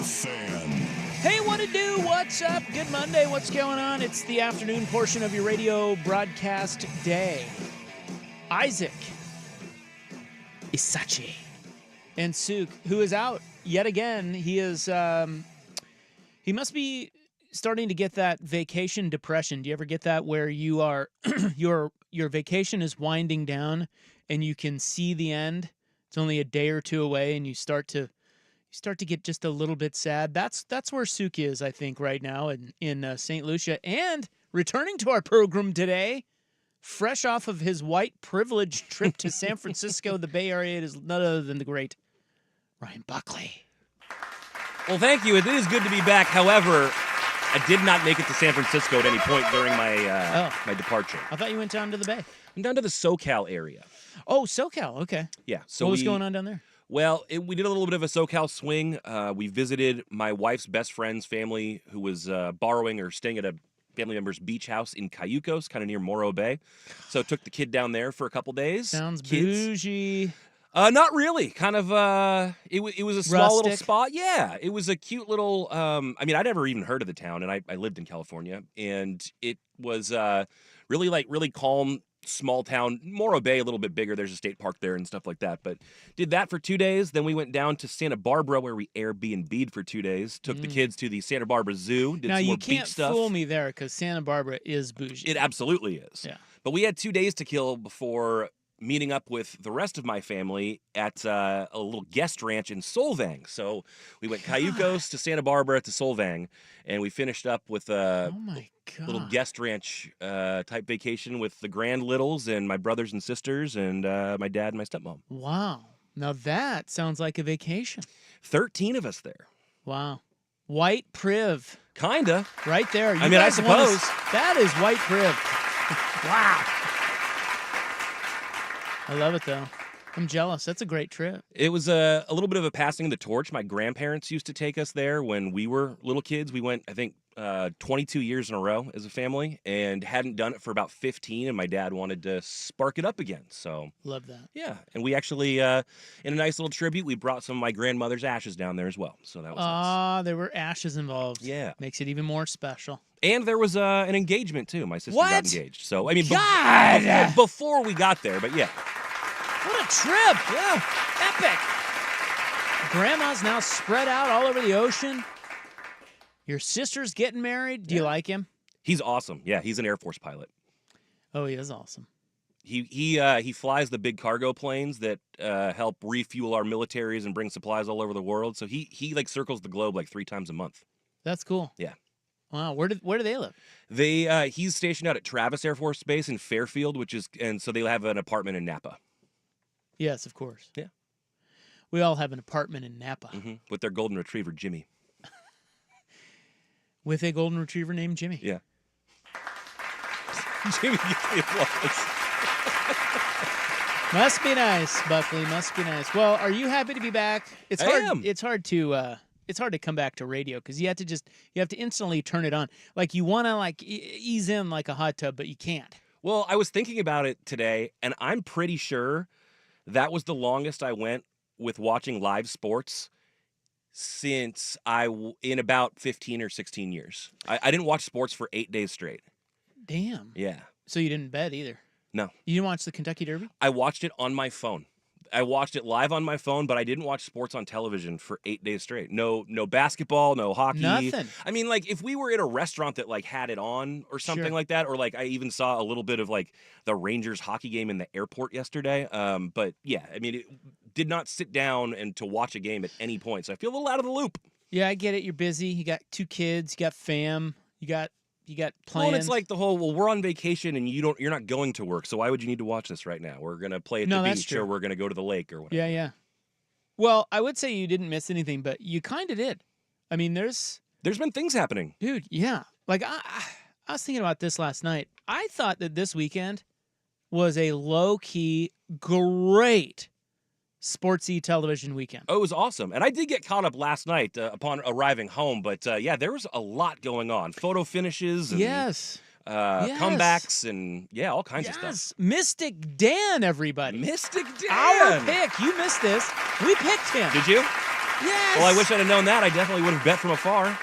Fan. Hey, what to do? What's up? Good Monday. What's going on? It's the afternoon portion of your radio broadcast day. Isaac Isachi and Suk, who is out yet again. He is. He must be starting to get that vacation depression. Do you ever get that where you are your vacation is winding down and you can see the end? It's only a day or two away, and you start to get just a little bit sad. That's where Suk is, I think, right now in St. Lucia. And returning to our program today, fresh off of his white privilege trip to San Francisco, the Bay Area, it is none other than the great Ryan Buckley. Well, thank you. It is good to be back. However, I did not make it to San Francisco at any point during my my departure. I thought you went down to the Bay. I'm down to the SoCal area. Oh, SoCal. Okay. Yeah. So what was going on down there? Well, we did a little bit of a SoCal swing. We visited my wife's best friend's family who was borrowing or staying at a family member's beach house in Cayucos, kind of near Morro Bay. So took the kid down there for a couple days. Sounds bougie. Not really. Kind of, it was a small little spot. Yeah, it was a cute little, I mean, I'd never even heard of the town, and I lived in California, and it was really calm, small town. Morro Bay, a little bit bigger. There's a state park there and stuff like that, but did that for 2 days. Then we went down to Santa Barbara, where we Airbnb'd for 2 days. Took the kids to the Santa Barbara Zoo, did some more beach stuff. Now, you can't fool me there, because Santa Barbara is bougie. It absolutely is. Yeah. But we had 2 days to kill before meeting up with the rest of my family at a little guest ranch in Solvang. So we went Cayucos to Santa Barbara to Solvang, and we finished up with a little guest ranch type vacation with the Grand Littles and my brothers and sisters and my dad and my stepmom. Wow. Now that sounds like a vacation. 13 of us there. Wow. White priv. Kinda. Right there. I suppose. That is white priv. Wow. I love it, though. I'm jealous. That's a great trip. It was a little bit of a passing of the torch. My grandparents used to take us there when we were little kids. We went, I think, 22 years in a row as a family and hadn't done it for about 15, and my dad wanted to spark it up again. So love that. Yeah, and we actually, in a nice little tribute, we brought some of my grandmother's ashes down there as well. So that was nice. There were ashes involved. Yeah. Makes it even more special. And there was an engagement, too. My sister got engaged. So, I mean, God! Before we got there, but yeah. What a trip. Yeah. Epic. Grandma's now spread out all over the ocean. Your sister's getting married. Do you like him? He's awesome. Yeah, he's an Air Force pilot. Oh, he is awesome. He flies the big cargo planes that help refuel our militaries and bring supplies all over the world. So he like circles the globe like 3 times a month. That's cool. Yeah. Wow. Where do they live? He's stationed out at Travis Air Force Base in Fairfield, and so they have an apartment in Napa. Yes, of course. Yeah. We all have an apartment in Napa. Mm-hmm. With their golden retriever, Jimmy. With a golden retriever named Jimmy. Yeah. Jimmy gets the applause. Must be nice, Buckley. Must be nice. Well, are you happy to be back? It's hard. I am. It's hard to come back to radio because you have to instantly turn it on. Like you want to ease in like a hot tub, but you can't. Well, I was thinking about it today, and I'm pretty sure that was the longest I went with watching live sports since in about 15 or 16 years. I didn't watch sports for 8 days straight. Damn. Yeah. So you didn't bet either? No. You didn't watch the Kentucky Derby? I watched it on my phone. I watched it live on my phone, but I didn't watch sports on television for 8 days straight. No basketball, no hockey. Nothing. I mean, like, if we were at a restaurant that, like, had it on or something Sure. like that, or, like, I even saw a little bit of, like, the Rangers hockey game in the airport yesterday. But, yeah, I mean, it did not sit down and to watch a game at any point, so I feel a little out of the loop. Yeah, I get it. You're busy. You got 2 kids. You got fam. You got plans. Well, and it's like the whole, well, we're on vacation and you're not going to work, so why would you need to watch this right now? We're going to play at the beach or we're going to go to the lake or whatever. Yeah. Well, I would say you didn't miss anything, but you kind of did. I mean, there's been things happening. Dude, yeah. Like, I was thinking about this last night. I thought that this weekend was a low-key, great sportsy television weekend. Oh, it was awesome. And I did get caught up last night upon arriving home. But, yeah, there was a lot going on. Photo finishes and comebacks and, yeah, all kinds of stuff. Mystic Dan, everybody. Mystic Dan. Our pick. You missed this. We picked him. Did you? Yes! Well, I wish I'd have known that. I definitely would have bet from afar.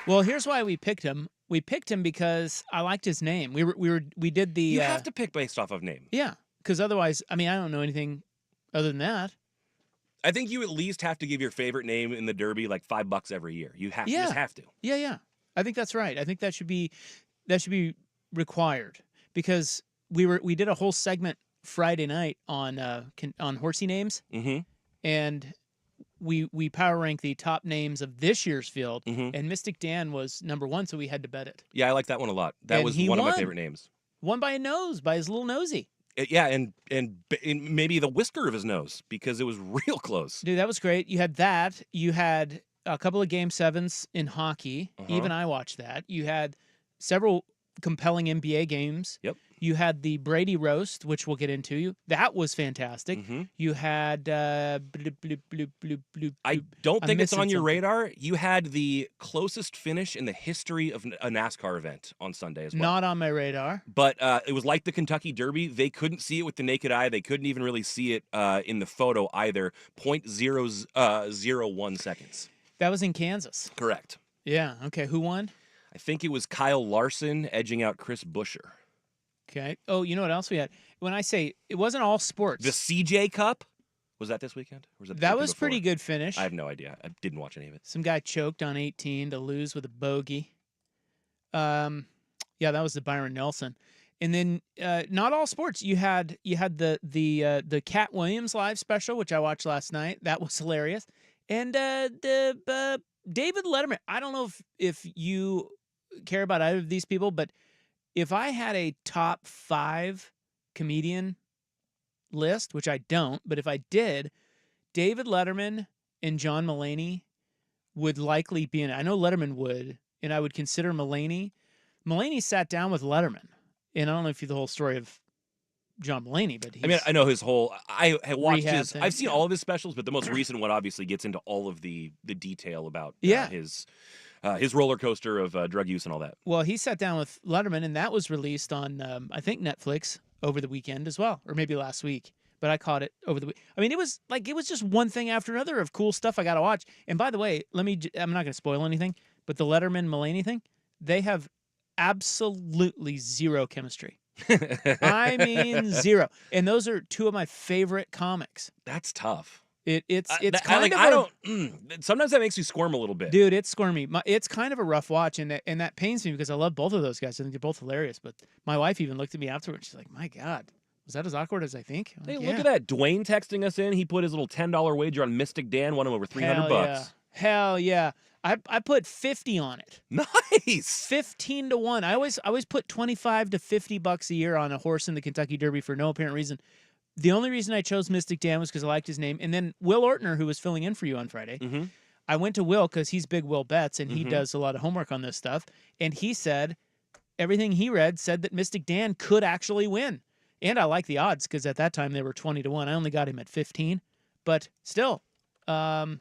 Well, here's why we picked him. We picked him because I liked his name. We did the. You have to pick based off of name. Yeah, because otherwise, I mean, I don't know anything other than that. I think you at least have to give your favorite name in the Derby like $5 every year. You just have to. Yeah. I think that's right. I think that should be required because we did a whole segment Friday night on horsey names, and we power rank the top names of this year's field, and Mystic Dan was number 1, so we had to bet it. Yeah, I like that one a lot. That was one of my favorite names. Won by a nose, by his little nosy. Yeah, and maybe the whisker of his nose because it was real close. Dude, that was great. You had that. You had a couple of Game 7s in hockey. Even I watched that. You had several compelling NBA games. Yep. You had the Brady roast, which we'll get into. That was fantastic. You had I don't think it's on your radar. You had the closest finish in the history of a NASCAR event on Sunday as well. Not on my radar. But it was like the Kentucky Derby. They couldn't see it with the naked eye. They couldn't even really see it in the photo either. 0.001 seconds. That was in Kansas. Correct. Yeah. Okay. Who won? I think it was Kyle Larson edging out Chris Buescher. Okay. Oh, you know what else we had? When I say it wasn't all sports. The CJ Cup? Was that this weekend? Or was that was pretty good finish. I have no idea. I didn't watch any of it. Some guy choked on 18 to lose with a bogey. Yeah, that was the Byron Nelson. And then not all sports. You had the Cat Williams live special, which I watched last night. That was hilarious. And the David Letterman. I don't know if you care about either of these people, but if I had a top 5 comedian list, which I don't, but if I did, David Letterman and John Mulaney would likely be in it. I know Letterman would, and I would consider Mulaney. Mulaney sat down with Letterman, and I don't know if you know the whole story of John Mulaney, but I know his whole. I watched his. Thing, I've seen all of his specials, but the most recent one obviously gets into all of the detail about his roller coaster of drug use and all that. Well, he sat down with Letterman, and that was released on I think Netflix over the weekend as well, or maybe last week. But I caught it over the week. I mean, it was just one thing after another of cool stuff I got to watch. And by the way, I'm not going to spoil anything, but the Letterman Mulaney thing, they have absolutely zero chemistry. I mean, zero. And those are 2 of my favorite comics. That's tough. It's sometimes that makes you squirm a little bit. Dude, it's squirmy. It's kind of a rough watch, and that pains me because I love both of those guys. I think they're both hilarious. But my wife even looked at me afterwards. She's like, "My God, was that as awkward as I think?" Hey, look at that. Dwayne texting us in. He put his little $10 wager on Mystic Dan, won him over $300. Hell yeah. I put 50 on it. Nice. 15 to 1. I always put 25 to $50 a year on a horse in the Kentucky Derby for no apparent reason. The only reason I chose Mystic Dan was because I liked his name. And then Will Ortner, who was filling in for you on Friday, I went to Will because he's big Will Betts, and he does a lot of homework on this stuff. And he said everything he read said that Mystic Dan could actually win. And I like the odds because at that time they were 20 to 1. I only got him at 15. But still, it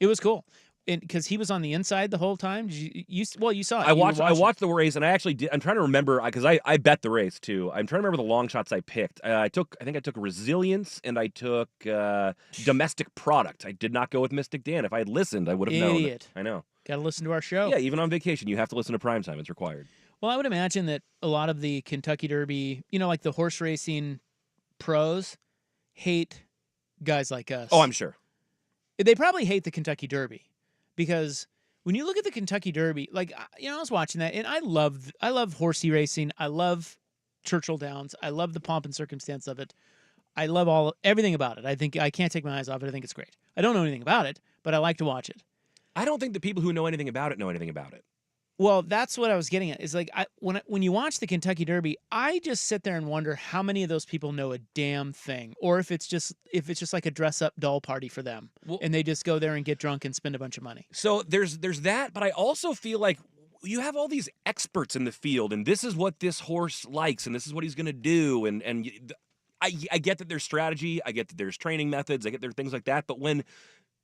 was cool. Because he was on the inside the whole time. You saw it. I watched the race, and I actually did. I'm trying to remember because I bet the race too. I'm trying to remember the long shots I picked. I think I took Resilience and I took Domestic Product. I did not go with Mystic Dan. If I had listened, I would have known. Idiot. I know. Got to listen to our show. Yeah, even on vacation, you have to listen to Primetime. It's required. Well, I would imagine that a lot of the Kentucky Derby, like the horse racing pros, hate guys like us. Oh, I'm sure. They probably hate the Kentucky Derby. Because when you look at the Kentucky Derby, I was watching that, and I love horsey racing. I love Churchill Downs. I love the pomp and circumstance of it. I love everything about it. I think I can't take my eyes off it. I think it's great. I don't know anything about it, but I like to watch it. I don't think the people who know anything about it know anything about it. Well, that's what I was getting at. Is when you watch the Kentucky Derby, I just sit there and wonder how many of those people know a damn thing, or if it's just like a dress up doll party for them, and they just go there and get drunk and spend a bunch of money. So there's that, but I also feel like you have all these experts in the field, and this is what this horse likes, and this is what he's going to do, and I get that there's strategy, I get that there's training methods, I get there are things like that, but when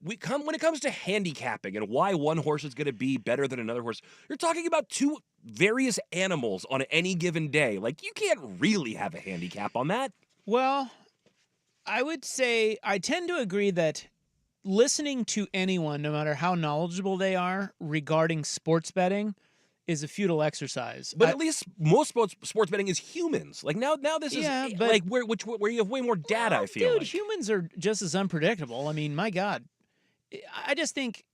it comes to handicapping and why one horse is going to be better than another horse, you're talking about 2 various animals on any given day. Like, you can't really have a handicap on that. Well, I would say I tend to agree that listening to anyone, no matter how knowledgeable they are regarding sports betting, is a futile exercise. But at least most sports betting is humans. Like now this is Yeah, but like where you have way more data. well, I feel dude, like. humans are just as unpredictable. I mean, my God, I just think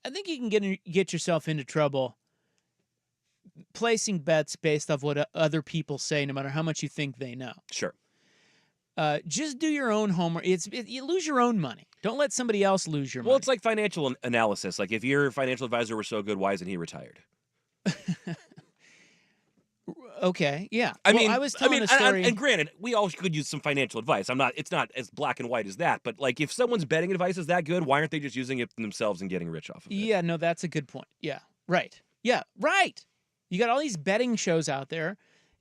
you can get yourself into trouble placing bets based off what other people say, no matter how much you think they know. Sure. Just do your own homework. You lose your own money. Don't let somebody else lose your money. Well, it's like financial analysis. Like if your financial advisor were so good, why isn't he retired? Okay, yeah. I mean, I was telling a story. and granted, we all could use some financial advice. It's not as black and white as that. But like, if someone's betting advice is that good, why aren't they just using it themselves and getting rich off of it? Yeah, no, that's a good point. Yeah, right. Yeah, right. You got all these betting shows out there,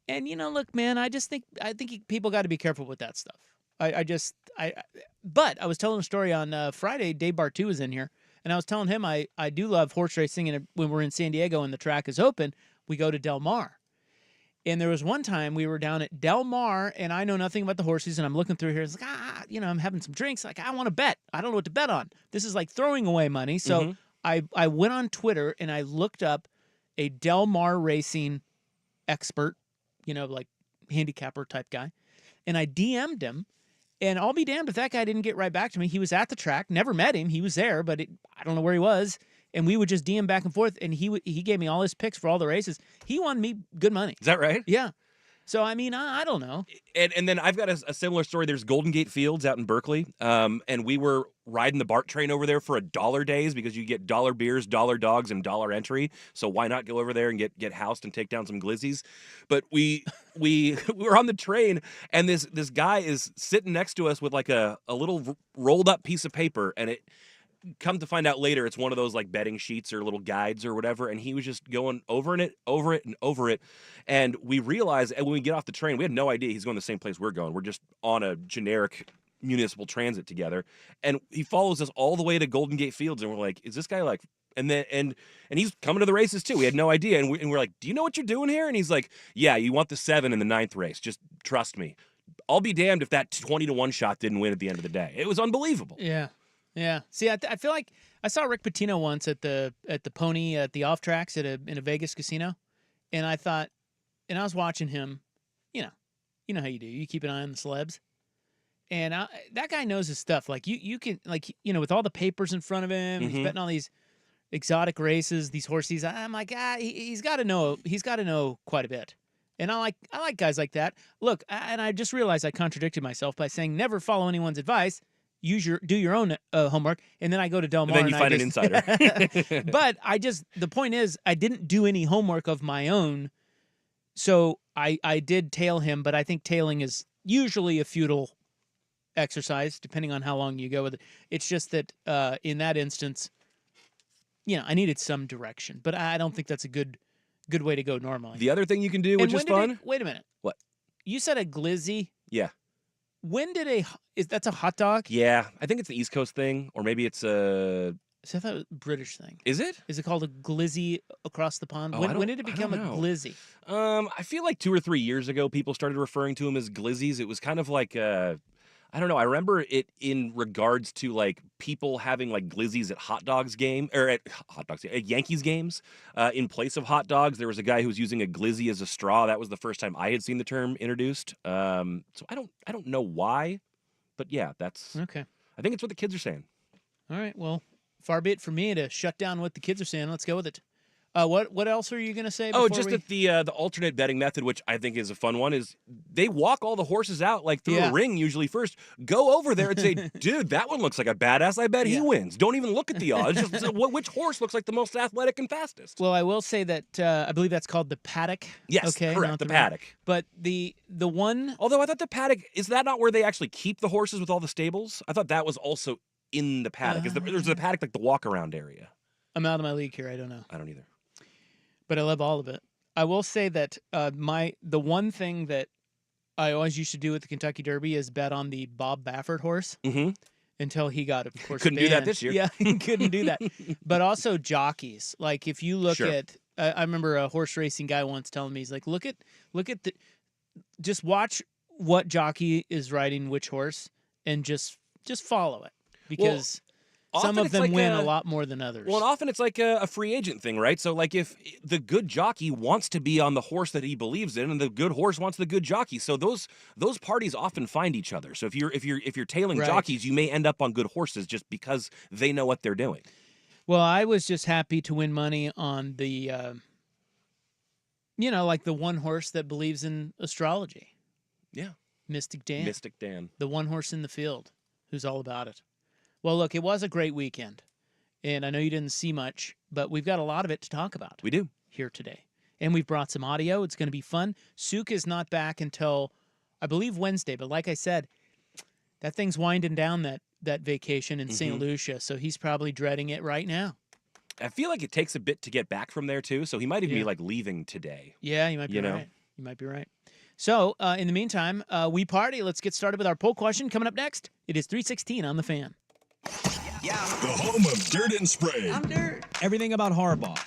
and look, man, I think people got to be careful with that stuff. But I was telling a story on Friday. Dave Bartu was in here, and I was telling him I do love horse racing, and when we're in San Diego and the track is open, we go to Del Mar. And there was one time we were down at Del Mar, and I know nothing about the horses, and I'm looking through here. It's like, I'm having some drinks. Like, I want to bet. I don't know what to bet on. This is like throwing away money. So I went on Twitter, and I looked up a Del Mar racing expert, like handicapper type guy, and I DM'd him. And I'll be damned if that guy didn't get right back to me. He was at the track. Never met him. He was there, but I don't know where he was. And we would just DM back and forth, and he gave me all his picks for all the races. He won me good money. Is that right? Yeah. So, I mean, I don't know. And then I've got a similar story. There's Golden Gate Fields out in Berkeley, and we were riding the BART train over there for $1 days because you get dollar beers, dollar dogs, and dollar entry. So why not go over there and get housed and take down some glizzies? But we were on the train, and this guy is sitting next to us with like a little rolled up piece of paper, and it. Come to find out later, it's one of those like betting sheets or little guides or whatever, and he was just going over it. And we realized, and when we get off the train, we had no idea he's going the same place we're going. We're just on a generic municipal transit together, and he follows us all the way to Golden Gate Fields, and we're like, is this guy like? And then and he's coming to the races too. We had no idea, and we're like, do you know what you're doing here? And he's like, yeah, you want the 7 in the 9th race. Just trust me. I'll be damned if that 20-1 shot didn't win at the end of the day. It was unbelievable. Yeah. Yeah. See, I feel like I saw Rick Pitino once at the pony at the off tracks in a Vegas casino, and I thought, and I was watching him, you know how you do. You keep an eye on the celebs, and that guy knows his stuff. Like you can with all the papers in front of him, he's betting all these exotic races, these horses. I'm like, he's got to know. He's got to know quite a bit. And I like guys like that. Look, and I just realized I contradicted myself by saying never follow anyone's advice. Do your own homework, and then I go to Del Mar. And then you find an insider. But the point is, I didn't do any homework of my own, so I did tail him. But I think tailing is usually a futile exercise, depending on how long you go with it. It's just that in that instance, I needed some direction, but I don't think that's a good way to go normally. The other thing you can do, which is fun. Wait a minute. What? You said a glizzy? Yeah. When did that's a hot dog? Yeah, I think it's the East Coast thing, or maybe it's a. So I thought it was a British thing. Is it? Is it called a glizzy across the pond? Oh, when did it become a glizzy? I feel like 2 or 3 years ago, people started referring to them as glizzies. It was kind of like I don't know. I remember it in regards to like people having like glizzies at at Yankees games in place of hot dogs. There was a guy who was using a glizzy as a straw. That was the first time I had seen the term introduced. So I don't know why, but yeah, that's okay. I think it's what the kids are saying. All right. Well, far be it from me to shut down what the kids are saying. Let's go with it. What else are you going to say? That the alternate betting method, which I think is a fun one, is they walk all the horses out like through a ring usually first. Go over there and say, dude, that one looks like a badass. I bet he wins. Don't even look at the odds. Just which horse looks like the most athletic and fastest. Well, I will say that I believe that's called the paddock. Yes, correct, the paddock. But the one... Although I thought the paddock, is that not where they actually keep the horses with all the stables? I thought that was also in the paddock. There's the paddock like the walk-around area. I'm out of my league here. I don't know. I don't either. But I love all of it. I will say that the one thing that I always used to do with the Kentucky Derby is bet on the Bob Baffert horse until he got, of course, couldn't banned. do that this year. Yeah, he couldn't do that. But also jockeys. Like if you look at, I remember a horse racing guy once telling me, he's like, look at just watch what jockey is riding which horse and just follow it because. Some Often of it's them like win a a lot more than Well, and others. often it's like a free agent thing, right? So, like, if the good jockey wants to be on the horse that he believes in, and the good horse wants the good jockey, so those parties often find each other. So if you're tailing Right. jockeys, you may end up on good horses just because they know what they're doing. Well, I was just happy to win money on the, like the one horse that believes in astrology, Yeah, Mystic Dan, Mystic Dan. the one horse in the field who's all about it. Well, look, it was a great weekend, and I know you didn't see much, but we've got a lot of it to talk about We do. here today. And we've brought some audio. It's going to be fun. Suk is not back until, I believe, Wednesday. But like I said, that thing's winding down that vacation in St. hmm Lucia, so he's probably dreading it right now. I feel like it takes a bit to get back from there too, so he might even be Yeah. like leaving today. Yeah, you might be You know. right. You might be right. So, in the meantime, we party. Let's get started with our poll question. Coming up next, it is 316 on the Fan. Yeah. The home of Dirt and Spray. I'm Dirt. Everything about Harbaugh,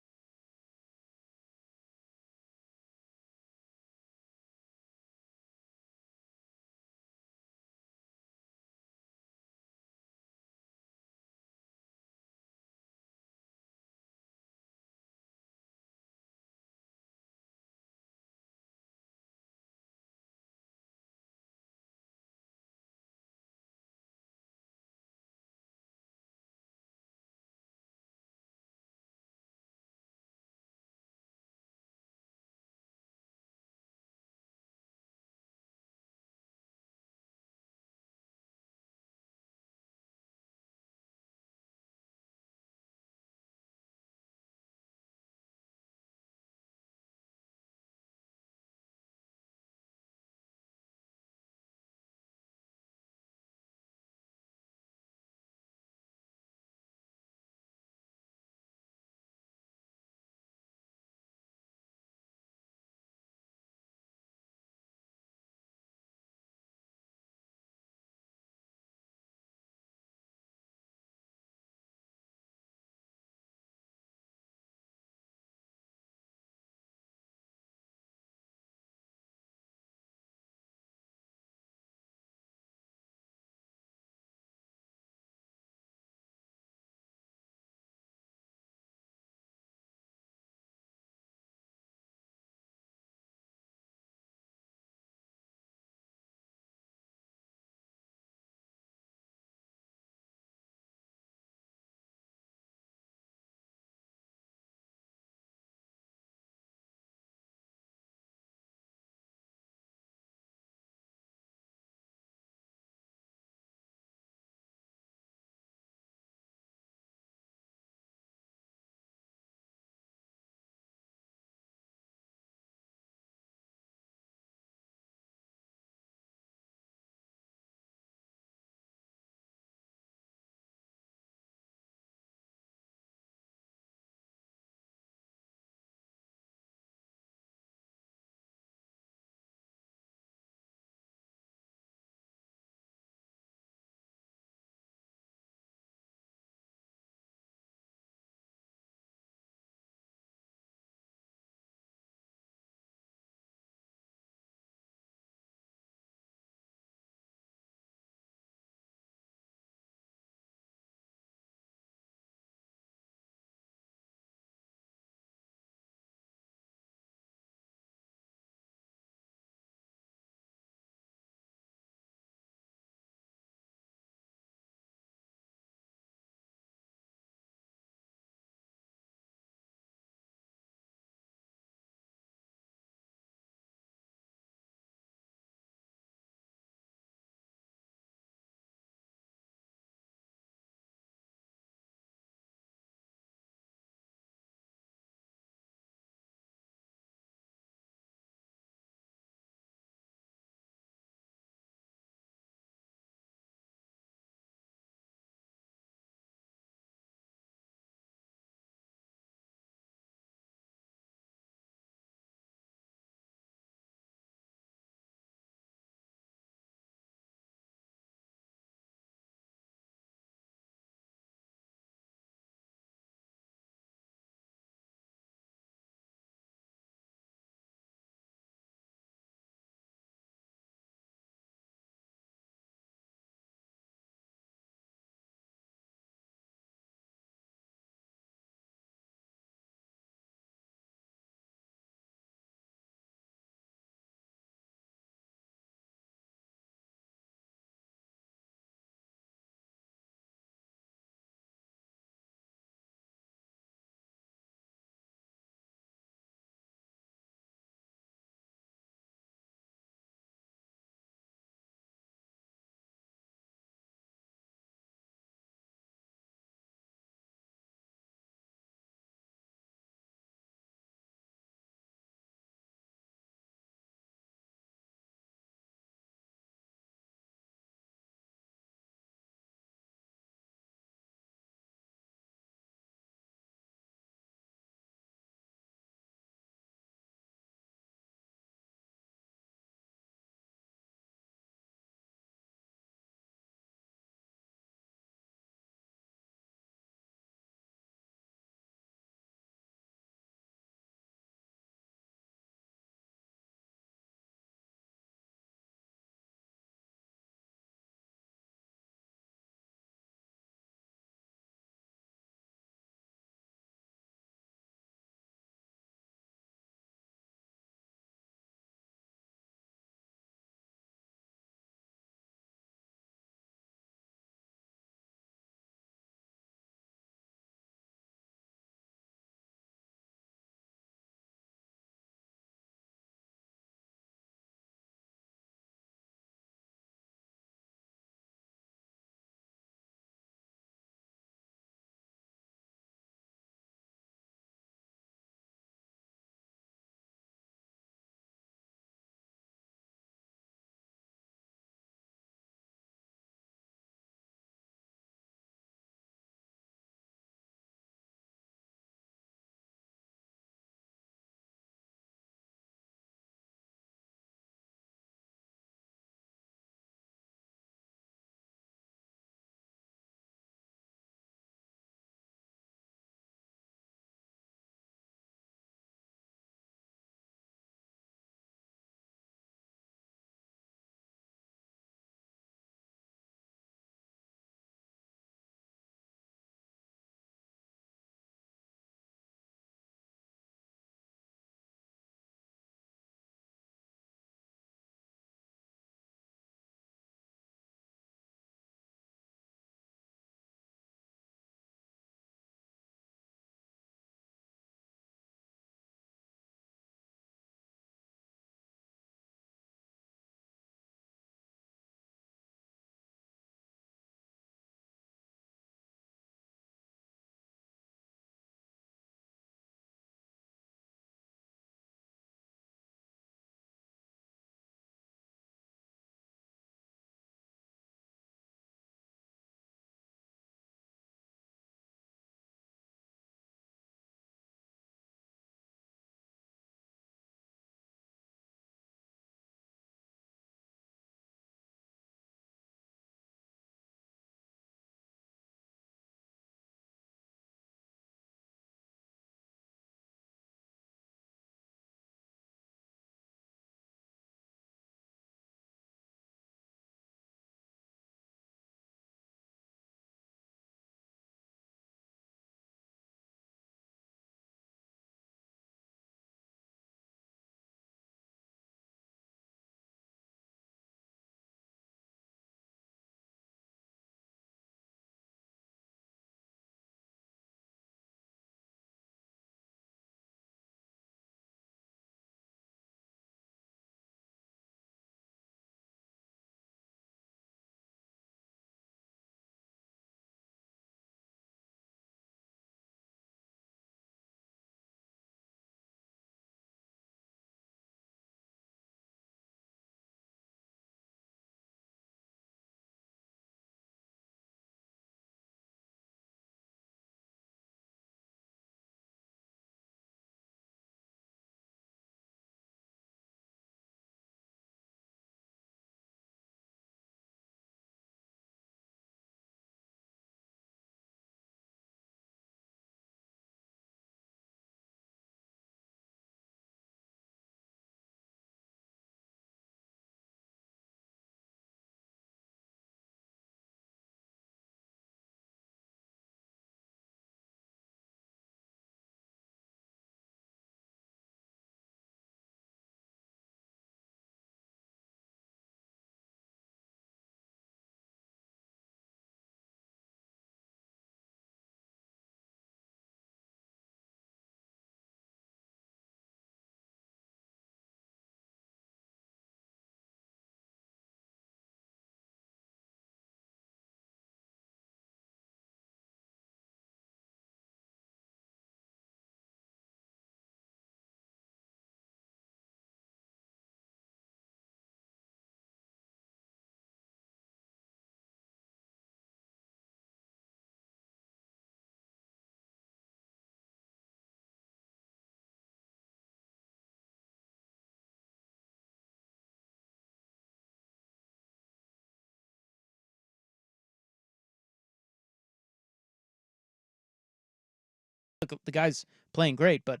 the guy's playing great, but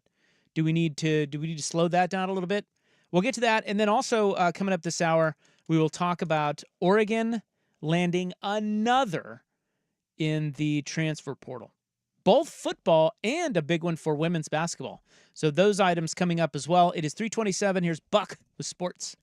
do we need to slow that down a little bit? We'll get to that, and then also coming up this hour, we will talk about Oregon landing another in the transfer portal, both football and a big one for women's basketball. So those items coming up as well. It is 3:27. Here's Buck with sports.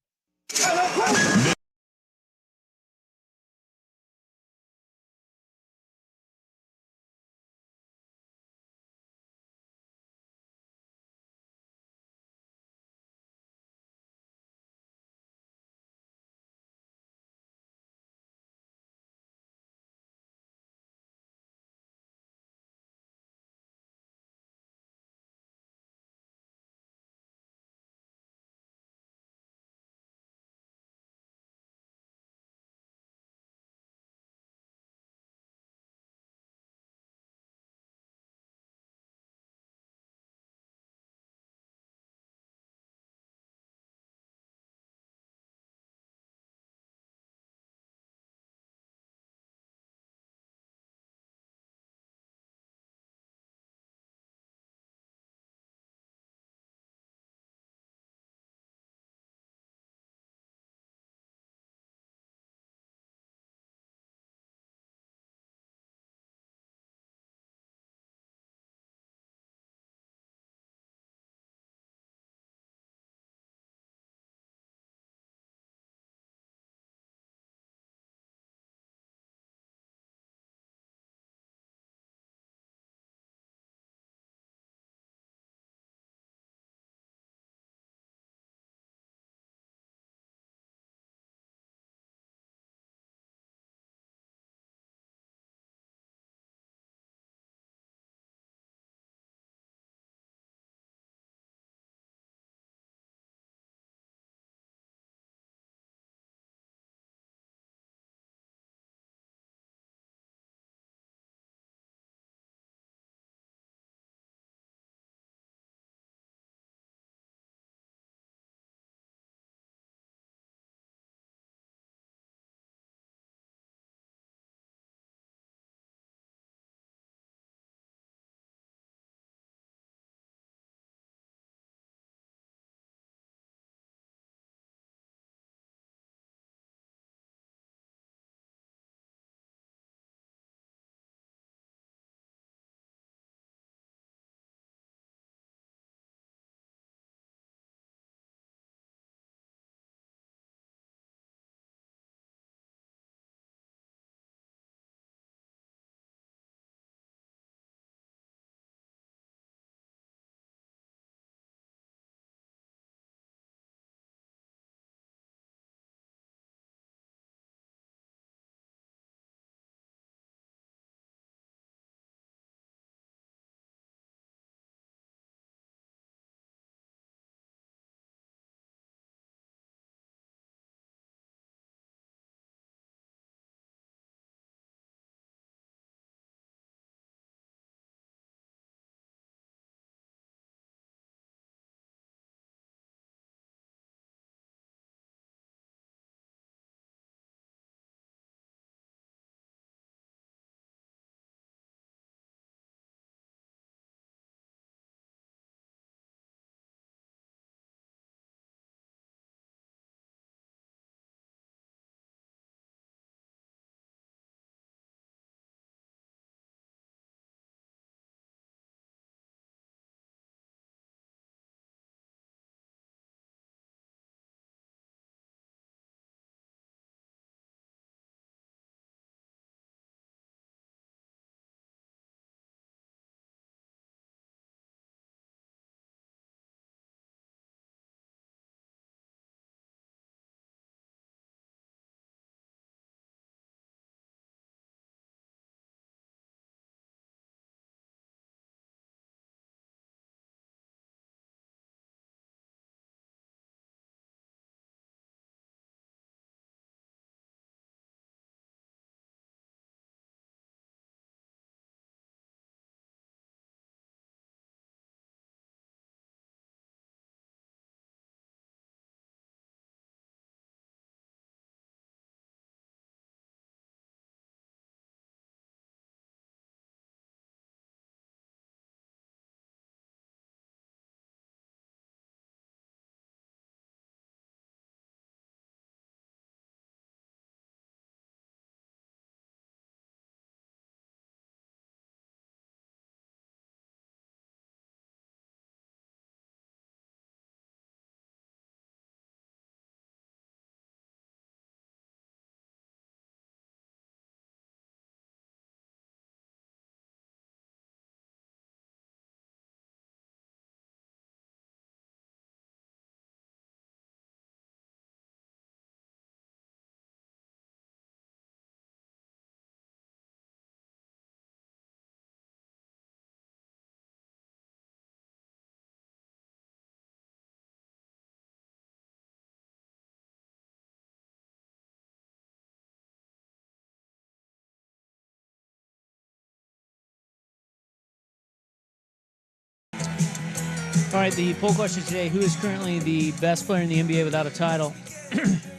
All right, the poll question today: who is currently the best player in the NBA without a title?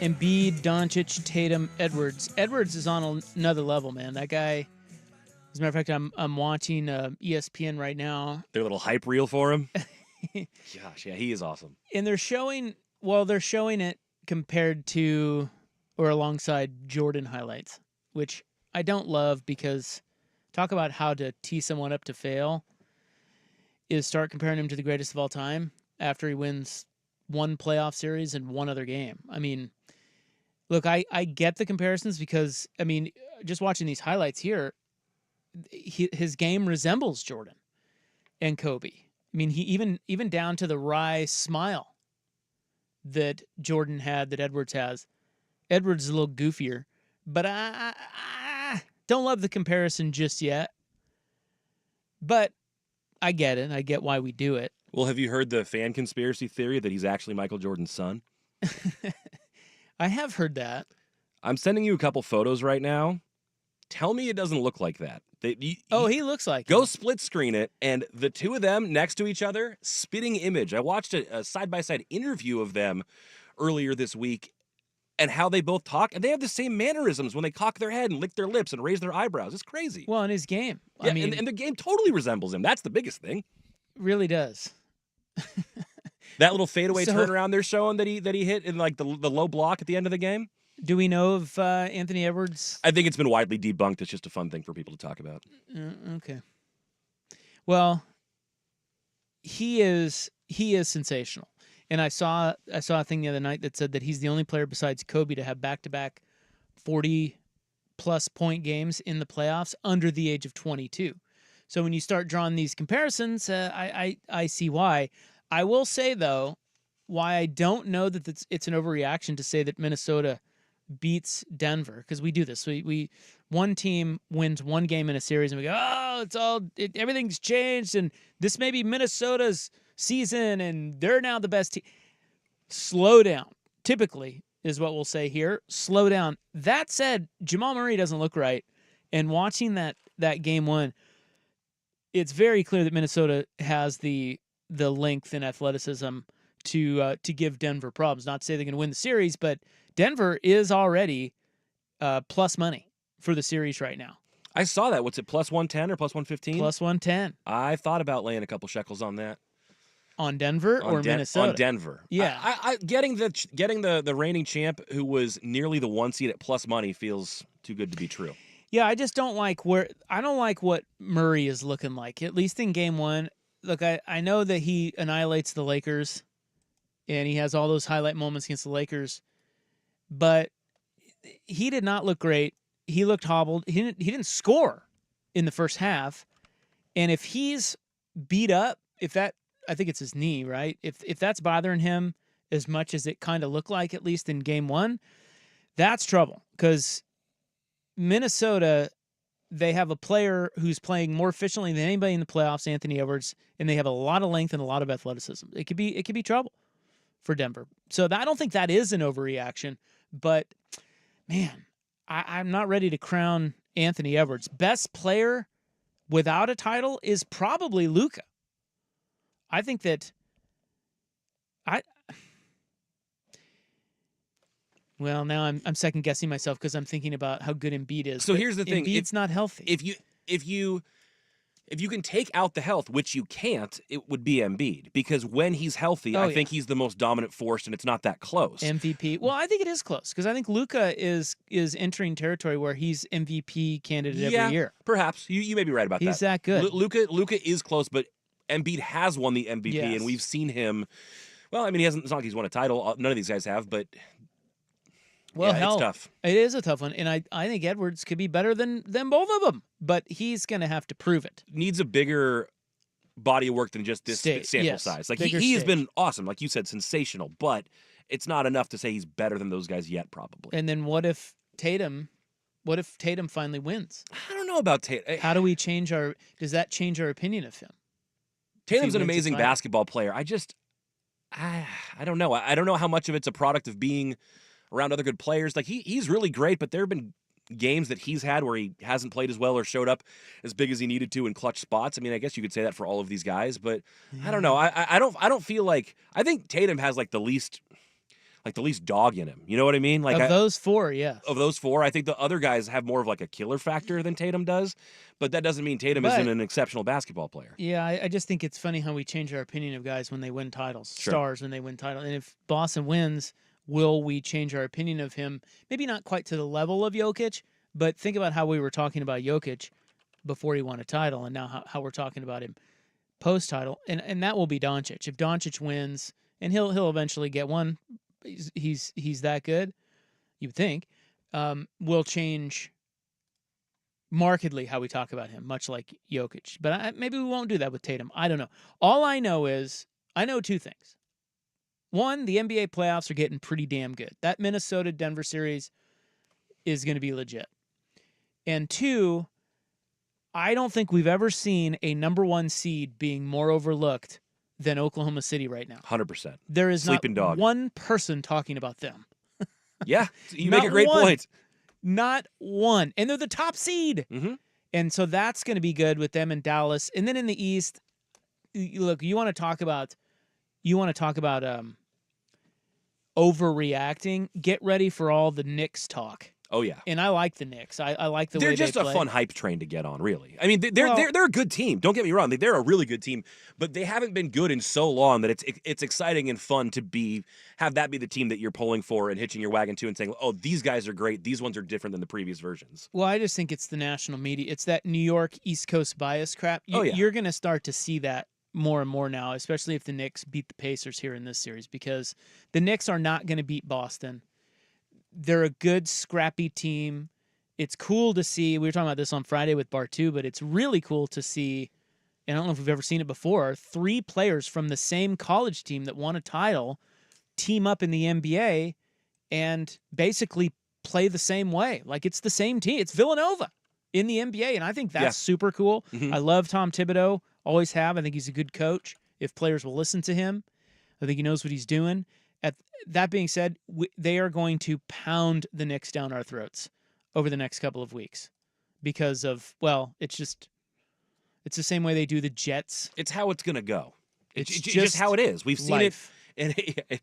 Embiid, Doncic, Tatum, Edwards. Edwards is on another level, man. That guy. As a matter of fact, I'm watching ESPN right now. Their little hype reel for him. Gosh, yeah, he is awesome. And they're showing it compared to or alongside Jordan highlights, which I don't love because talk about how to tee someone up to fail is start comparing him to the greatest of all time after he wins one playoff series and one other game. I mean, look, I get the comparisons because, I mean, just watching these highlights here, his game resembles Jordan and Kobe. I mean, he even down to the wry smile that Jordan had, that Edwards has. Edwards is a little goofier, but I don't love the comparison just yet. But I get it. I get why we do it. Well, have you heard the fan conspiracy theory that he's actually Michael Jordan's son? I have heard that. I'm sending you a couple photos right now. Tell me it doesn't look like that. He looks like Go him. split screen it, and the two of them next to each other, spitting image. I watched a side-by-side interview of them earlier this week and how they both talk, and they have the same mannerisms when they cock their head and lick their lips and raise their eyebrows. It's crazy. Well, in his game. Yeah, I mean, and the game totally resembles him. That's the biggest thing. Really does. That little fadeaway So- turnaround they're showing that he hit in like the low block at the end of the game. Do we know of Anthony Edwards? I think it's been widely debunked. It's just a fun thing for people to talk about. Okay. Well, he is sensational. And I saw a thing the other night that said that he's the only player besides Kobe to have back-to-back 40-plus point games in the playoffs under the age of 22. So when you start drawing these comparisons, I see why. I will say, though, why I don't know that it's an overreaction to say that Minnesota beats Denver, because we do this. We one team wins one game in a series and we go, oh, everything's changed and this may be Minnesota's season and they're now the best team. Slow down. Typically is what we'll say here. Slow down. That said, Jamal Murray doesn't look right. And watching that game one, it's very clear that Minnesota has the length and athleticism to give Denver problems. Not to say they're going to win the series, but Denver is already plus money for the series right now. I saw that. What's it, plus 110 or plus 115? Plus 110. I thought about laying a couple shekels on that. On Denver or Minnesota? On Denver. Yeah. I getting the reigning champ who was nearly the one seed at plus money feels too good to be true. Yeah, I just don't like what Murray is looking like, at least in game one. Look, I know that he annihilates the Lakers and he has all those highlight moments against the Lakers, but he did not look great. He looked hobbled. He didn't score in the first half. And if he's beat up, I think it's his knee, right? If that's bothering him as much as it kind of looked like, at least in game one, that's trouble. Because Minnesota, they have a player who's playing more efficiently than anybody in the playoffs, Anthony Edwards, and they have a lot of length and a lot of athleticism. It could be trouble for Denver. So I don't think that is an overreaction. But man, I'm not ready to crown Anthony Edwards. Best player without a title is probably Luka. I think that well, now I'm second guessing myself because I'm thinking about how good Embiid is. So here's the thing: Embiid's not healthy. If you can take out the health, which you can't, it would be Embiid, because when he's healthy, I think he's the most dominant force, and it's not that close. MVP. Well, I think it is close because I think Luka is entering territory where he's MVP candidate every year. Perhaps you may be right about that. He's that good. Luka is close, but Embiid has won the MVP, Yes. and we've seen him. Well, I mean, he hasn't. It's not like he's won a title. None of these guys have, but Well, yeah, hell, it's tough. It is a tough one, and I think Edwards could be better than both of them, but he's going to have to prove it. Needs a bigger body of work than just this sample size. Like he has been awesome, like you said, sensational, but it's not enough to say he's better than those guys yet, probably. And then what if Tatum finally wins? I don't know about Tatum. How do we change does that change our opinion of him? Tatum's an amazing basketball player. I don't know. I don't know how much of it's a product of being around other good players. Like he's really great, but there have been games that he's had where he hasn't played as well or showed up as big as he needed to in clutch spots. I mean, I guess you could say that for all of these guys, but I don't know. I don't feel like I think Tatum has like the least dog in him. You know what I mean? Like Of those four, yes. of those four, I think the other guys have more of like a killer factor than Tatum does, but that doesn't mean Tatum isn't an exceptional basketball player. Yeah, I just think it's funny how we change our opinion of guys when they win titles, stars when they win titles. And if Boston wins, will we change our opinion of him? Maybe not quite to the level of Jokic, but think about how we were talking about Jokic before he won a title, and now how we're talking about him post-title. And that will be Doncic. If Doncic wins, and he'll eventually get one, he's that good, you would think, will change markedly how we talk about him, much like Jokic. But maybe we won't do that with Tatum. I don't know. All I know is I know two things. One, the NBA playoffs are getting pretty damn good. That Minnesota-Denver series is going to be legit. And two, I don't think we've ever seen a number one seed being more overlooked than Oklahoma City right now. 100%. There is Sleeping not dog. one person talking about them. Yeah, you make a great point. Not one. And they're the top seed. Mm-hmm. And so that's going to be good with them in Dallas. And then in the East, look, you want to talk about overreacting. Get ready for all the Knicks talk. Oh yeah, and I like the Knicks. I like the way they're they just a play. fun hype train to get on. Really, I mean, they're a good team. Don't get me wrong; they're a really good team, but they haven't been good in so long that it's exciting and fun to have that be the team that you're pulling for and hitching your wagon to and saying, "Oh, these guys are great. These ones are different than the previous versions." Well, I just think it's the national media. It's that New York East Coast bias crap. You're going to start to see that more and more now, especially if the Knicks beat the Pacers here in this series, because the Knicks are not going to beat Boston. They're a good, scrappy team. It's cool to see. We were talking about this on Friday with Bartu, but it's really cool to see, and I don't know if we've ever seen it before, 3 players from the same college team that won a title team up in the NBA and basically play the same way. Like, it's the same team. It's Villanova in the NBA, and I think that's super cool. Mm-hmm. I love Tom Thibodeau. Always have. I think he's a good coach if players will listen to him. I think he knows what he's doing. That being said, they are going to pound the Knicks down our throats over the next couple of weeks because of, well, it's the same way they do the Jets. It's how it's going to go. It's just how it is. We've seen it. And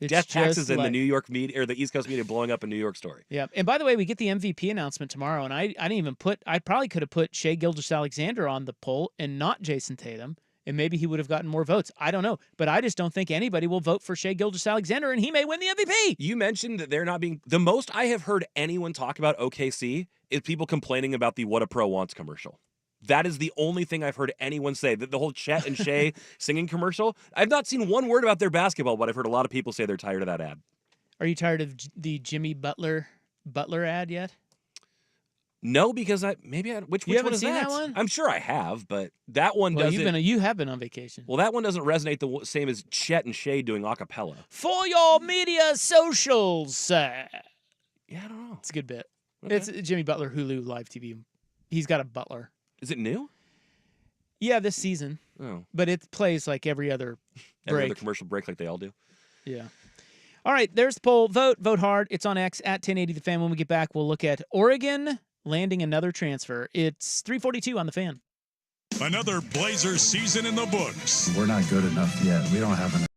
death taxes and the New York media or the East Coast media blowing up a New York story. Yeah. And by the way, we get the MVP announcement tomorrow, and I didn't even I probably could have put Shai Gilgeous-Alexander on the poll and not Jason Tatum, and maybe he would have gotten more votes. I don't know. But I just don't think anybody will vote for Shai Gilgeous-Alexander, and he may win the MVP. You mentioned that they're not being – the most I have heard anyone talk about OKC is people complaining about the What a Pro Wants commercial. That is the only thing I've heard anyone say. The whole Chet and Shai singing commercial. I've not seen one word about their basketball, but I've heard a lot of people say they're tired of that ad. Are you tired of the Jimmy Butler ad yet? No, because which one is that? One? I'm sure I have, but that one doesn't. You have been on vacation. Well, that one doesn't resonate the same as Chet and Shai doing a cappella. For your media socials. Yeah, I don't know. It's a good bit. Okay. It's Jimmy Butler Hulu live TV. He's got a butler. Is it new? Yeah, this season. Oh. But it plays like every other break. Every other commercial break like they all do. Yeah. All right, there's the poll. Vote hard. It's on X at 1080 The Fan. When we get back, we'll look at Oregon landing another transfer. It's 3:42 on The Fan. Another Blazer season in the books. We're not good enough yet. We don't have enough.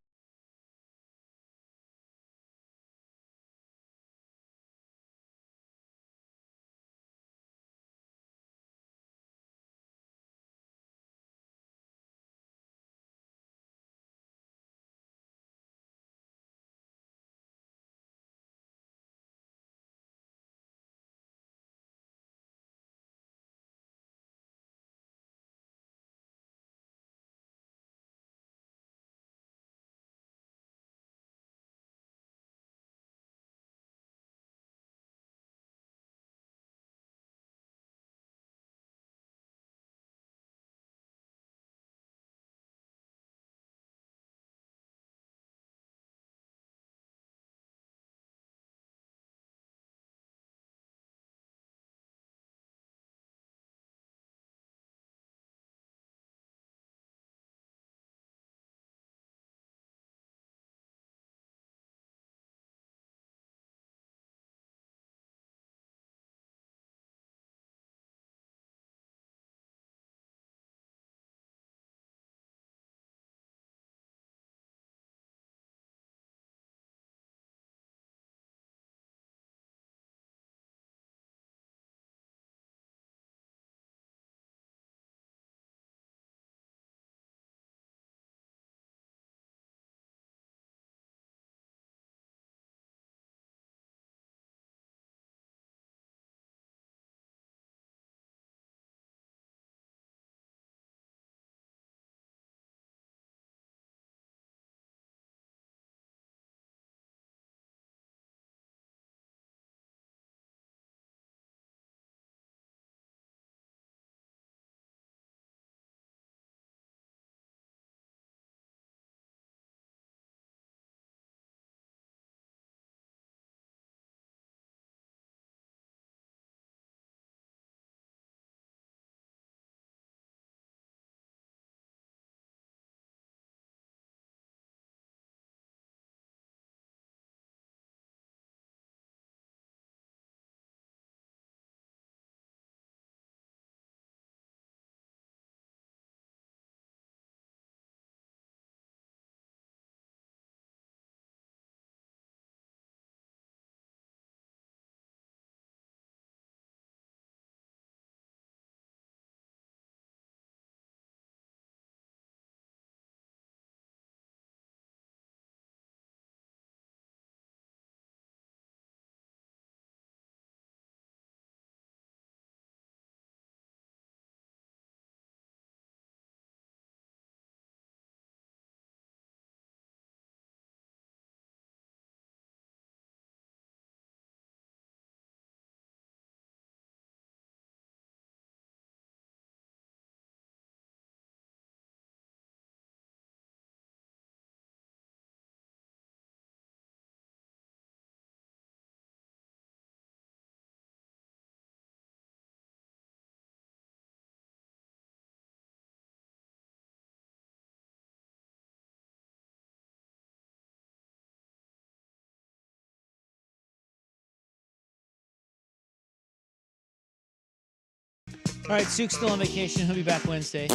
All right, Sook's still on vacation. He'll be back Wednesday.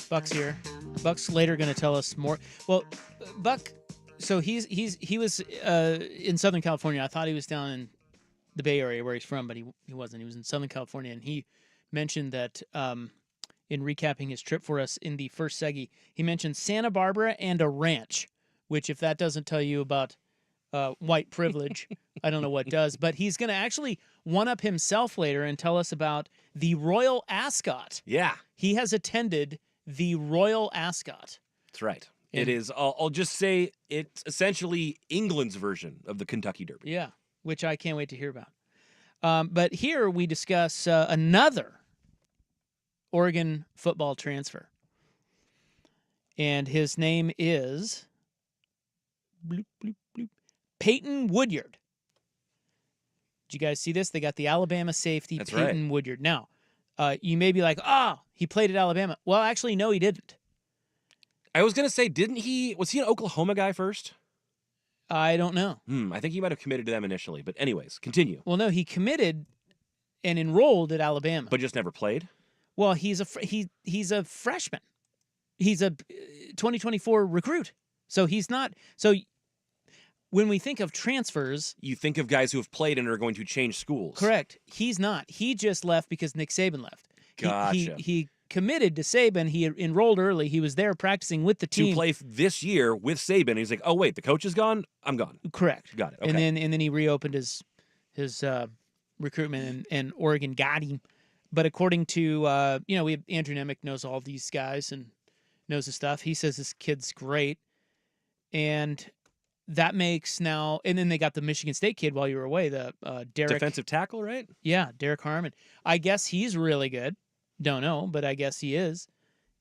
Buck's here. Buck's later going to tell us more. Well, Buck, so he was in Southern California. I thought he was down in the Bay Area where he's from, but he wasn't. He was in Southern California, and he mentioned that in recapping his trip for us in the first seggy, he mentioned Santa Barbara and a ranch, which if that doesn't tell you about white privilege, I don't know what does. But he's going to actually one-up himself later and tell us about the Royal Ascot. Yeah. He has attended the Royal Ascot. That's right. It is, I'll just say, it's essentially England's version of the Kentucky Derby. Yeah, which I can't wait to hear about. But here we discuss another Oregon football transfer. And his name is bloop, bloop, bloop, Peyton Woodyard. Did you guys see this? They got the Alabama safety, That's Peyton right. Woodyard. Now, you may be like, he played at Alabama. Well, actually, no, he didn't. I was going to say, was he an Oklahoma guy first? I don't know. I think he might have committed to them initially. But anyways, continue. Well, no, he committed and enrolled at Alabama. But just never played? Well, he's a freshman. He's a 2024 recruit. So he's not. So when we think of transfers, You think of guys who have played and are going to change schools. correct. He's not. He just left because Nick Saban left. Gotcha. He committed to Saban. He enrolled early. He was there practicing with the To team. play this year with Saban. He's like, oh, wait, the coach is gone? I'm gone. Correct. Got it. Okay. And then he reopened his recruitment, and Oregon got him. But according to we have Andrew Nemec knows all these guys and knows the stuff. He says this kid's great, and that makes now. And then they got the Michigan State kid while you were away, the Derek Defensive tackle, right? Yeah, Derek Harmon. I guess he's really good. Don't know, but I guess he is.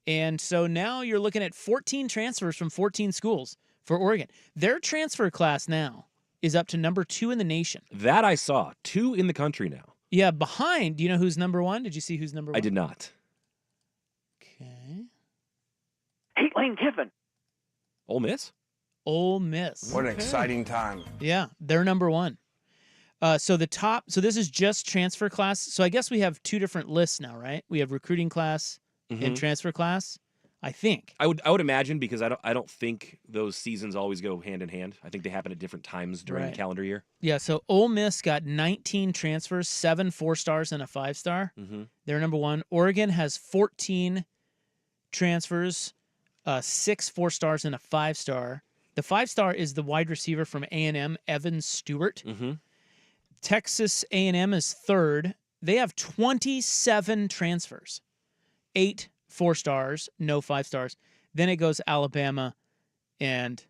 And so now you're looking at 14 transfers from 14 schools for Oregon. Their transfer class now is up to number 2 in the nation. That I saw. 2 in the country now. Yeah, behind. Do you know who's number 1? Did you see who's number 1? I did not. Okay. Lane Kiffin. Ole Miss? Ole Miss. What an exciting time. Yeah, they're number 1. So this is just transfer class. So I guess we have 2 different lists now, right? We have recruiting class and transfer class, I think. I would imagine, because I don't think those seasons always go hand in hand. I think they happen at different times during Right. the calendar year. Yeah, so Ole Miss got 19 transfers, 7 4-stars and a 5-star. They're number 1. Oregon has 14 transfers, 6 4-stars and a 5-star. The 5-star is the wide receiver from A&M, Evan Stewart. Texas A&M is 3rd. They have 27 transfers, 8 4-stars, no 5-stars. Then it goes Alabama and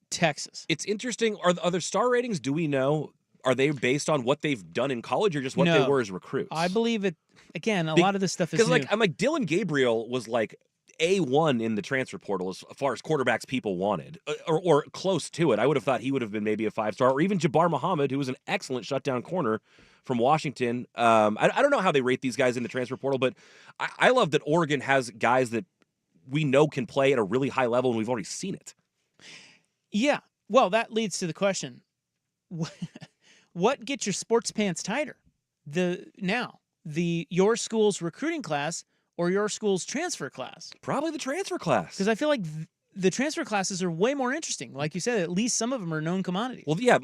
Texas. It's interesting. Are the star ratings, do we know, are they based on what they've done in college or just what they No. were as recruits? I believe it. Again, a lot of this stuff is Because new. I'm like, Dylan Gabriel was like A1 in the transfer portal as far as quarterbacks people wanted, or close to it. I would have thought he would have been maybe a 5-star, or even Jabbar Muhammad, who was an excellent shutdown corner from Washington. I don't know how they rate these guys in the transfer portal, but I love that Oregon has guys that we know can play at a really high level, and we've already seen it. Yeah. Well, that leads to the question: what gets your sports pants tighter? Your school's recruiting class or your school's transfer class? Probably the transfer class. Because I feel like the transfer classes are way more interesting. Like you said, at least some of them are known commodities. Well, yeah,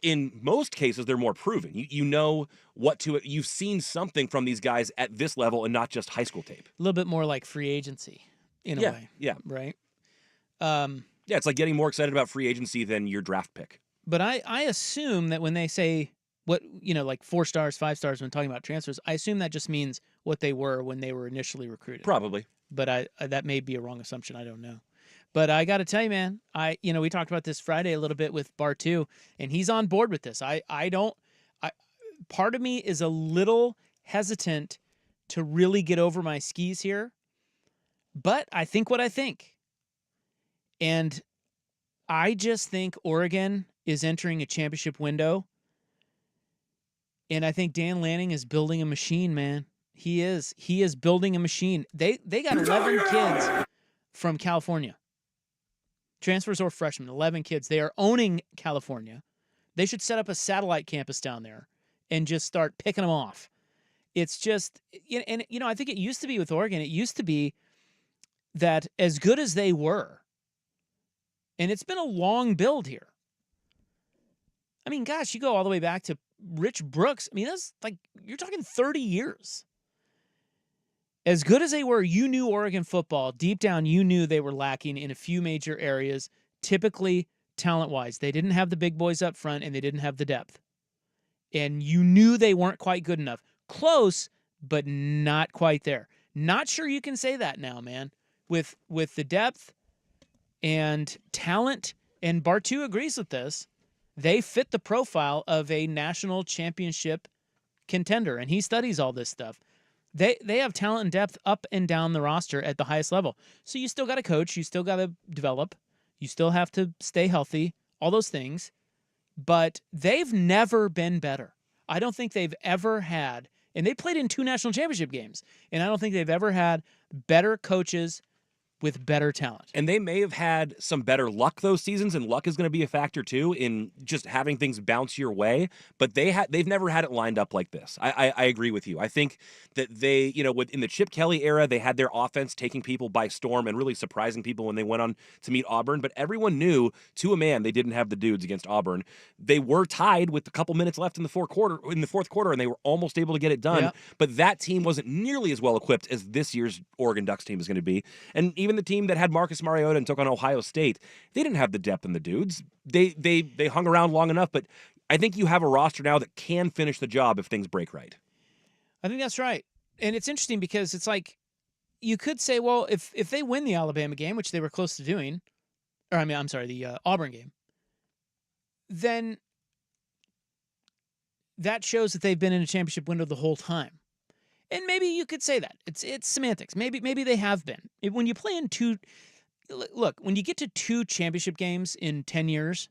in most cases, they're more proven. You know what to – you've seen something from these guys at this level and not just high school tape. A little bit more like free agency in a way. Yeah. Right? Yeah, it's like getting more excited about free agency than your draft pick. But I assume that when they say like 4-stars, 5-stars when talking about transfers, I assume that just means what they were when they were initially recruited. Probably. But that may be a wrong assumption. I don't know. But I got to tell you, man, we talked about this Friday a little bit with Bartu, and he's on board with this. Part of me is a little hesitant to really get over my skis here, but I think what I think. And I just think Oregon is entering a championship window. And I think Dan Lanning is building a machine, man. He is. He is building a machine. They got 11 kids from California. Transfers or freshmen, 11 kids. They are owning California. They should set up a satellite campus down there and just start picking them off. It's just, and I think it used to be with Oregon. It used to be that as good as they were, and it's been a long build here. I mean, gosh, you go all the way back to Rich Brooks. I mean, that's like, you're talking 30 years. As good as they were, you knew Oregon football. Deep down, you knew they were lacking in a few major areas, typically talent-wise. They didn't have the big boys up front, and they didn't have the depth. And you knew they weren't quite good enough. Close, but not quite there. Not sure you can say that now, man. With the depth and talent, and Bartu agrees with this, they fit the profile of a national championship contender, and he studies all this stuff. They have talent and depth up and down the roster at the highest level. So you still got to coach, you still got to develop, you still have to stay healthy, all those things. But they've never been better. I don't think they've ever had, and they played in 2 national championship games, and I don't think they've ever had better coaches with better talent. And they may have had some better luck those seasons, and luck is going to be a factor too in just having things bounce your way. But they've never had it lined up like this. I agree with you. I think that they, in the Chip Kelly era, they had their offense taking people by storm and really surprising people when they went on to meet Auburn. But everyone knew to a man they didn't have the dudes against Auburn. They were tied with a couple minutes left in the fourth quarter, and they were almost able to get it done. Yeah. But that team wasn't nearly as well equipped as this year's Oregon Ducks team is going to be. And even the team that had Marcus Mariota and took on Ohio State, they didn't have the depth in the dudes. They hung around long enough, but I think you have a roster now that can finish the job if things break right. I think that's right. And it's interesting because it's like, you could say, well, if they win the Alabama game, which they were close to doing, or the Auburn game, then that shows that they've been in a championship window the whole time. And maybe you could say that. It's semantics. Maybe they have been. When you play in when you get to 2 championship games in 10 years,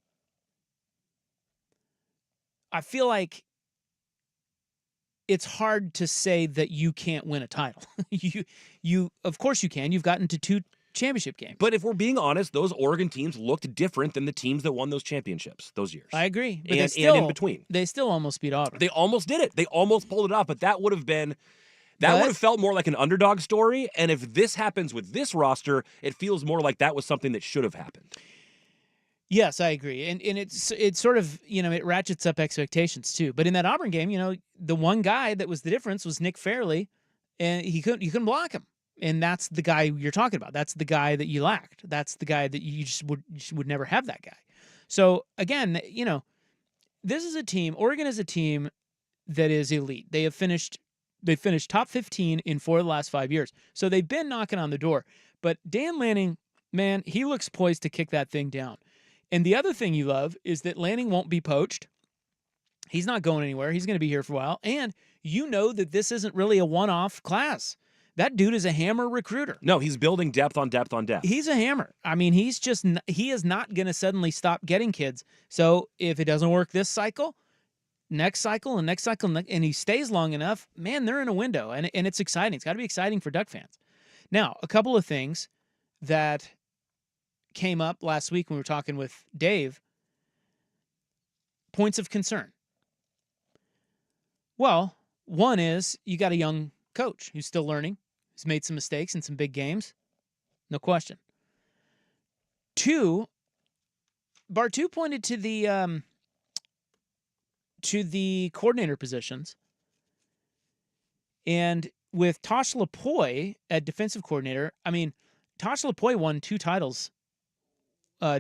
I feel like it's hard to say that you can't win a title. You of course you can. You've gotten to 2 championship games. But if we're being honest, those Oregon teams looked different than the teams that won those championships those years. I agree. But and in between. They still almost beat Auburn. They almost did it. They almost pulled it off, but that would have felt more like an underdog story. And if this happens with this roster, it feels more like that was something that should have happened. Yes, I agree. And it's sort of, it ratchets up expectations too. But in that Auburn game, the one guy that was the difference was Nick Fairley, and you couldn't block him. And that's the guy you're talking about. That's the guy that you lacked. That's the guy that you just would never have that guy. So again, this is a team, Oregon is a team that is elite. They finished top 15 in 4 of the last 5 years. So they've been knocking on the door. But Dan Lanning, man, he looks poised to kick that thing down. And the other thing you love is that Lanning won't be poached. He's not going anywhere. He's going to be here for a while. And you know that this isn't really a one-off class. That dude is a hammer recruiter. No, he's building depth on depth on depth. He's a hammer. I mean, he is not going to suddenly stop getting kids. So if it doesn't work this cycle, next cycle, and he stays long enough, man, they're in a window, and it's exciting. It's got to be exciting for Duck fans. Now, a couple of things that came up last week when we were talking with Dave, points of concern. Well, one is you got a young coach who's still learning. He's made some mistakes in some big games. No question. 2, Bartu pointed to the coordinator positions. And with Tosh Lapoy at defensive coordinator, I mean, Tosh Lapoy won 2 titles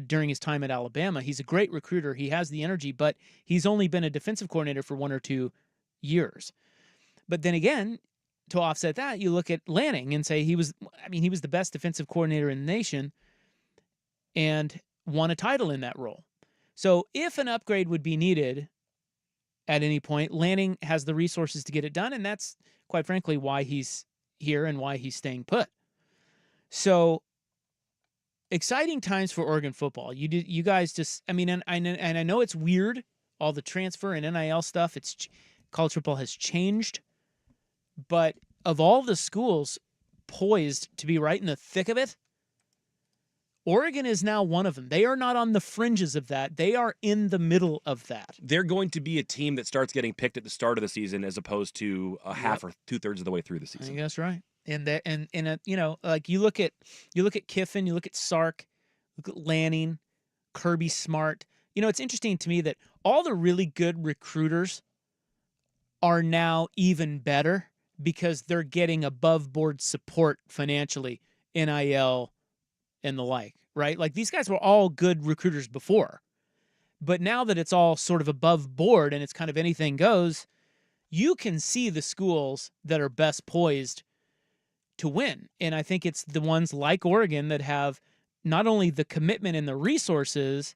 during his time at Alabama. He's a great recruiter. He has the energy, but he's only been a defensive coordinator for 1 or 2 years. But then again, to offset that, you look at Lanning and say he was the best defensive coordinator in the nation and won a title in that role. So if an upgrade would be needed at any point, Lanning has the resources to get it done, and that's, quite frankly, why he's here and why he's staying put. So exciting times for Oregon football. You guys just, I mean, and I know it's weird, all the transfer and NIL stuff. College football has changed. But of all the schools poised to be right in the thick of it, Oregon is now one of them. They are not on the fringes of that. They are in the middle of that. They're going to be a team that starts getting picked at the start of the season as opposed to a half or 2/3 of the way through the I season. think that's right. And you know, like you look at Kiffin, you look at Sark, look at Lanning, Kirby Smart. You know, it's interesting to me that all the really good recruiters are now even better because they're getting above board support financially, NIL and the like, right? Like these guys were all good recruiters before. But now that it's all sort of above board and it's kind of anything goes, you can see the schools that are best poised to win. And I think it's the ones like Oregon that have not only the commitment and the resources,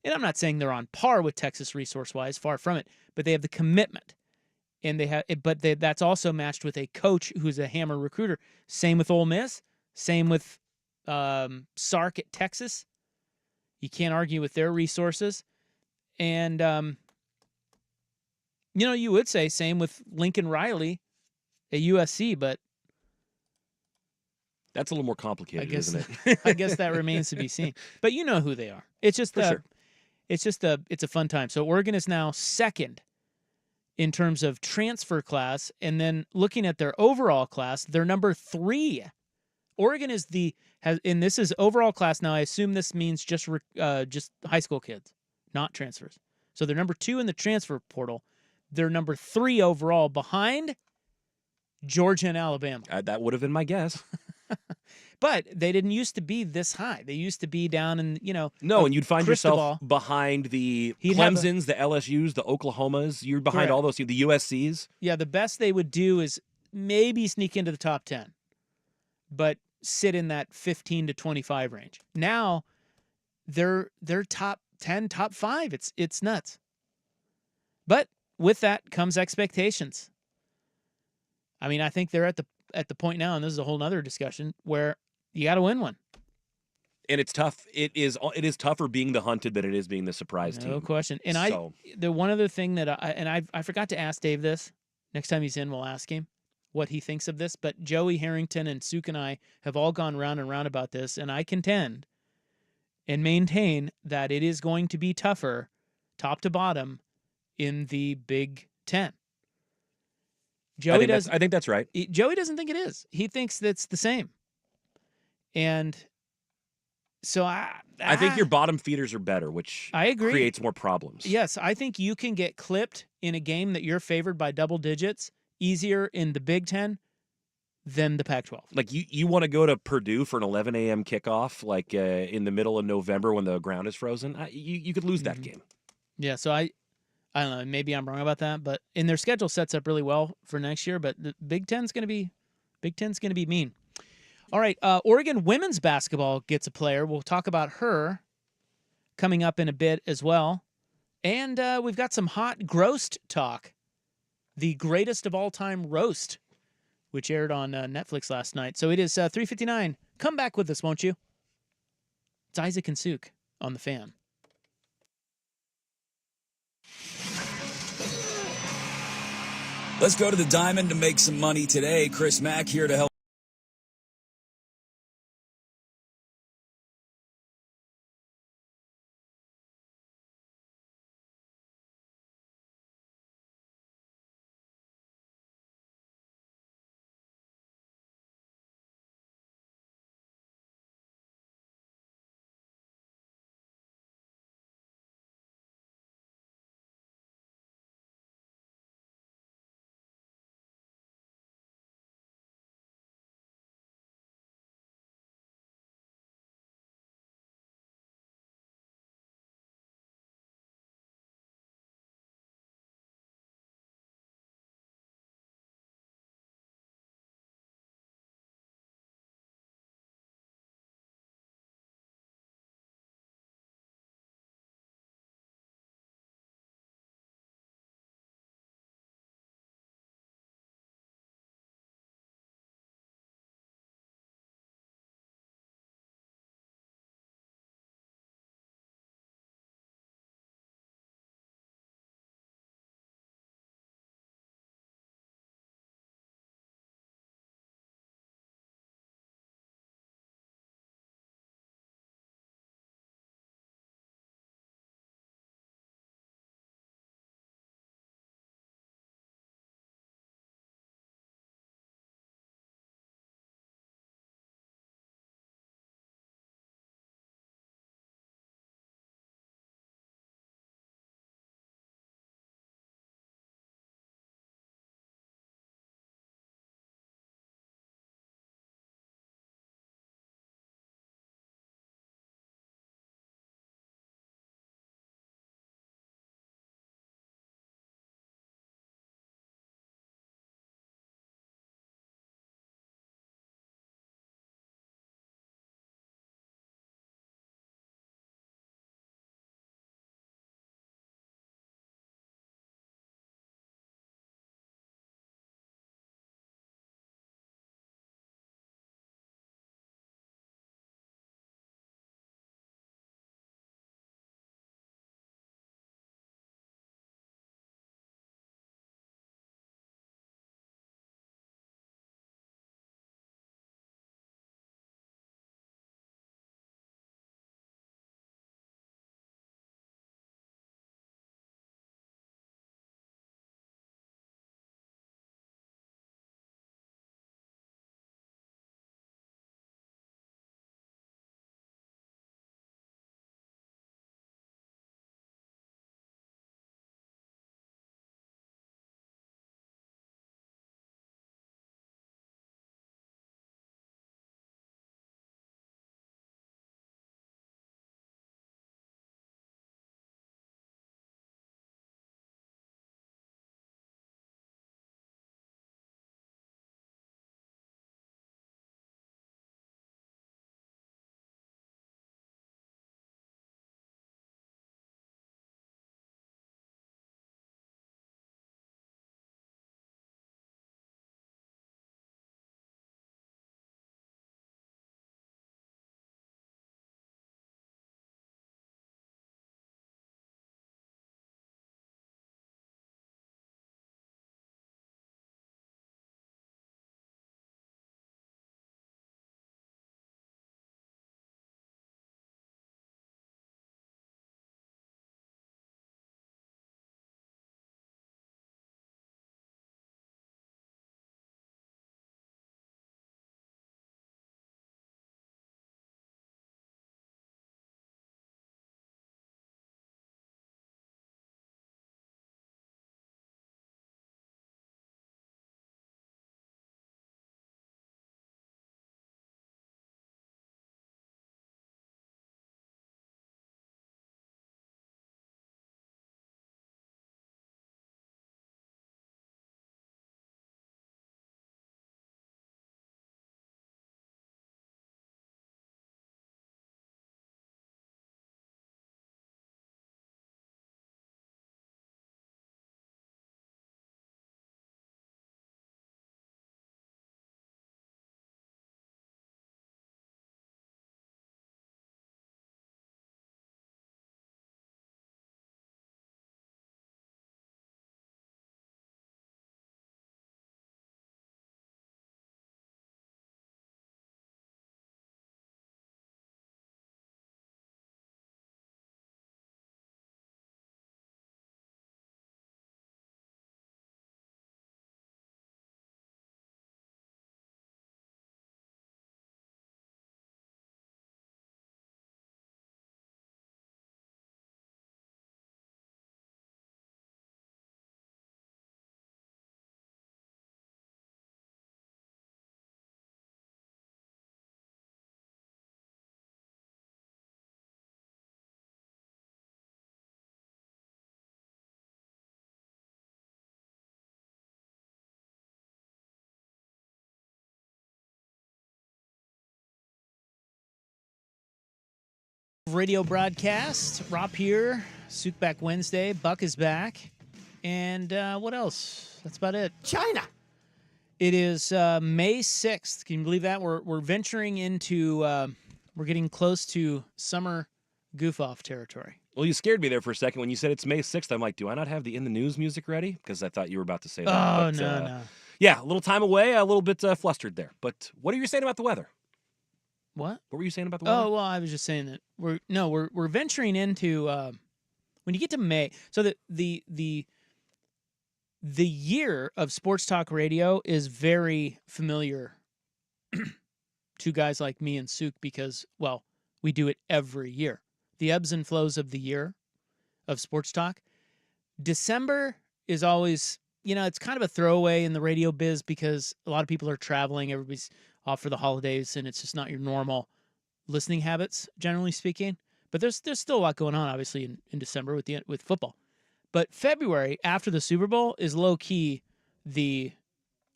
and I'm not saying they're on par with Texas resource-wise, far from it, but they have the commitment. And that's also matched with a coach who's a hammer recruiter. Same with Ole Miss. Same with Sark at Texas. You can't argue with their resources. And, you know, you would say same with Lincoln Riley at USC, but That's a little more complicated, isn't it? I guess that remains to be seen. But you know who they are. It's just it's a fun time. So Oregon is now second in terms of transfer class, and then looking at their overall class, they're number 3. Oregon and this is overall class. Now I assume this means just high school kids, not transfers. So they're number 2 in the transfer portal. They're number 3 overall, behind Georgia and Alabama. That would have been my guess. But they didn't used to be this high. They used to be down in, No, and you'd find Cristobal. yourself behind the Clemsons, the LSUs, the Oklahomas. You're behind all those teams, the USCs. Yeah, the best they would do is maybe sneak into the top 10, but sit in that 15 to 25 range. Now they're top 10, top 5. It's nuts. But with that comes expectations. I mean, I think they're at the point now, and this is a whole nother discussion, where you got to win one. And it's tough. It is tougher being the hunted than it is being the surprise team. No question. And the one other thing that I forgot to ask Dave this. Next time he's in, we'll ask him what he thinks of this. But Joey Harrington and Suk and I have all gone round and round about this, and I contend and maintain that it is going to be tougher, top to bottom, in the Big Ten. I think that's right. Joey doesn't think it is. He thinks that's the same. And so I think your bottom feeders are better, which I agree. Creates more problems. Yes, I think you can get clipped in a game that you're favored by double digits easier in the Big Ten than the Pac-12. Like you want to go to Purdue for an 11 a.m. kickoff, like in the middle of November when the ground is frozen. You could lose that game. Yeah, so I don't know. Maybe I'm wrong about that, but their schedule sets up really well for next year. But the Big Ten's going to be mean. All right, Oregon women's basketball gets a player. We'll talk about her coming up in a bit as well. And we've got some hot grossed talk. The greatest of all time roast, which aired on Netflix last night. So it is 3:59. Come back with us, won't you? It's Isaac and Suk on The Fan. Let's go to the Diamond to make some money today. Chris Mack here to help. Radio broadcast. Rob here. Souk back Wednesday. Buck is back. And what else? That's about it. China. It is May 6th. Can you believe that? We're venturing into, we're getting close to summer goof-off territory. Well, you scared me there for a second when you said it's May 6th. I'm like, do I not have the In the News music ready? Because I thought you were about to say that. Oh, but, no. Yeah, a little time away, a little bit flustered there. But what are you saying about the weather? What? What were you saying about the weather? Oh, well, I was just saying that we're venturing into when you get to May. So the year of sports talk radio is very familiar to guys like me and Souk because, well, we do it every year. The ebbs and flows of the year of sports talk. December is always, it's kind of a throwaway in the radio biz because a lot of people are traveling. Everybody's off for the holidays, and it's just not your normal listening habits, generally speaking. But there's still a lot going on, obviously, in December with football. But February, after the Super Bowl, is low-key the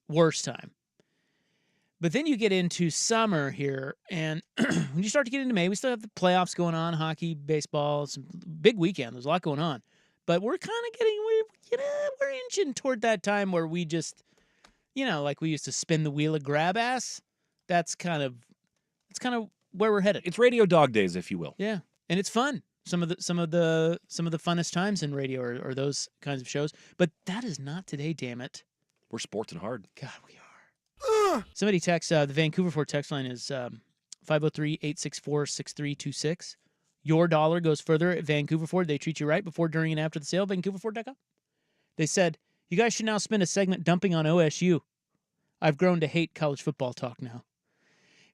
worst time. But then you get into summer here, and when you start to get into May, we still have the playoffs going on, hockey, baseball, some big weekend. There's a lot going on. But we're kind of we're inching toward that time where we just, like we used to spin the wheel of grab ass. That's kind of where we're headed. It's radio dog days, if you will. Yeah, and it's fun. Some of the funnest times in radio are those kinds of shows. But that is not today. Damn it. We're sporting hard. God, we are. Somebody text the Vancouver Ford text line is 503-864-6326. Your dollar goes further at Vancouver Ford. They treat you right before, during, and after the sale. VancouverFord.com. They said, you guys should now spend a segment dumping on OSU. I've grown to hate college football talk now.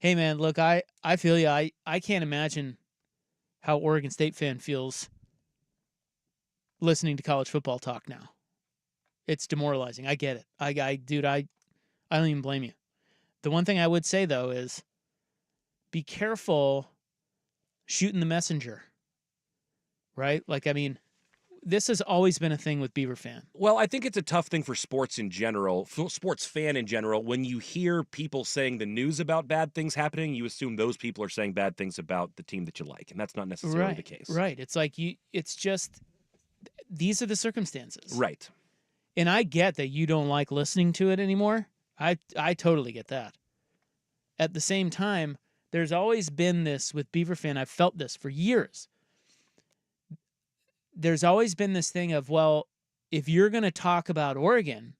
Hey, man, look, I feel you. I can't imagine how Oregon State fan feels listening to college football talk now. It's demoralizing. I get it. Dude, I don't even blame you. The one thing I would say, though, is be careful shooting the messenger, right? This has always been a thing with Beaver fan. Well, I think it's a tough thing for sports in general, sports fan in general. When you hear people saying the news about bad things happening, you assume those people are saying bad things about the team that you like, and that's not necessarily the case. Right. It's like it's just, these are the circumstances. Right. And I get that you don't like listening to it anymore. I totally get that. At the same time, there's always been this with Beaver fan. I've felt this for years. There's always been this thing of, well, if you're going to talk about Oregon,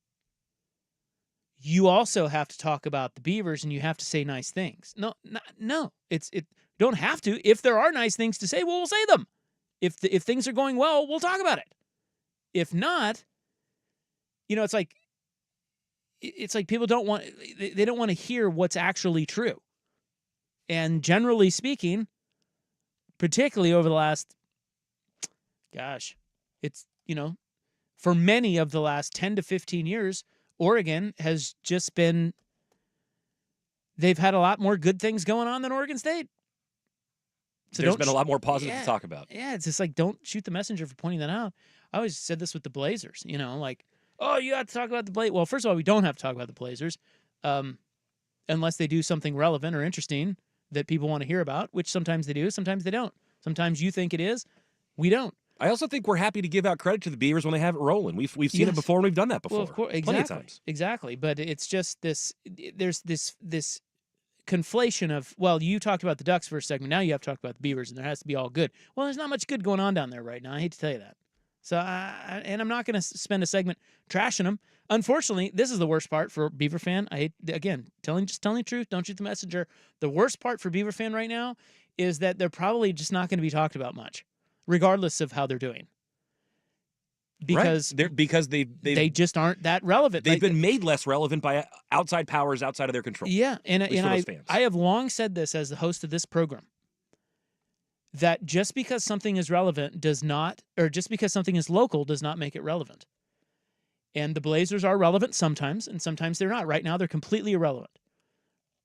you also have to talk about the Beavers and you have to say nice things. No. It don't have to. If there are nice things to say, well, we'll say them. If things are going well, we'll talk about it. If not, it's like people don't want to hear what's actually true. And generally speaking, particularly over the last, for many of the last 10 to 15 years, Oregon has just been, they've had a lot more good things going on than Oregon State. So there's been a lot more positive to talk about. Yeah, it's just like, don't shoot the messenger for pointing that out. I always said this with the Blazers, oh, you have to talk about the Blazers. Well, first of all, we don't have to talk about the Blazers unless they do something relevant or interesting that people want to hear about, which sometimes they do, sometimes they don't. Sometimes you think it is, we don't. I also think we're happy to give out credit to the Beavers when they have it rolling. We've seen it before and we've done that before. Well, of course, exactly, plenty of times. Exactly, but it's just there's this conflation of, well, you talked about the Ducks for a segment, now you have to talk about the Beavers, and there has to be all good. Well, there's not much good going on down there right now. I hate to tell you that. So, and I'm not going to spend a segment trashing them. Unfortunately, this is the worst part for Beaver fan. I hate, again, telling the truth. Don't shoot the messenger. The worst part for Beaver fan right now is that they're probably just not going to be talked about much, regardless of how they're doing. Because they just aren't that relevant. They've been made less relevant by outside powers outside of their control. Yeah, and I have long said this as the host of this program, that just because something is relevant just because something is local does not make it relevant. And the Blazers are relevant sometimes, and sometimes they're not. Right now, they're completely irrelevant.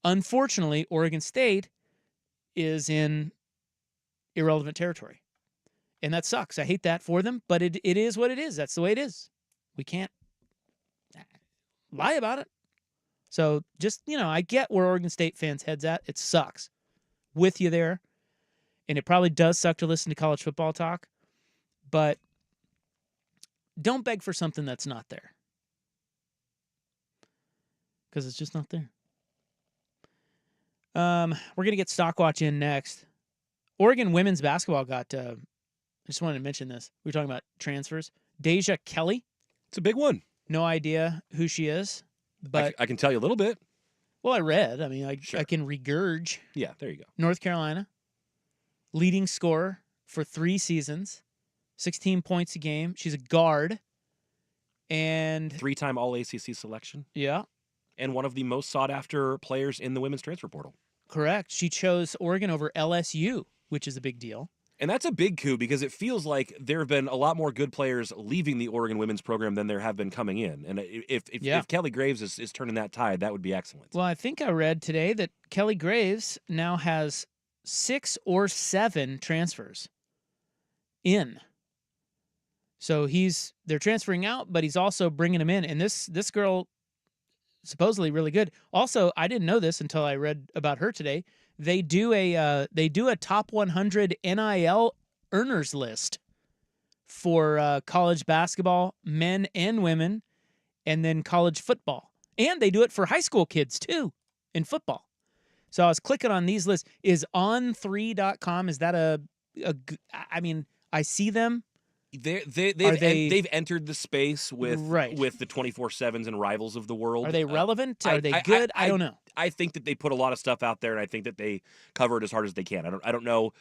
Unfortunately, Oregon State is in irrelevant territory. And that sucks. I hate that for them, but it is what it is. That's the way it is. We can't lie about it. So just, I get where Oregon State fans' heads at. It sucks. With you there. and it probably does suck to listen to college football talk, but don't beg for something that's not there. Because it's just not there. We're going to get Stockwatch in next. Oregon women's basketball got, I just wanted to mention this. We were talking about transfers. Deja Kelly. It's a big one. No idea who she is, but I can tell you a little bit. Well, I read. I mean, I Sure. I can regurge. Yeah, there you go. North Carolina, leading scorer for 3 seasons, 16 points a game. She's a guard, and 3-time All-ACC selection. Yeah, and one of the most sought-after players in the women's transfer portal. Correct. She chose Oregon over LSU, which is a big deal. And that's a big coup because it feels like there have been a lot more good players leaving the Oregon women's program than there have been coming in. And if Kelly Graves is turning that tide, that would be excellent. Well, I think I read today that Kelly Graves now has 6 or 7 transfers in. So they're transferring out, but he's also bringing them in. And this girl, supposedly really good. Also, I didn't know this until I read about her today. They do a top 100 NIL earners list for college basketball, men and women, and then college football. And they do it for high school kids too in football. So I was clicking on these lists. Is on3.com, is that I mean, I see them. They've entered the space with the 24/7s and rivals of the world. Are they relevant? Are they good? I don't know. I think that they put a lot of stuff out there, and I think that they cover it as hard as they can. I don't know.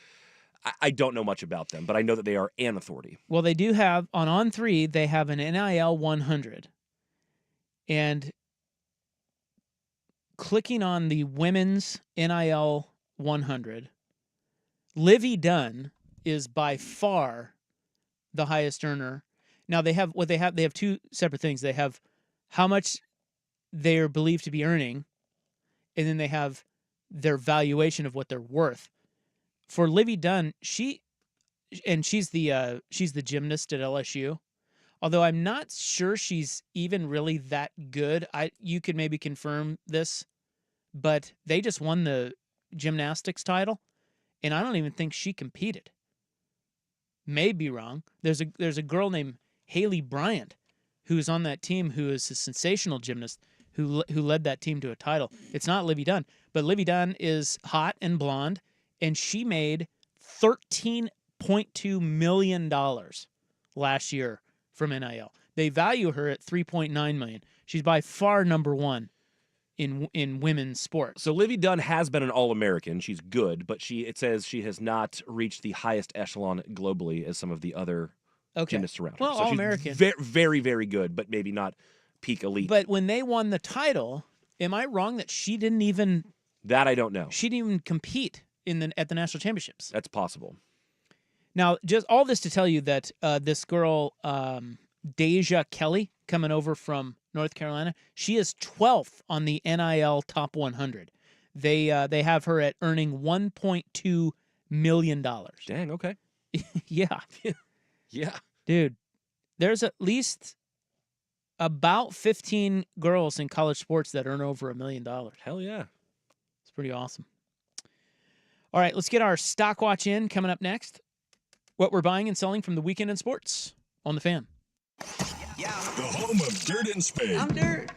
I don't know much about them, but I know that they are an authority. Well, they do have on 3. They have an NIL 100, and clicking on the women's NIL 100, Livy Dunn is by far the highest earner. Now they have 2 separate things. They have how much they're believed to be earning, and then they have their valuation of what they're worth. For Livy Dunn, she's the gymnast at LSU. Although I'm not sure she's even really that good. You could maybe confirm this, but they just won the gymnastics title, and I don't even think she competed. May be wrong. There's a girl named Haley Bryant who's on that team who is a sensational gymnast who led that team to a title. It's not Livy Dunn, but Livy Dunn is hot and blonde, and she made $13.2 million last year from NIL. They value her at $3.9 million. She's by far number 1 in women's sports. So Livy Dunn has been an All-American. She's good, but it says she has not reached the highest echelon globally as some of the other gymnasts around her. Well, so All-American. She's very, very good, but maybe not peak elite. But when they won the title, am I wrong that she didn't even... That I don't know. She didn't even compete at the national championships. That's possible. Now, just all this to tell you that this girl, Deja Kelly, coming over from North Carolina, she is 12th on the NIL top 100. They have her at earning $1.2 million. Dang, okay. Yeah. Yeah. Dude, there's at least about 15 girls in college sports that earn over $1 million. Hell yeah. It's pretty awesome. All right, let's get our stock watch in coming up next. What we're buying and selling from the weekend in sports on the Fan. The home of Dirt and Spade. I'm Dirt.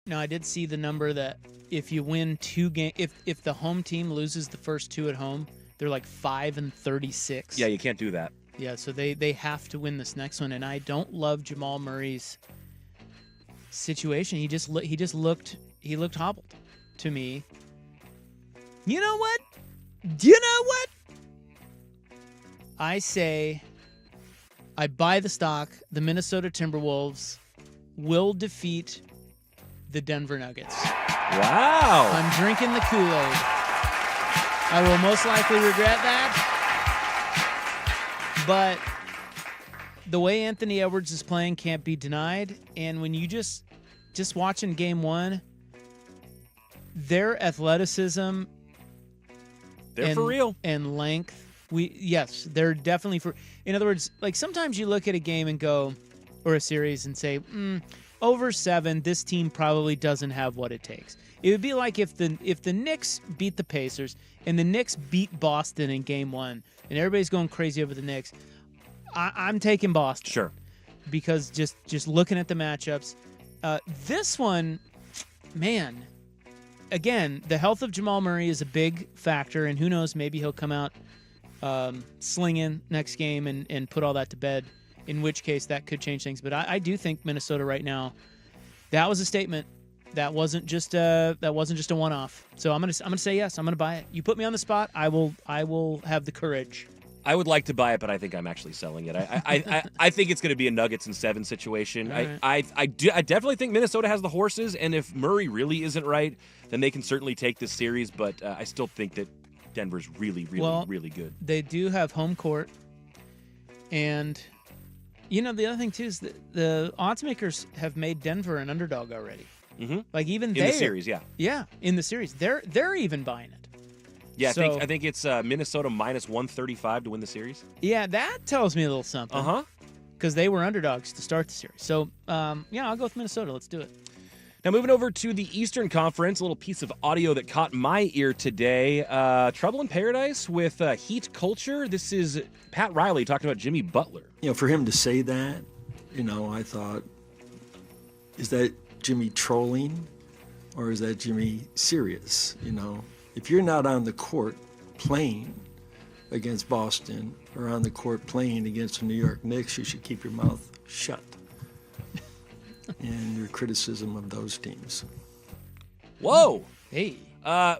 Now, I did see the number that if you win 2 games, if the home team loses the first 2 at home, they're like 5-36. Yeah, you can't do that. Yeah, so they have to win this next one, and I don't love Jamal Murray's situation. He just looked hobbled to me. You know what? I say I buy the stock. The Minnesota Timberwolves will defeat the Denver Nuggets. Wow. I'm drinking the Kool-Aid. I will most likely regret that. But the way Anthony Edwards is playing can't be denied. And when you just watching game 1, their athleticism, they're for real. And length. Yes, they're definitely for. In other words, like sometimes you look at a game and go, or a series and say, over 7, this team probably doesn't have what it takes. It would be like if the Knicks beat the Pacers and the Knicks beat Boston in game 1, and everybody's going crazy over the Knicks. I'm taking Boston. Sure. Because just looking at the matchups, this one, man. Again, the health of Jamal Murray is a big factor, and who knows, maybe he'll come out slinging next game and put all that to bed, in which case that could change things. But I do think Minnesota right now, that was a statement. That wasn't just a one-off. So I'm gonna say yes. I'm gonna buy it. You put me on the spot, I will have the courage. I would like to buy it, but I think I'm actually selling it. I think it's going to be a Nuggets in 7 situation. Right. I definitely think Minnesota has the horses, and if Murray really isn't right, then they can certainly take this series. But I still think that Denver's really good. They do have home court, and the other thing too is that the odds makers have made Denver an underdog already. Mm-hmm. Like even in the series, yeah, in the series, they're even buying it. Yeah, so, I think it's Minnesota minus 135 to win the series. Yeah, that tells me a little something. Because they were underdogs to start the series. So, I'll go with Minnesota. Let's do it. Now, moving over to the Eastern Conference, a little piece of audio that caught my ear today. Trouble in Paradise with Heat Culture. This is Pat Riley talking about Jimmy Butler. For him to say that, I thought, is that Jimmy trolling or is that Jimmy serious, If you're not on the court playing against Boston or on the court playing against the New York Knicks, you should keep your mouth shut in your criticism of those teams. Whoa. Hey.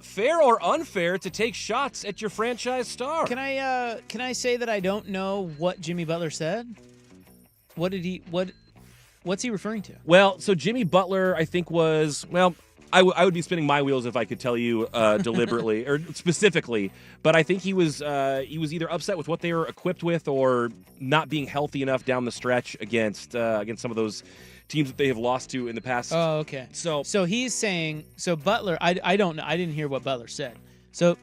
Fair or unfair to take shots at your franchise star? Can I say that I don't know what Jimmy Butler said? What's he referring to? Well, so Jimmy Butler, I think I would be spinning my wheels if I could tell you deliberately or specifically, but I think he was either upset with what they were equipped with or not being healthy enough down the stretch against some of those teams that they have lost to in the past. Oh, okay. So he's saying Butler. I don't know. I didn't hear what Butler said. So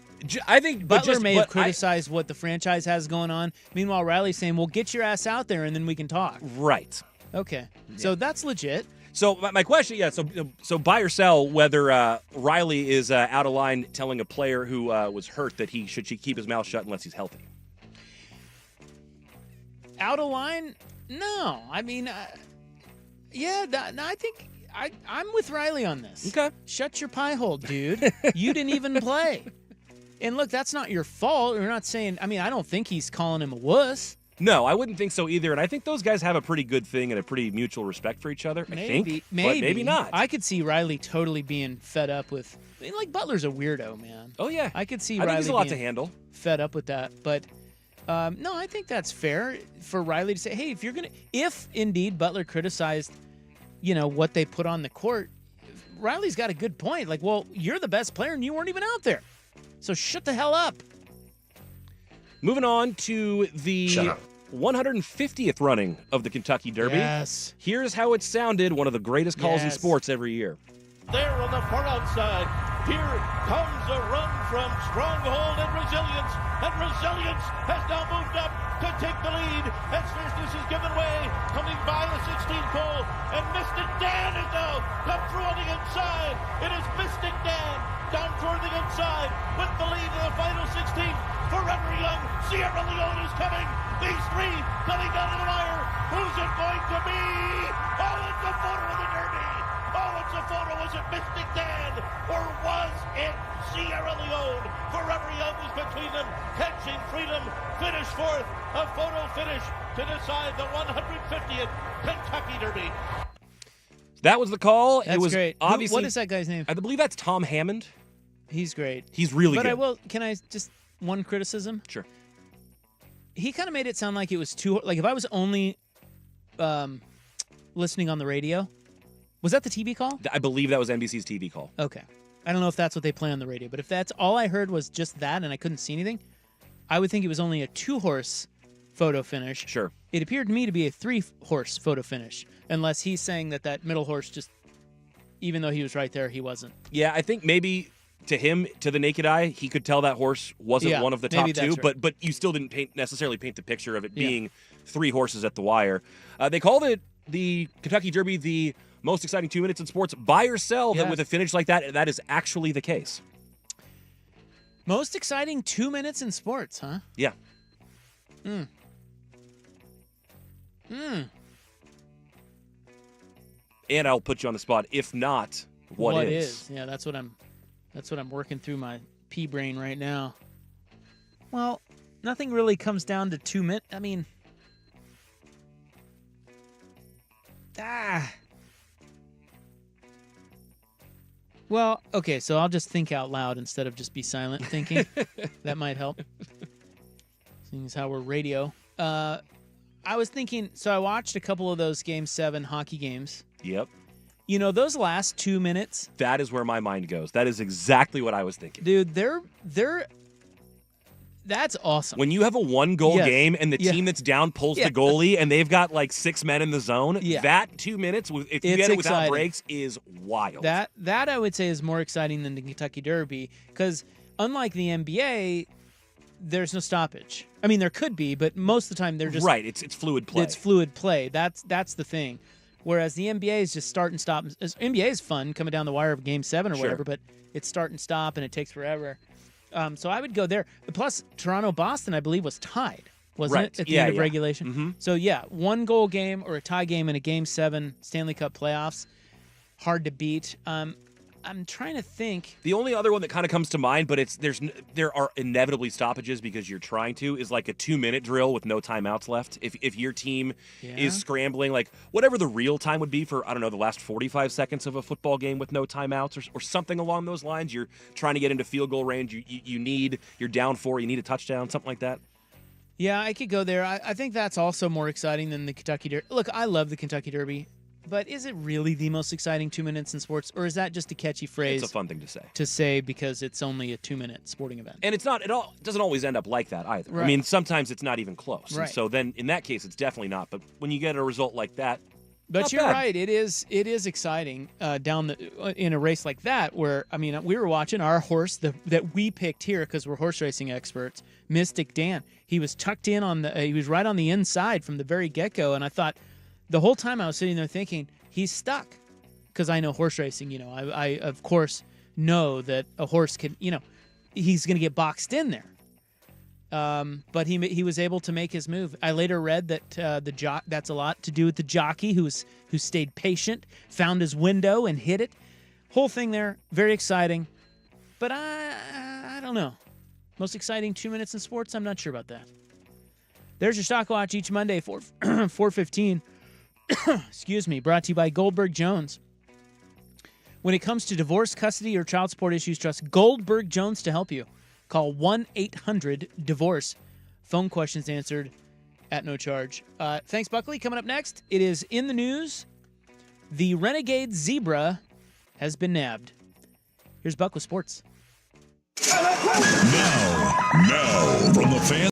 I think Butler may have criticized what the franchise has going on. Meanwhile, Riley's saying, "Well, get your ass out there and then we can talk." Right. Okay. Yeah. So that's legit. So my question, so buy or sell whether Riley is out of line telling a player who was hurt that he should keep his mouth shut unless he's healthy. Out of line? No. I mean, I think I'm with Riley on this. Okay. Shut your pie hole, dude. You didn't even play. And look, that's not your fault. We're not saying, I don't think he's calling him a wuss. No, I wouldn't think so either. And I think those guys have a pretty good thing and a pretty mutual respect for each other. Maybe, but maybe not. I could see Riley totally being fed up with. Butler's a weirdo, man. Oh yeah, I could see. I Riley think he's a lot being to handle. Fed up with that, but no, I think that's fair for Riley to say, hey, if indeed Butler criticized, what they put on the court, Riley's got a good point. Like, well, you're the best player and you weren't even out there, so shut the hell up. Moving on to the 150th running of the Kentucky Derby. Yes. Here's how it sounded, one of the greatest calls in sports every year. There on the far outside, here comes a run from Stronghold and Resilience has now moved up to take the lead, and fierceness is given way, coming by the 16th pole, and Mystic Dan is now come through on the inside. It is Mystic Dan down toward the inside with the lead in the final 16th. Forever Young, Sierra Leone is coming. These three coming down to the wire. Who's it going to be? Oh, it's a photo of the Derby. Oh, it's a photo. Is it Mystic Dan, or was it Sierra Leone? Forever Young was between them, catching freedom, finish fourth, a photo finish to decide the 150th Kentucky Derby. That was the call. That's it was great. Obviously, what is that guy's name? I believe that's Tom Hammond. He's great. He's really but good. Can I just, one criticism? Sure. He kind of made it sound like it was too, like if I was only listening on the radio, was that the TV call? I believe that was NBC's TV call. Okay. I don't know if that's what they play on the radio, but if that's all I heard was just that and I couldn't see anything, I would think it was only a 2-horse photo finish. Sure. It appeared to me to be a 3-horse photo finish, unless he's saying that middle horse just, even though he was right there, he wasn't. Yeah, I think maybe to him, to the naked eye, he could tell that horse wasn't one of the top two, right. but you still didn't necessarily paint the picture of it being 3 horses at the wire. They called it the Kentucky Derby the most exciting 2 minutes in sports. Buy or sell that with a finish like that is actually the case. Most exciting 2 minutes in sports, huh? Yeah. And I'll put you on the spot. If not, what is? Yeah, that's what I'm working through my pea brain right now. Well, nothing really comes down to 2 minutes. I mean, well, okay, so I'll just think out loud instead of just be silent thinking. That might help. Seeing as how we're radio. I was thinking, so I watched a couple of those Game 7 hockey games. Yep. You know, those last 2 minutes. That is where my mind goes. That is exactly what I was thinking. Dude, that's awesome. When you have a 1-goal game and the team that's down pulls the goalie and they've got like 6 men in the zone, that 2 minutes, if you get it without breaks, is wild. That I would say is more exciting than the Kentucky Derby because unlike the NBA, there's no stoppage. I mean, there could be, but most of the time they're just right. It's fluid play. It's fluid play. That's the thing. Whereas the NBA is just start and stop. NBA is fun coming down the wire of Game 7 or whatever, but it's start and stop and it takes forever. So I would go there. Plus, Toronto-Boston, I believe, was tied, wasn't it, at the end of regulation? Mm-hmm. So, 1-goal game or a tie game in a Game 7 Stanley Cup playoffs, hard to beat. I'm trying to think. The only other one that kind of comes to mind, but there are inevitably stoppages because you're trying to, is like a 2-minute drill with no timeouts left. If your team is scrambling, like whatever the real time would be for, I don't know, the last 45 seconds of a football game with no timeouts or something along those lines, you're trying to get into field goal range, you're down 4, you need a touchdown, something like that. Yeah, I could go there. I think that's also more exciting than the Kentucky Derby. Look, I love the Kentucky Derby. But is it really the most exciting 2 minutes in sports, or is that just a catchy phrase? It's a fun thing to say. To say because it's only a 2-minute sporting event. And it's not at all. It doesn't always end up like that either. Right. I mean, sometimes it's not even close. Right. And so then, in that case, it's definitely not. But when you get a result like that, but not you're bad. right. It is exciting in a race like that. Where I mean, we were watching our horse that we picked here because we're horse racing experts, Mystic Dan. He was tucked in on he was right on the inside from the very get go, and I thought the whole time I was sitting there thinking. He's stuck because I know horse racing. You know, I of course know that a horse can, he's going to get boxed in there. But he was able to make his move. I later read that that's a lot to do with the jockey who stayed patient, found his window and hit it. Whole thing there, very exciting. But I don't know. Most exciting 2 minutes in sports? I'm not sure about that. There's your Stock Watch each Monday, 4:15. Excuse me, brought to you by Goldberg Jones. When it comes to divorce, custody, or child support issues, trust Goldberg Jones to help you. Call 1-800-DIVORCE. Phone questions answered at no charge. Thanks, Buckley. Coming up next, it is in the news. The Renegade Zebra has been nabbed. Here's Buck with sports. Now, from the fan.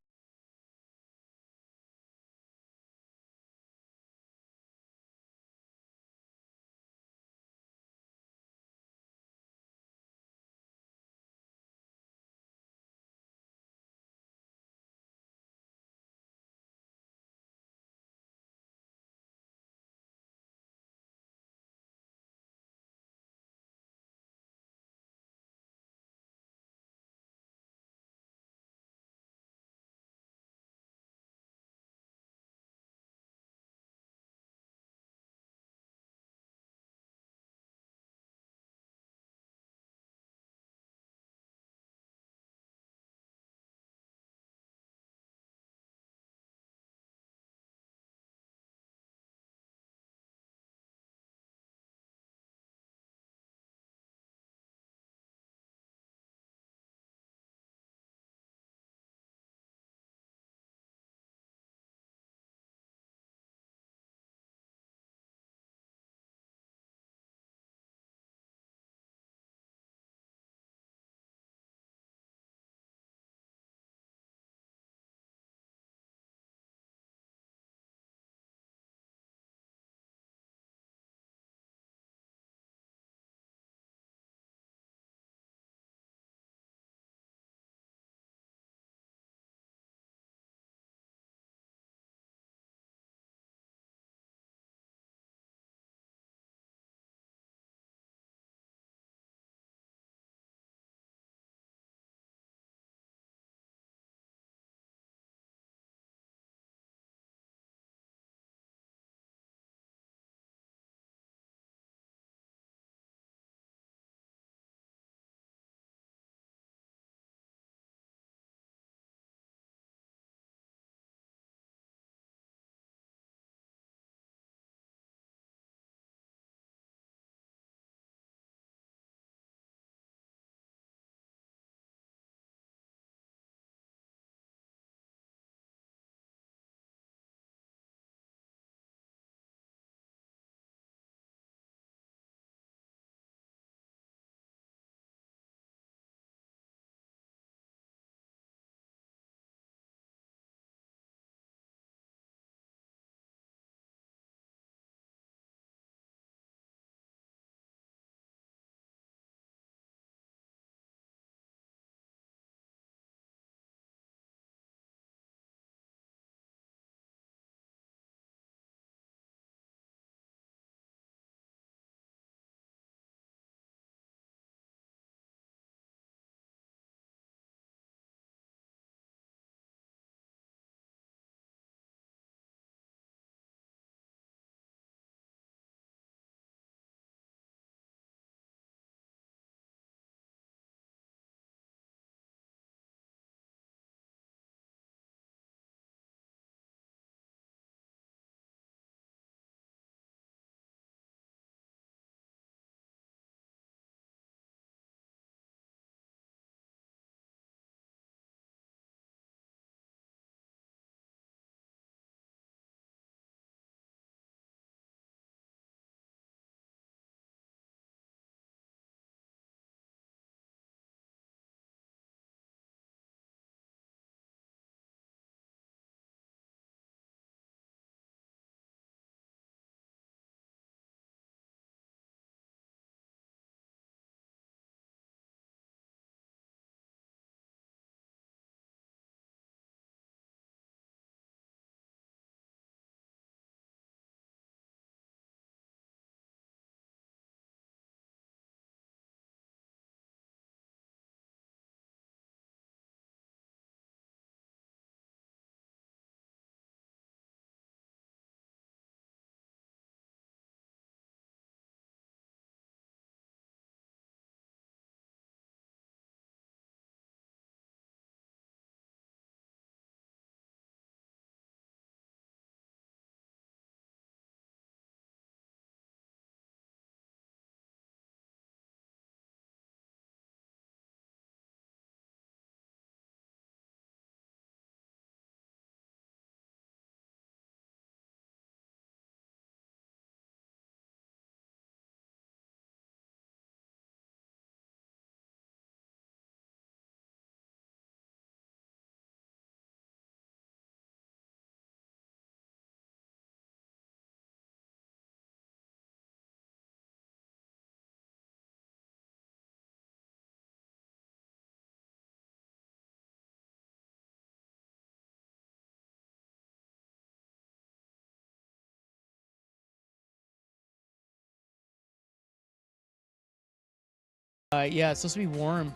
Yeah, it's supposed to be warm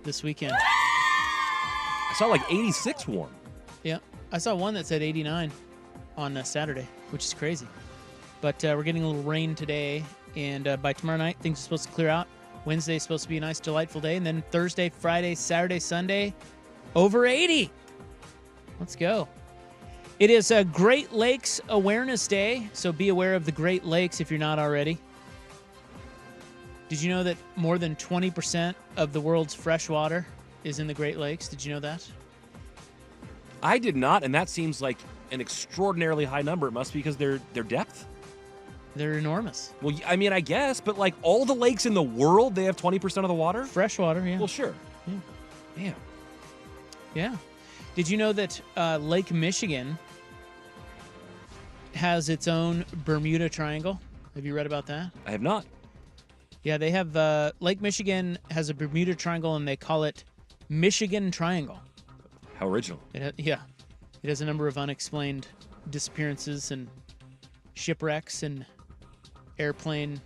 this weekend. I saw like 86 warm. Yeah, I saw one that said 89 on Saturday, which is crazy. But we're getting a little rain today, and by tomorrow night, things are supposed to clear out. Wednesday is supposed to be a nice, delightful day, and then Thursday, Friday, Saturday, Sunday, over 80. Let's go. It is a Great Lakes Awareness Day, so be aware of the Great Lakes if you're not already. Did you know that more than 20% of the world's fresh water is in the Great Lakes? Did you know that? I did not, and that seems like an extraordinarily high number. It must be because their depth. They're enormous. Well, I mean, I guess, but like all the lakes in the world, they have 20% of the water? Fresh water, yeah. Well, sure. Yeah. Damn. Yeah. Did you know that Lake Michigan has its own Bermuda Triangle? Have you read about that? I have not. Yeah, they have Lake Michigan has a Bermuda Triangle, and they call it Michigan Triangle. How original. It has a number of unexplained disappearances and shipwrecks and airplane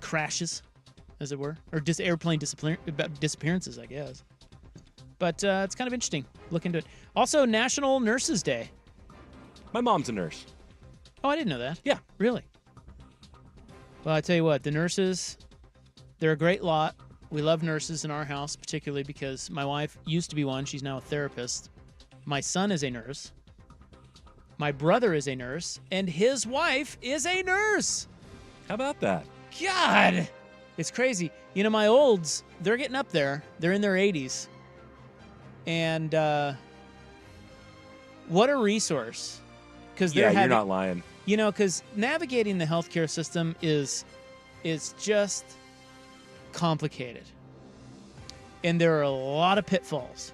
crashes, as it were, or airplane disappearances, I guess. But it's kind of interesting. Look into it. Also, National Nurses Day. My mom's a nurse. Oh, I didn't know that. Yeah. Really? Well, I tell you what, the nurses, they're a great lot. We love nurses in our house, particularly because my wife used to be one. She's now a therapist. My son is a nurse. My brother is a nurse. And his wife is a nurse. How about that? God! It's crazy. You know, my olds, they're getting up there. They're in their 80s. And what a resource. Because Yeah, you're not lying. You know, because navigating the healthcare system is just complicated. And there are a lot of pitfalls.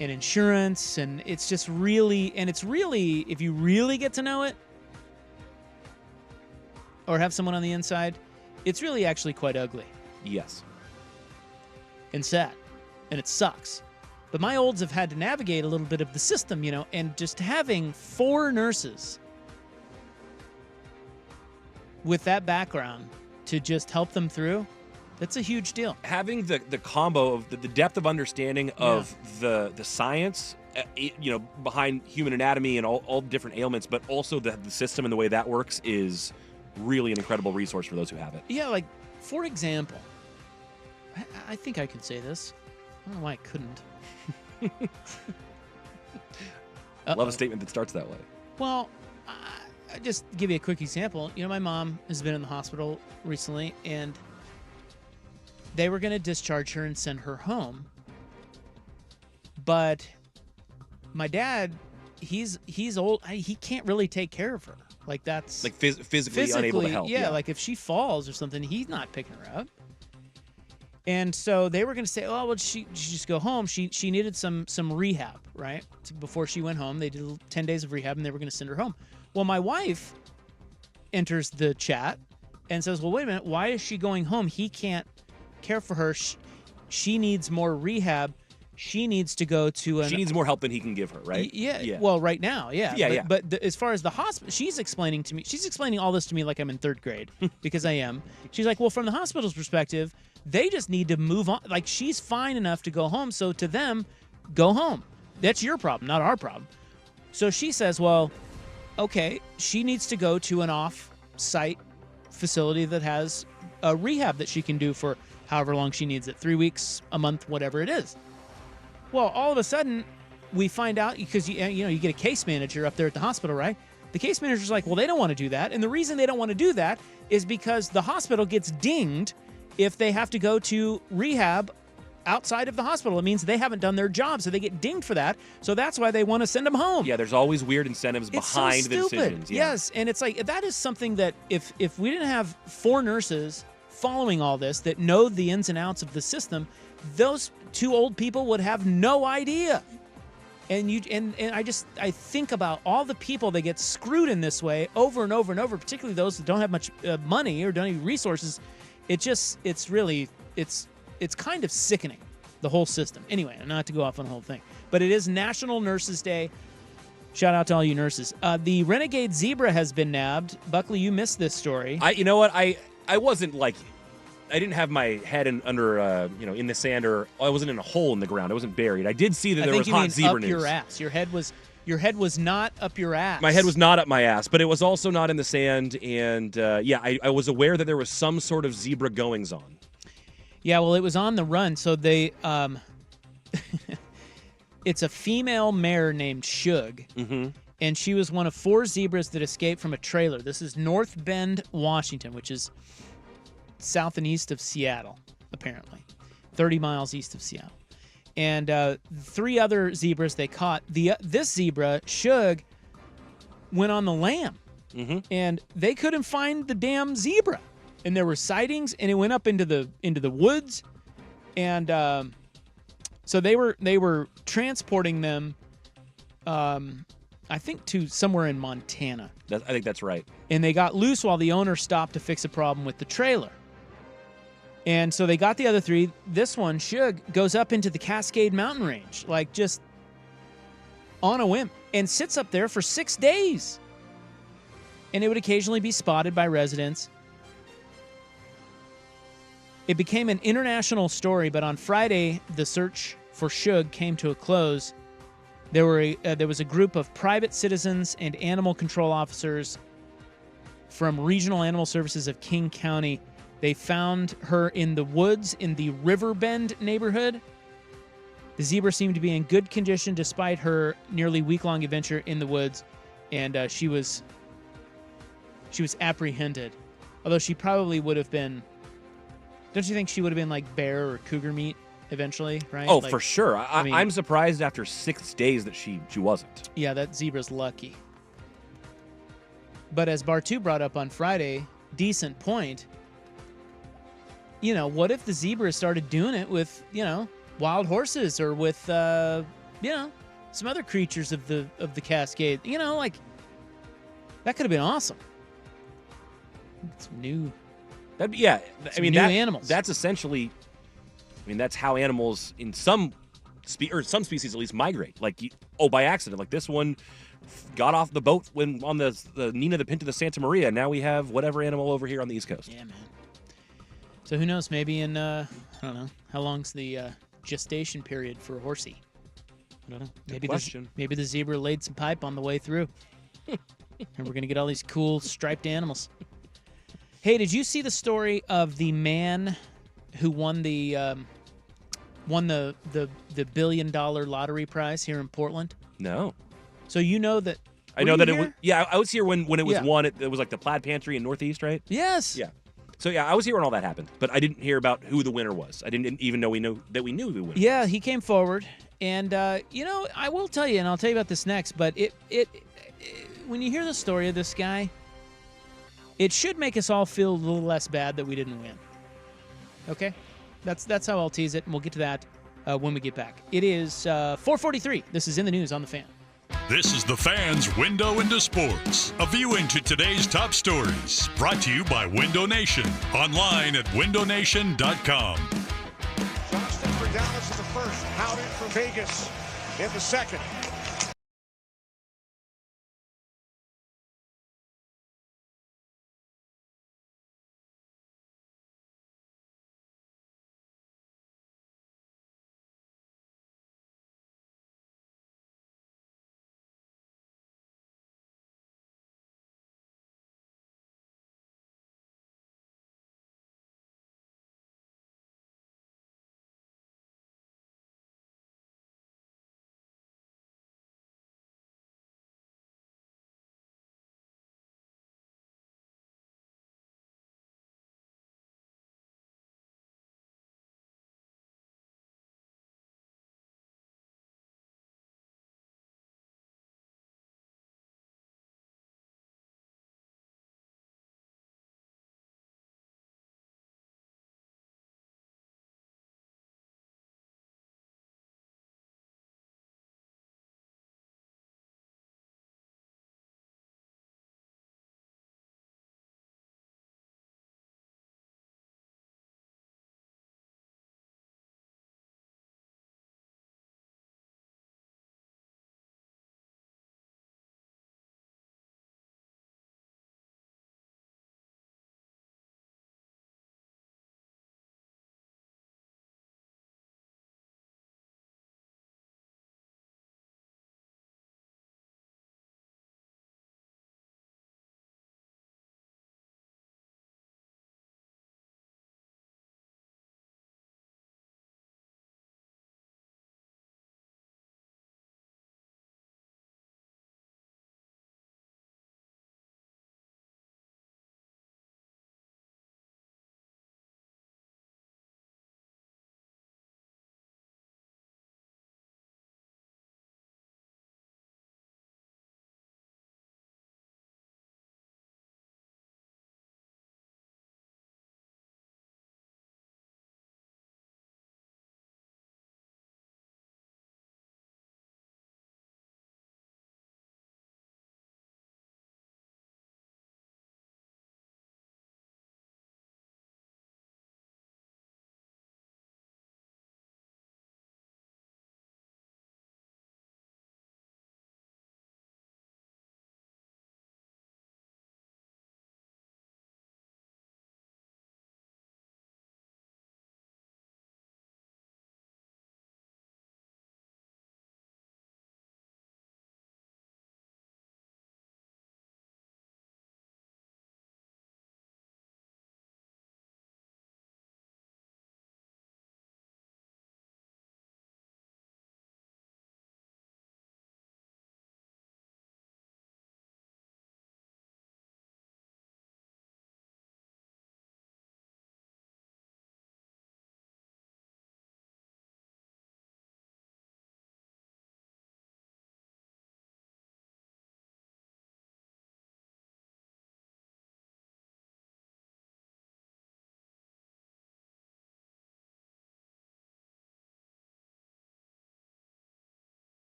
And insurance, and it's just really, if you really get to know it, or have someone on the inside, it's really actually quite ugly. Yes. And sad. And it sucks. But my olds have had to navigate a little bit of the system, you know, and just having 4 nurses with that background to just help them through, that's a huge deal. Having the combo of the depth of understanding of the science, you know, behind human anatomy and all different ailments, but also the system and the way that works is really an incredible resource for those who have it. Yeah, like, for example, I think I can say this. I don't know why I couldn't. Love a statement that starts that way. Well, I just give you a quick example. You know, my mom has been in the hospital recently, and they were going to discharge her and send her home. But my dad, he's old. He can't really take care of her. Like, that's... Like physically unable to help. Yeah, like if she falls or something, he's not picking her up. And so they were going to say, oh, well, she just go home. She needed some rehab, right? Before she went home, they did 10 days of rehab, and they were going to send her home. Well, my wife enters the chat and says, well, wait a minute. Why is she going home? He can't care for her. She needs more rehab. She needs to go to She needs more help than he can give her, right? Yeah. Well, right now, yeah. Yeah, But as far as the hospital, she's explaining all this to me like I'm in 3rd grade, because I am. She's like, well, from the hospital's perspective, they just need to move on. Like, she's fine enough to go home, so to them, go home. That's your problem, not our problem. So she says, well, okay, she needs to go to an off-site facility that has a rehab that she can do for however long she needs it, 3 weeks, a month, whatever it is. Well, all of a sudden, we find out, because you get a case manager up there at the hospital, right? The case manager's like, well, they don't want to do that. And the reason they don't want to do that is because the hospital gets dinged if they have to go to rehab outside of the hospital. It means they haven't done their job, so they get dinged for that. So that's why they want to send them home. Yeah, there's always weird incentives behind the decisions. Yeah. Yes, and it's like, that is something that if we didn't have 4 nurses following all this that know the ins and outs of the system, those 2 old people would have no idea. And I think about all the people that get screwed in this way over and over and over, particularly those that don't have much money or don't have resources. It's kind of sickening, the whole system. Anyway, not to go off on the whole thing, but it is National Nurses Day. Shout out to all you nurses. The renegade zebra has been nabbed. Buckley, you missed this story. You know what? I wasn't like, I didn't have my head under, in the sand, or I wasn't in a hole in the ground. I wasn't buried. I did see that there was hot zebra news. Your ass. Your head was not up your ass. My head was not up my ass, but it was also not in the sand. And I was aware that there was some sort of zebra goings on. Yeah, well, it was on the run. So they, it's a female mare named Shug. Mm-hmm. And she was one of 4 zebras that escaped from a trailer. This is North Bend, Washington, which is south and east of Seattle, apparently. 30 miles east of Seattle. And 3 other zebras they caught. This zebra, Shug, went on the lam. Mm-hmm. And they couldn't find the damn zebra. And there were sightings, and it went up into the woods. And so they were transporting them, I think, to somewhere in Montana. I think that's right. And they got loose while the owner stopped to fix a problem with the trailer. And so they got the other 3. This one, Shug, goes up into the Cascade Mountain Range, like just on a whim, and sits up there for 6 days. And it would occasionally be spotted by residents. It became an international story, but on Friday, the search for Shug came to a close. There was a group of private citizens and animal control officers from Regional Animal Services of King County. They found her in the woods in the Riverbend neighborhood. The zebra seemed to be in good condition despite her nearly week-long adventure in the woods, and she was apprehended. Although she probably would have been... Don't you think she would have been like bear or cougar meat eventually, right? Oh, like, for sure. I mean, I'm surprised after 6 days that she wasn't. Yeah, that zebra's lucky. But as Bartu brought up on Friday, decent point. What if the zebra started doing it with, wild horses or with, some other creatures of the Cascade? That could have been awesome. It's new. New animals. That's essentially, that's how animals in some species at least migrate. Like, by accident. Like this one got off the boat when on the Nina the Pinta the Santa Maria. Now we have whatever animal over here on the East Coast. Yeah, man. So who knows? Maybe in I don't know how long's the gestation period for a horsey. I don't know. Maybe the zebra laid some pipe on the way through, and we're gonna get all these cool striped animals. Hey, did you see the story of the man who won the $1 billion lottery prize here in Portland? No. So you know that. I know that it was. Yeah, I was here when it was won. It was like the Plaid Pantry in Northeast, right? Yes. Yeah. So I was here when all that happened, but I didn't hear about who the winner was. I didn't even know we knew the winner. Yeah, he came forward, and I will tell you, and I'll tell you about this next. But it when you hear the story of this guy, it should make us all feel a little less bad that we didn't win. Okay, that's how I'll tease it, and we'll get to that when we get back. It is 4:43. This is In the News on The Fan. This is The Fan's Window into Sports, a view into today's top stories. Brought to you by Window Nation, online at windownation.com. Johnston for Dallas in the first. Howden for Vegas in the second.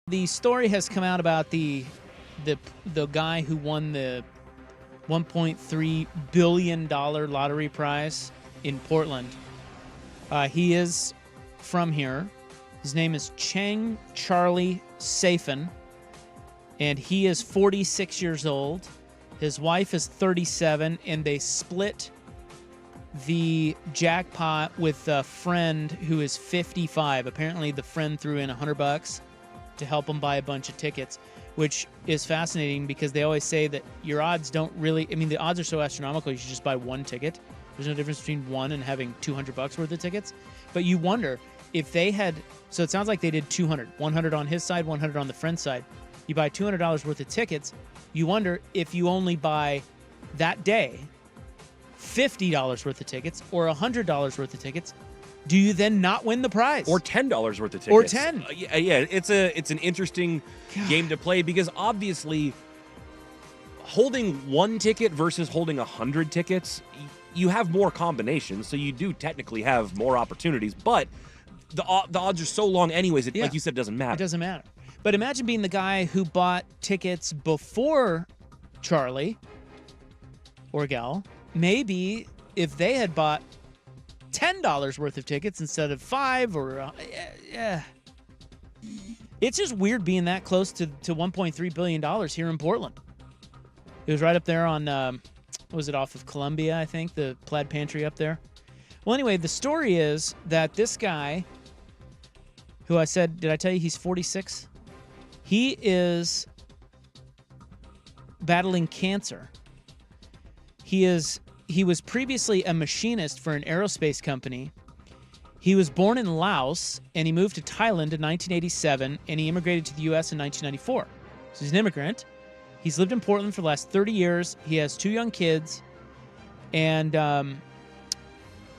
The story has come out about the guy who won the $1.3 billion lottery prize in Portland. He is from here. His name is Chang Charlie Safin, and he is 46 years old. His wife is 37, and they split the jackpot with a friend who is 55. Apparently, the friend threw in $100 to help him buy a bunch of tickets, which is fascinating because they always say that your odds don't really, I mean, the odds are so astronomical, you should just buy one ticket. There's no difference between one and having $200 worth of tickets. But you wonder if they had, so it sounds like they did 200, 100 on his side, 100 on the friend's side. You buy $200 worth of tickets. You wonder if you only buy that day $50 worth of tickets or $100 worth of tickets, do you then not win the prize? Or $10 worth of tickets. Or 10. Yeah, it's an interesting game to play because obviously holding one ticket versus holding 100 tickets, you have more combinations, so you do technically have more opportunities, but the odds are so long anyways, like you said, it doesn't matter. It doesn't matter. But imagine being the guy who bought tickets before Charlie or gal. Maybe if they had bought $10 worth of tickets instead of $5 or it's just weird being that close to $1.3 billion here in Portland. It was right up there on what was it, off of Columbia, I think, the Plaid Pantry up there. Well, anyway, the story is that this guy, who I said, did I tell you he's 46? He is battling cancer. He was previously a machinist for an aerospace company. He was born in Laos, and he moved to Thailand in 1987, and he immigrated to the U.S. in 1994. So he's an immigrant. He's lived in Portland for the last 30 years. He has 2 young kids, and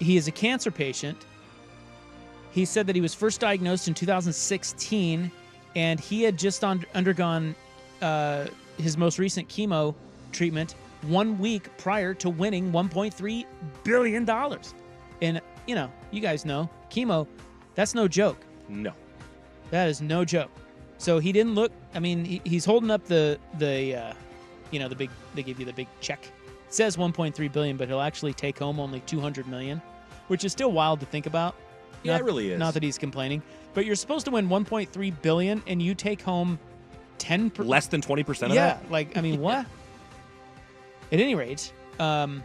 he is a cancer patient. He said that he was first diagnosed in 2016, and he had just undergone his most recent chemo treatment 1 week prior to winning $1.3 billion. And, you know, you guys know, chemo, that's no joke. No. That is no joke. So he didn't look, I mean, he's holding up the big, they give you the big check. It says $1.3 billion, but he'll actually take home only $200 million, which is still wild to think about. Yeah, it really is. Not that he's complaining, but you're supposed to win $1.3 billion and you take home 10%. Less than 20% of that? Yeah, like, I mean, what? At any rate, the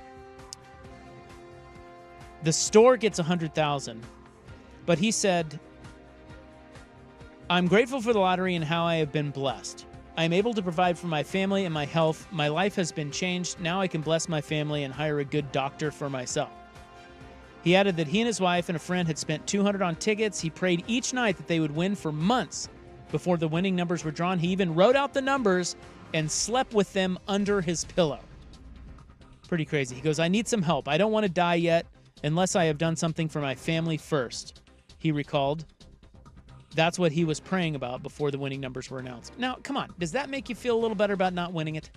store gets $100,000, but he said, "I'm grateful for the lottery and how I have been blessed. I am able to provide for my family and my health. My life has been changed. Now I can bless my family and hire a good doctor for myself." He added that he and his wife and a friend had spent $200 on tickets. He prayed each night that they would win for months before the winning numbers were drawn. He even wrote out the numbers and slept with them under his pillow. Pretty crazy. He goes, "I need some help. I don't want to die yet unless I have done something for my family first," he recalled. That's what he was praying about before the winning numbers were announced. Now, come on. Does that make you feel a little better about not winning it?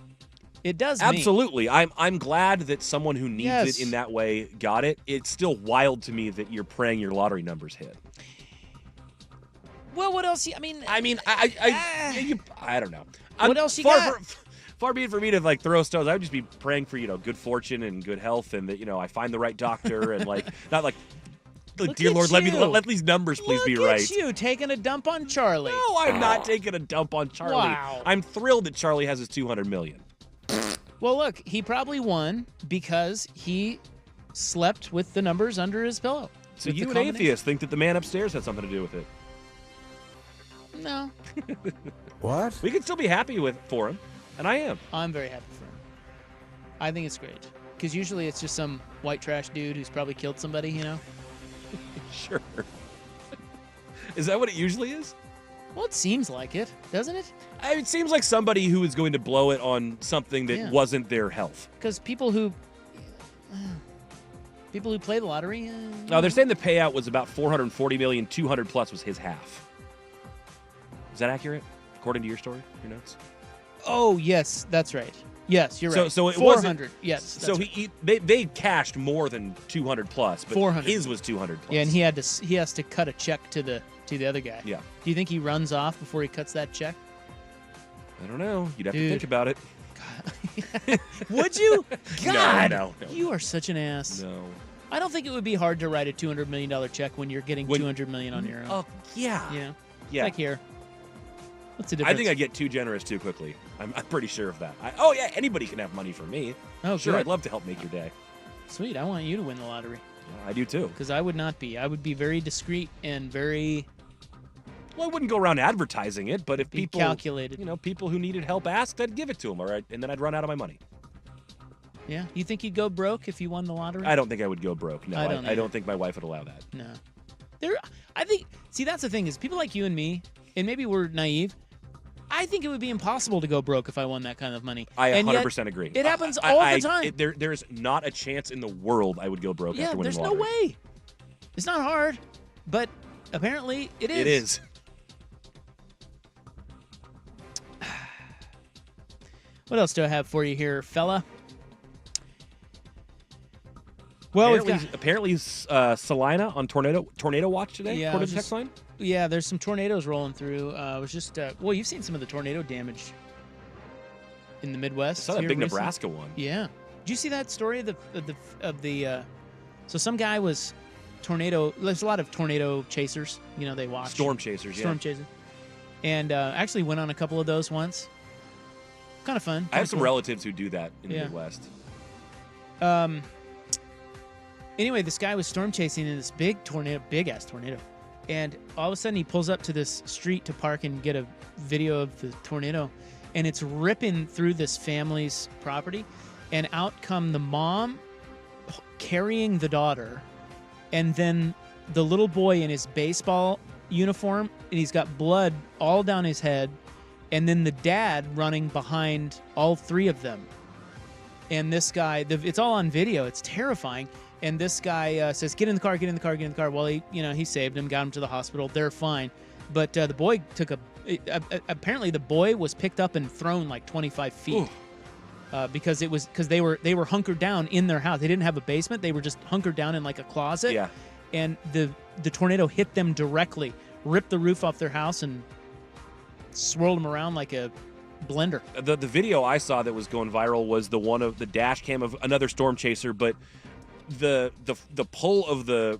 It does. Absolutely. I'm glad that someone who needs it in that way got it. It's still wild to me that you're praying your lottery numbers hit. Well, what else? I don't know. What else you got? Far be it for me to like throw stones. I would just be praying for good fortune and good health, and that I find the right doctor, and like not like, dear Lord, let these numbers please be right. Look at you taking a dump on Charlie. No, I'm not taking a dump on Charlie. Wow. I'm thrilled that Charlie has his $200 million. Well, look, he probably won because he slept with the numbers under his pillow. So you, an atheist, think that the man upstairs had something to do with it? No. What? We can still be happy for him, and I am. I'm very happy for him. I think it's great because usually it's just some white trash dude who's probably killed somebody, Sure. Is that what it usually is? Well, it seems like it, doesn't it? It seems like somebody who is going to blow it on something that wasn't their health. Because people who play the lottery. No, they're saying the payout was about $440 million. 200 plus was his half. Is that accurate, according to your story, your notes? Oh yes, that's right. Yes, you're right. So it 400. Yes. So they cashed more than 200 plus, but 400. his was 200 plus. Yeah, and he has to cut a check to the to the other guy. Yeah. Do you think he runs off before he cuts that check? I don't know. You'd have to Dude. think about it. Would you? God, No. you are such an ass. No. I don't think it would be hard to write a $200 million check when you're getting $200 million on your own. Oh, yeah. You know? Yeah. Like here. What's the difference? I think I get too generous too quickly. I'm pretty sure of that. Yeah, anybody can have money from me. Oh, sure, good. I'd love to help make your day. Sweet. I want you to win the lottery. Yeah, I do too. Because I would not be. I would be very discreet and very... Well, I wouldn't go around advertising it, but if people calculated. People who needed help asked, I'd give it to them, all right? And then I'd run out of my money. Yeah? You think you'd go broke if you won the lottery? I don't think I would go broke. No, I don't think my wife would allow that. No. I think, see, that's the thing is people like you and me, and maybe we're naive, I think it would be impossible to go broke if I won that kind of money. I and 100% agree. It happens all the time. There's not a chance in the world I would go broke after winning the lottery. There's no way. It's not hard, but apparently it is. It is. What else do I have for you here, fella? Well, apparently Salina on tornado watch today. Yeah, according to text line. Yeah, there's some tornadoes rolling through. It was just you've seen some of the tornado damage in the Midwest. I saw that big Nebraska one. Yeah. Did you see that story of the so some guy was tornado. There's a lot of tornado chasers. You know, they watch storm chasers. and actually went on a couple of those once. Kind of fun. I have some relatives who do that in the Midwest. Anyway, this guy was storm chasing in this big ass tornado. And all of a sudden he pulls up to this street to park and get a video of the tornado. And it's ripping through this family's property. And out come the mom carrying the daughter. And then the little boy in his baseball uniform. And he's got blood all down his head. And then the dad running behind all three of them. And this guy, it's all on video. It's terrifying. And this guy says, get in the car, get in the car, get in the car. Well, he saved him, got him to the hospital. They're fine. But the boy apparently the boy was picked up and thrown like 25 feet. Because they were hunkered down in their house. They didn't have a basement. They were just hunkered down in like a closet. Yeah. And the tornado hit them directly, ripped the roof off their house and swirled them around like a blender. The video I saw that was going viral was the one of the dash cam of another storm chaser, but the pull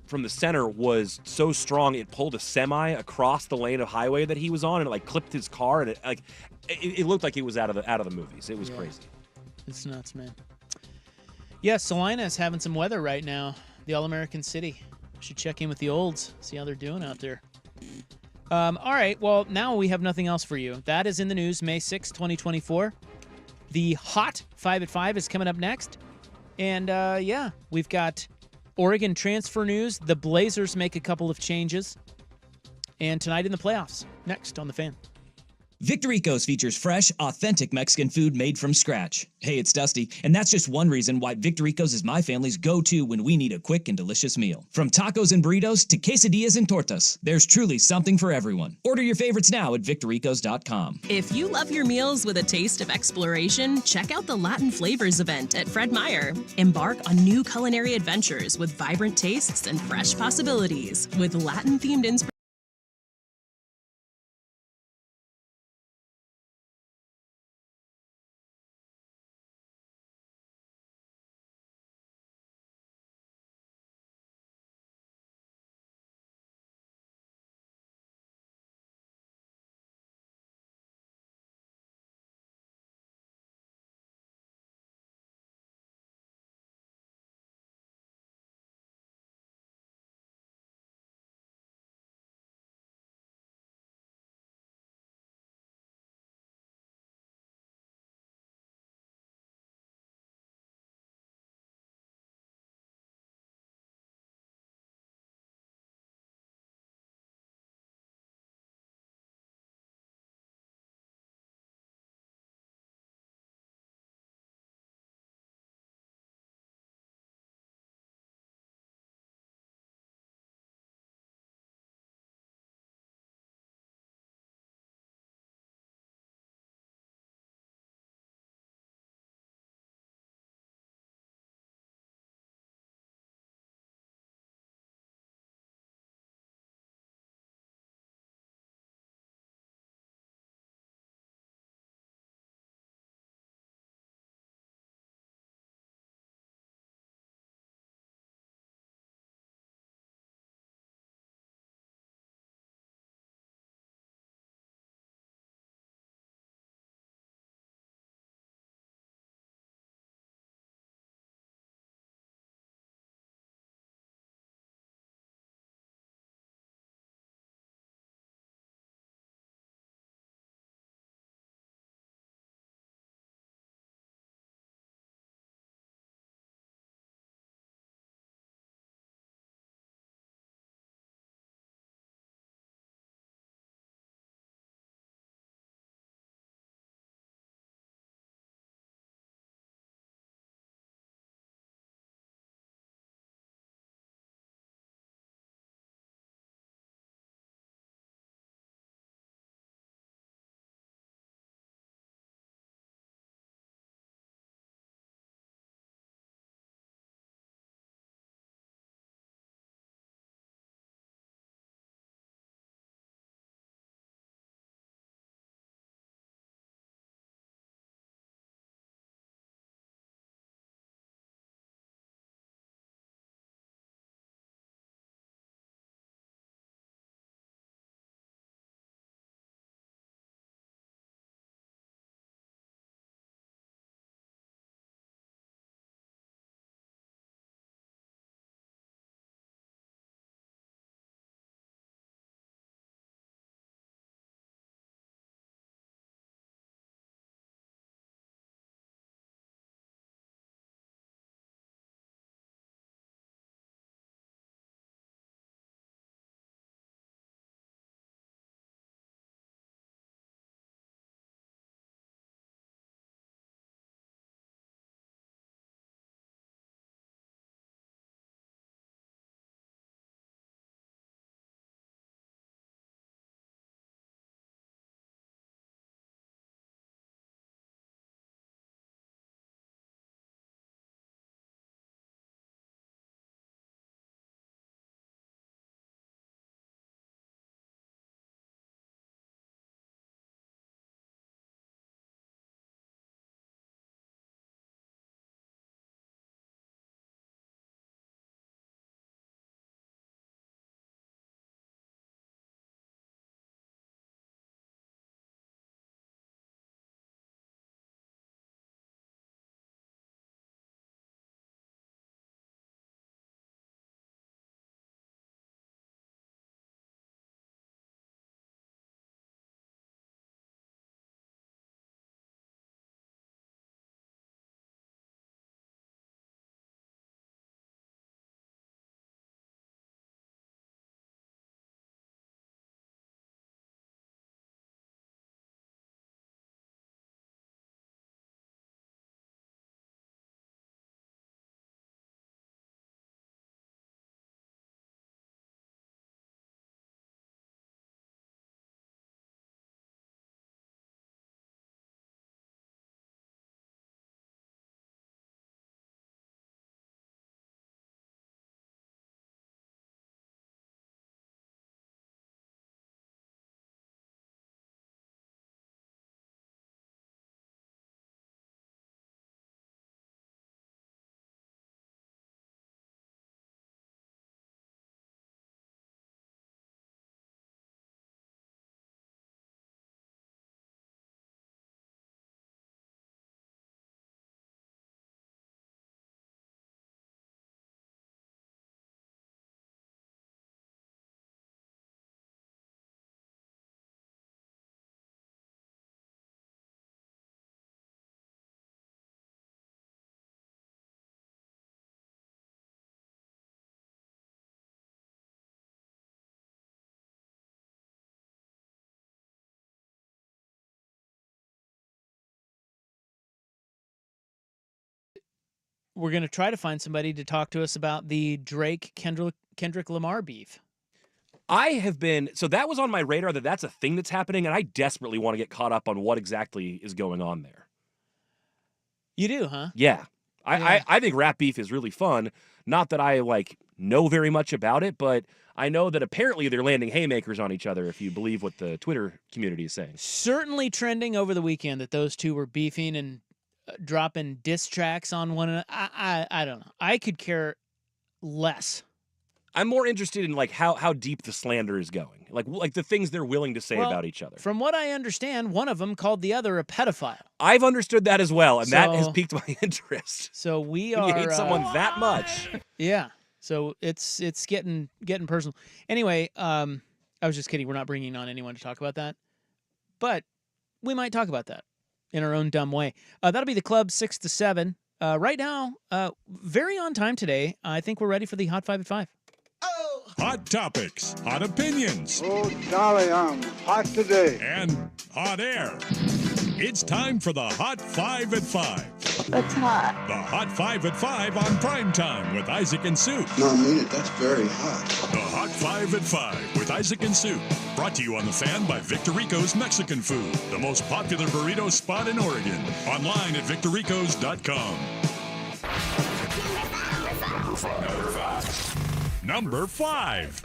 from the center was so strong it pulled a semi across the lane of highway that he was on and it like clipped his car and it looked like it was out of the movies. It was crazy. It's nuts, man. Yeah, Salina is having some weather right now. The All-American City. Should check in with the olds, see how they're doing out there. All right, well, now we have nothing else for you. That is in the news, May 6, 2024. The Hot 5 at 5 is coming up next. And, we've got Oregon transfer news. The Blazers make a couple of changes. And tonight in the playoffs, next on The Fan. Victoricos features fresh, authentic Mexican food made from scratch. Hey, it's Dusty, and that's just one reason why Victoricos is my family's go-to when we need a quick and delicious meal. From tacos and burritos to quesadillas and tortas, there's truly something for everyone. Order your favorites now at Victoricos.com. If you love your meals with a taste of exploration, check out the Latin Flavors event at Fred Meyer. Embark on new culinary adventures with vibrant tastes and fresh possibilities with Latin-themed inspiration. we're going to try to find somebody to talk to us about the Drake-Kendrick Lamar beef. I have been, so that was on my radar that's a thing that's happening, and I desperately want to get caught up on what exactly is going on there. You do, huh? Yeah. I think rap beef is really fun. Not that I, know very much about it, but I know that apparently they're landing haymakers on each other, if you believe what the Twitter community is saying. Certainly trending over the weekend that those two were beefing and dropping diss tracks on one another. I don't know. I could care less. I'm more interested in how deep the slander is going, like the things they're willing to say about each other. From what I understand, one of them called the other a pedophile. I've understood that as well, and that has piqued my interest. So we when are. You hate someone that much. Yeah. So it's getting personal. Anyway, I was just kidding. We're not bringing on anyone to talk about that, but we might talk about that in our own dumb way. That'll be the club 6 to 7. Right now, very on time today. I think we're ready for the Hot 5 at 5. Hot topics, hot opinions. Oh, golly, I'm hot today. And hot air. It's time for the Hot 5 at 5. That's hot. The Hot 5 at 5 on Primetime with Isaac and Sue. No, I mean it. That's very hot. The Hot 5 at 5 with Isaac and Sue. Brought to you on The Fan by Victor Rico's Mexican Food, the most popular burrito spot in Oregon. Online at victorricos.com. Number 5.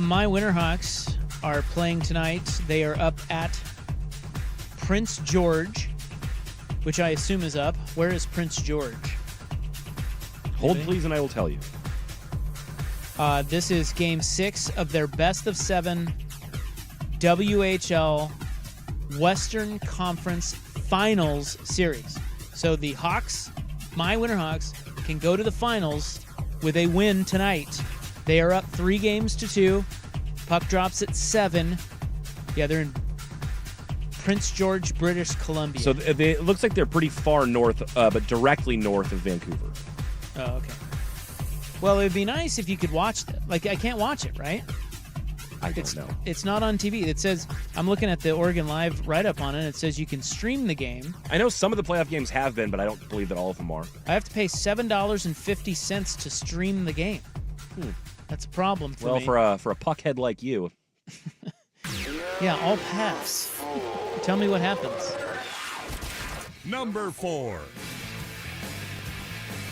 My Winterhawks are playing tonight. They are up at Prince George, which I assume is up. Where is Prince George? Hold, please, and I will tell you. This is Game 6 of their best of 7 WHL Western Conference Finals series. So the Hawks, my Winterhawks, can go to the finals with a win tonight. They are up 3-2. Puck drops at 7. Yeah, they're in Prince George, British Columbia. So it looks like they're pretty far north, but directly north of Vancouver. Oh, okay. Well, it would be nice if you could watch that. I can't watch it, right? I don't know. It's not on TV. It says, I'm looking at the Oregon Live write-up on it. It says you can stream the game. I know some of the playoff games have been, but I don't believe that all of them are. I have to pay $7.50 to stream the game. That's a problem for me. Well, for a puckhead like you. Yeah, I'll pass. Tell me what happens. Number 4.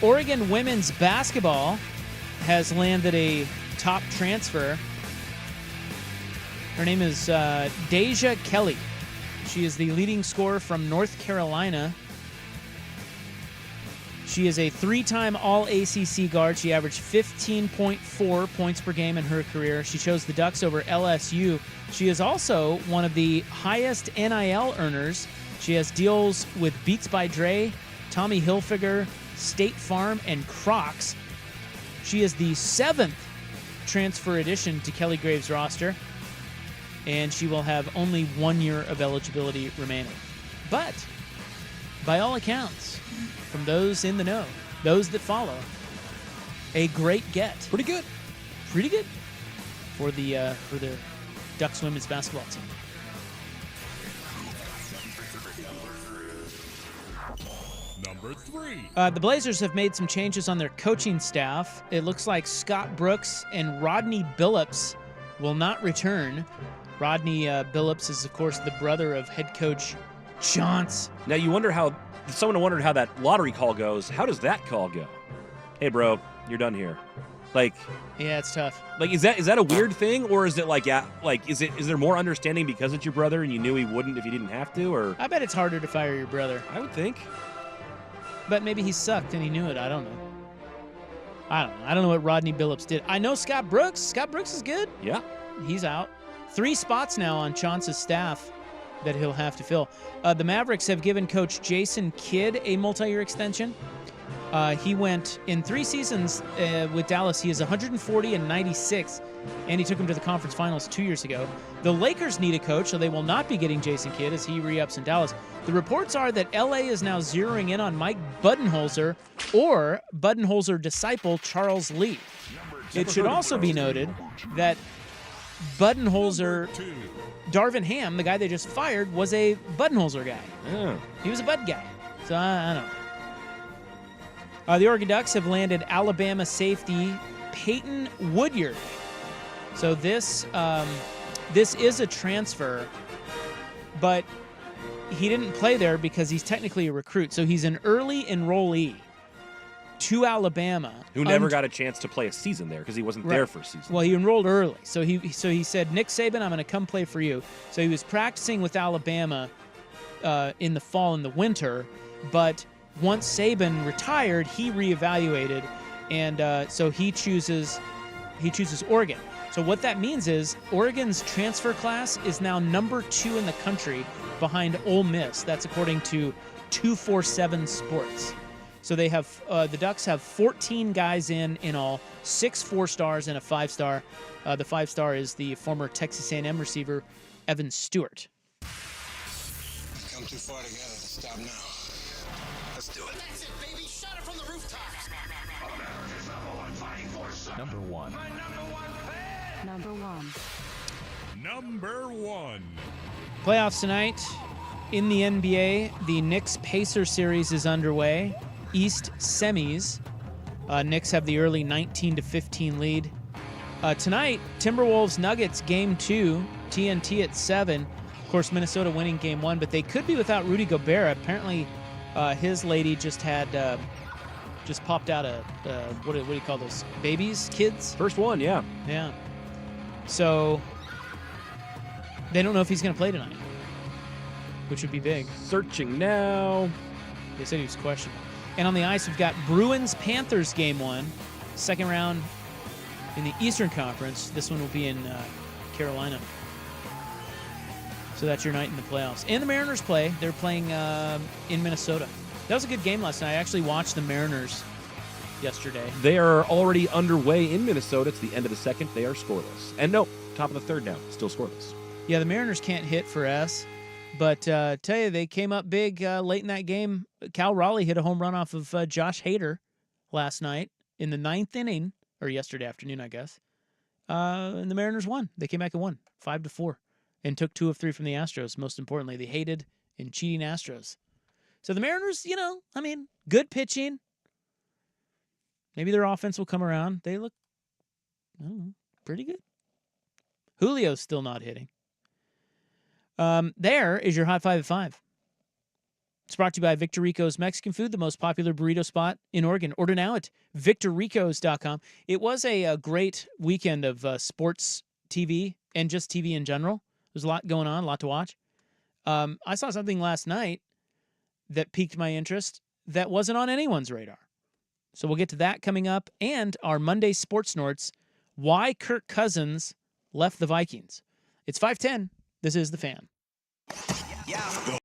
Oregon women's basketball has landed a top transfer. Her name is Deja Kelly. She is the leading scorer from North Carolina. She is a 3-time All-ACC guard. She averaged 15.4 points per game in her career. She chose the Ducks over LSU. She is also one of the highest NIL earners. She has deals with Beats by Dre, Tommy Hilfiger, State Farm, and Crocs. She is the 7th transfer addition to Kelly Graves' roster, and she will have only 1 year of eligibility remaining. But, by all accounts, from those in the know, those that follow, a great get. Pretty good. Pretty good for the Ducks women's basketball team. Number 3. The Blazers have made some changes on their coaching staff. It looks like Scott Brooks and Rodney Billups will not return. Rodney Billups is, of course, the brother of head coach Chauncey. Now you wonder how someone wondered how that lottery call goes. How does that call go? Hey, bro, you're done here. Yeah, it's tough. Is that a weird thing, or is it is there more understanding because it's your brother and you knew he wouldn't if he didn't have to, or? I bet it's harder to fire your brother. I would think. But maybe he sucked and he knew it. I don't know. I don't know what Rodney Billups did. I know Scott Brooks. Scott Brooks is good. Yeah. He's out. 3 spots now on Chauncey's staff that he'll have to fill. The Mavericks have given coach Jason Kidd a multi-year extension. He went in 3 seasons with Dallas. He is 140 and 96, and he took him to the conference finals 2 years ago. The Lakers need a coach, so they will not be getting Jason Kidd as he re-ups in Dallas. The reports are that LA is now zeroing in on Mike Budenholzer or Budenholzer disciple Charles Lee. It should also be noted that Budenholzer, Darvin Ham, the guy they just fired, was a Budenholzer guy. Yeah. He was a Bud guy. So I don't know. The Oregon Ducks have landed Alabama safety Peyton Woodyard. So this is a transfer, but he didn't play there because he's technically a recruit. So he's an early enrollee to Alabama. Who never got a chance to play a season there because he wasn't there for a season. Well, he enrolled early. So he said, Nick Saban, I'm going to come play for you. So he was practicing with Alabama in the fall and the winter, but once Saban retired, he reevaluated, and so he chooses Oregon. So what that means is Oregon's transfer class is now number 2 in the country behind Ole Miss. That's according to 247 Sports. So they have the Ducks have 14 guys in all, 6 4-stars and a 5-star. The 5-star is the former Texas A&M receiver Evan Stewart. Come too far together. Stop now. Let's do it. That's it, baby. Shut it from the rooftops. America's #1 fighting force. Number 1. My number one fan. Number 1. Playoffs tonight in the NBA. The Knicks-Pacers series is underway. East semis. Knicks have the early 19-15 lead. Tonight, Timberwolves-Nuggets game 2. TNT at 7. Of course, Minnesota winning game 1, but they could be without Rudy Gobert. Apparently, his lady just popped out a what do you call those babies, kids? First one, yeah. Yeah. So they don't know if he's going to play tonight, which would be big. Searching now. They said he was questionable. And on the ice, we've got Bruins-Panthers game 1, second round in the Eastern Conference. This one will be in Carolina. So that's your night in the playoffs. And the Mariners play. They're playing in Minnesota. That was a good game last night. I actually watched the Mariners yesterday. They are already underway in Minnesota. It's the end of the second. They are scoreless. And no, top of the third now, still scoreless. Yeah, the Mariners can't hit for S. But tell you, they came up big late in that game. Cal Raleigh hit a home run off of Josh Hader last night in the 9th inning, or yesterday afternoon, I guess. And the Mariners won. They came back and won 5-4 and took 2 of 3 from the Astros. Most importantly, they hated and cheating Astros. So the Mariners, good pitching. Maybe their offense will come around. They look pretty good. Julio's still not hitting. There is your Hot 5 at 5. It's brought to you by Victor Rico's Mexican Food, the most popular burrito spot in Oregon. Order now at victorricos.com. It was a great weekend of sports TV and just TV in general. There's a lot going on, a lot to watch. I saw something last night that piqued my interest that wasn't on anyone's radar. So we'll get to that coming up, and our Monday Sports Norts, why Kirk Cousins left the Vikings. It's 5:10. This is The Fan. Yeah.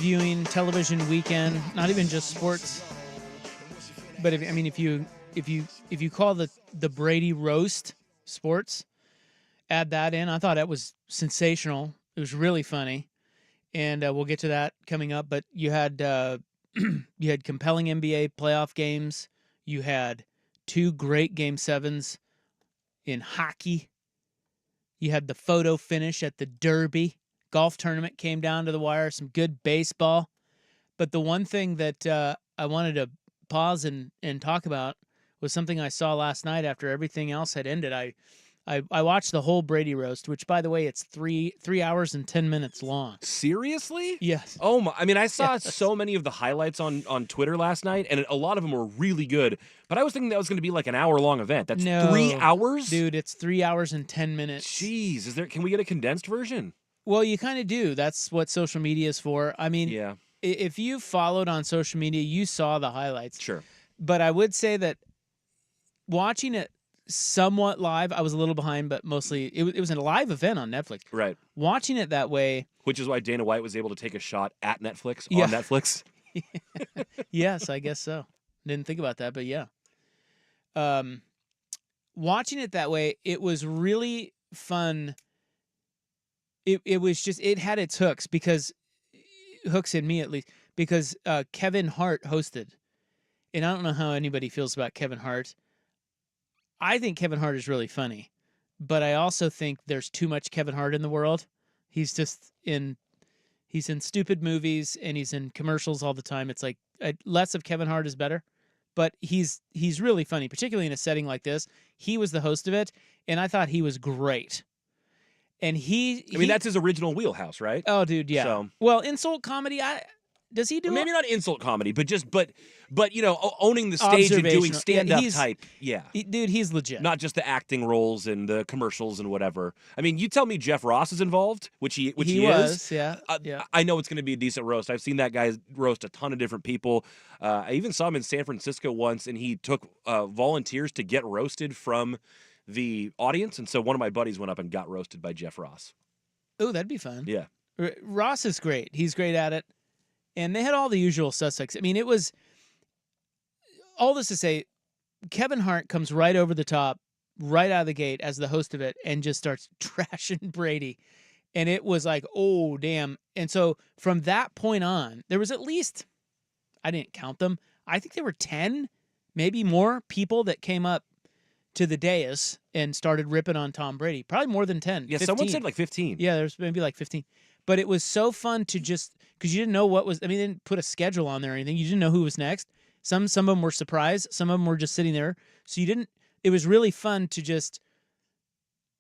viewing television weekend, not even just sports, but if you call the Brady roast sports, add that in. I thought that was sensational. It was really funny, and we'll get to that coming up. But you had you had compelling NBA playoff games. You had 2 great Game 7s in hockey. You had the photo finish at the Derby. Golf tournament came down to the wire. Some good baseball. But the one thing that I wanted to pause and talk about was something I saw last night after everything else had ended. I watched the whole Brady roast, which, by the way, it's 3 hours and 10 minutes long. Seriously? Yes. Oh my! I mean, I saw so many of the highlights on Twitter last night, and a lot of them were really good. But I was thinking that was going to be like an hour-long event. That's 3 hours, dude. It's 3 hours and 10 minutes. Jeez, can we get a condensed version? Well, you kind of do. That's what social media is for. I mean, yeah. If you followed on social media, you saw the highlights. Sure. But I would say that watching it somewhat live, I was a little behind, but mostly it was a live event on Netflix. Right. Watching it that way, which is why Dana White was able to take a shot at Netflix on Netflix. Yes, I guess so. Didn't think about that, but yeah. Watching it that way, it was really fun. It was just, it had its hooks in me at least, because Kevin Hart hosted. And I don't know how anybody feels about Kevin Hart. I think Kevin Hart is really funny, but I also think there's too much Kevin Hart in the world. He's in stupid movies and he's in commercials all the time. It's like less of Kevin Hart is better, but he's really funny, particularly in a setting like this. He was the host of it, and I thought he was great. And I mean, that's his original wheelhouse, right? Oh, dude, yeah. So. Well, insult comedy, does he do maybe not insult comedy, but owning the stage and doing stand-up type. Yeah. Dude, he's legit. Not just the acting roles and the commercials and whatever. I mean, you tell me Jeff Ross is involved, which he was, is. Yeah. I know it's going to be a decent roast. I've seen that guy roast a ton of different people. I even saw him in San Francisco once, and he took volunteers to get roasted from the audience, and so one of my buddies went up and got roasted by Jeff Ross. Oh, that'd be fun. Yeah. Ross is great. He's great at it. And they had all the usual suspects. I mean, it was all this to say, Kevin Hart comes right over the top, right out of the gate as the host of it, and just starts trashing Brady. And it was like, oh, damn. And so from that point on, there was at least, I didn't count them, I think there were 10, maybe more people that came up to the dais and started ripping on Tom Brady. Probably more than 10. Yeah, 15. someone said like 15. Yeah, there's maybe like 15. But it was so fun to just, because you didn't know they didn't put a schedule on there or anything. You didn't know who was next. Some of them were surprised. Some of them were just sitting there. So it was really fun to just,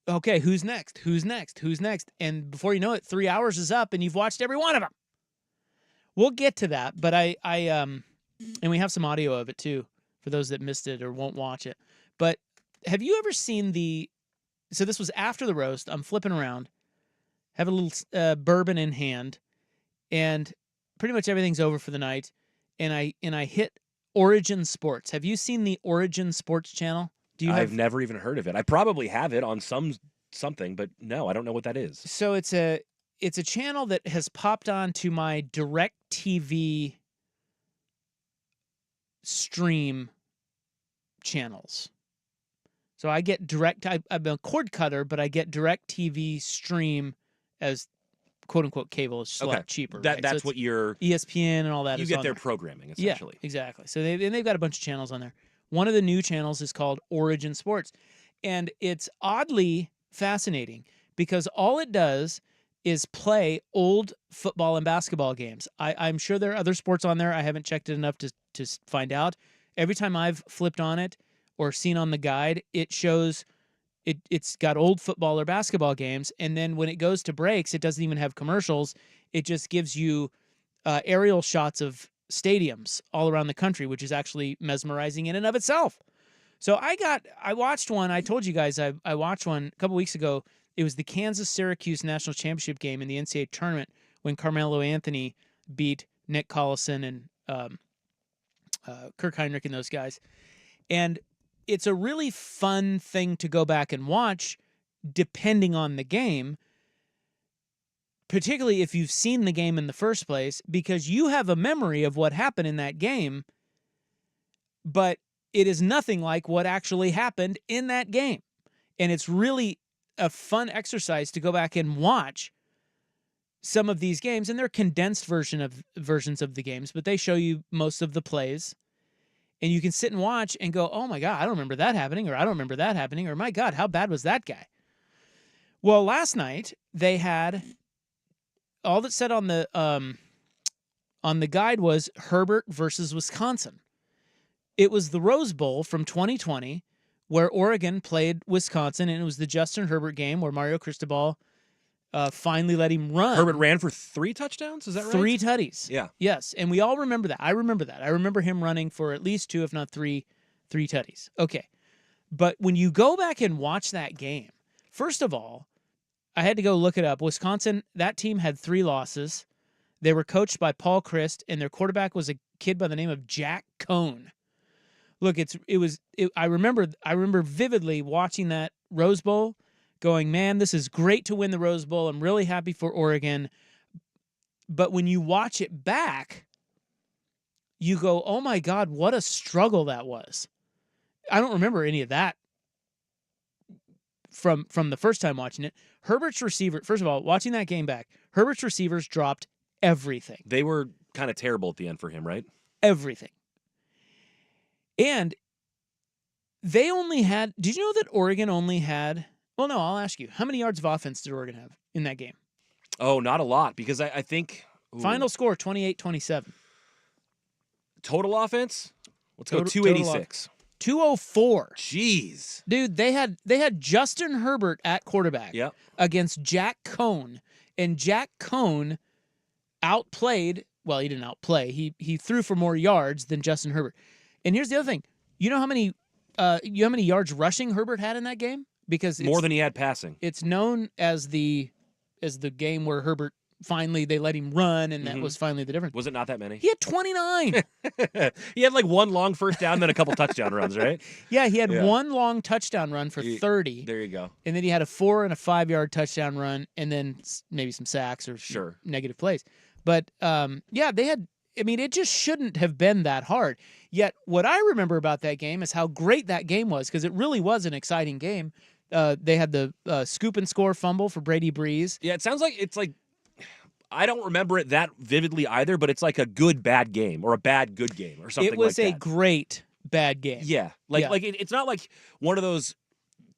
okay, who's next? Who's next? Who's next? And before you know it, 3 hours is up and you've watched every one of them. We'll get to that, but and we have some audio of it too, for those that missed it or won't watch it. But have you ever seen so this was after the roast, I'm flipping around, have a little bourbon in hand, and pretty much everything's over for the night, and I hit Origin Sports. Have you seen the Origin Sports channel? I've never even heard of it. I probably have it on something, but no, I don't know what that is. So it's a channel that has popped onto my DirecTV stream channels. So I get I'm a cord cutter, but I get DirecTV stream as quote unquote cable. It's just a lot cheaper. That's what you're ESPN and all that. You get their programming essentially. Yeah, exactly. So they've got a bunch of channels on there. One of the new channels is called Origin Sports, and it's oddly fascinating because all it does is play old football and basketball games. I'm sure there are other sports on there. I haven't checked it enough to find out. Every time I've flipped on it or seen on the guide, it shows it's got old football or basketball games, and then when it goes to breaks, it doesn't even have commercials. It just gives you aerial shots of stadiums all around the country, which is actually mesmerizing in and of itself. So I watched one. I told you guys I watched one a couple weeks ago. It was the Kansas-Syracuse National Championship game in the NCAA tournament when Carmelo Anthony beat Nick Collison and Kirk Heinrich and those guys. And it's a really fun thing to go back and watch depending on the game. particularly if you've seen the game in the first place, because you have a memory of what happened in that game, but it is nothing like what actually happened in that game. And it's really a fun exercise to go back and watch some of these games, and they're condensed versions of the games, but they show you most of the plays, and you can sit and watch and go, oh my God, I don't remember that happening, or I don't remember that happening, or my God, how bad was that guy? Well, last night they had all that said on the guide was Herbert versus Wisconsin. It was the Rose Bowl from 2020 where Oregon played Wisconsin, and it was the Justin Herbert game where Mario Cristobal finally let him run. Herbert ran for 3 touchdowns? Is that right? 3 tutties. Yeah. Yes, and we all remember that. I remember that. I remember him running for at least 2, if not 3 tutties. Okay. But when you go back and watch that game, first of all, I had to go look it up. Wisconsin, that team had 3 losses. They were coached by Paul Chryst, and their quarterback was a kid by the name of Jack Cohn. Look, I remember vividly watching that Rose Bowl, going, man, this is great to win the Rose Bowl. I'm really happy for Oregon. But when you watch it back, you go, oh my God, what a struggle that was. I don't remember any of that from the first time watching it. Herbert's receiver, first of all, watching that game back, Herbert's receivers dropped everything. They were kind of terrible at the end for him, right? Everything. And they only had, did you know that Oregon only had, well, no, I'll ask you, how many yards of offense did Oregon have in that game? Oh, not a lot, because I think... Ooh. Final score, 28-27. Total offense? Let's go 286. 204. Jeez. Dude, they had Justin Herbert at quarterback against Jack Cohn, and Jack Cohn outplayed, well, he didn't outplay. He threw for more yards than Justin Herbert. And here's the other thing. You know how many yards rushing Herbert had in that game? Because more than he had passing. It's known as the game where Herbert finally they let him run, and that was finally the difference. Was it not that many? He had 29. He had like one long first down, then a couple touchdown runs, right? Yeah, he had one long touchdown run for 30. There you go. And then he had a 4 and a 5 yard touchdown run, and then maybe some sacks or negative plays. But they had. I mean, it just shouldn't have been that hard. Yet, what I remember about that game is how great that game was, because it really was an exciting game. They had the scoop and score fumble for Brady Breeze. Yeah, it sounds like it's like, I don't remember it that vividly either, but it's like a good bad game or a bad good game or something like that. It was a great bad game. Yeah. It's not like one of those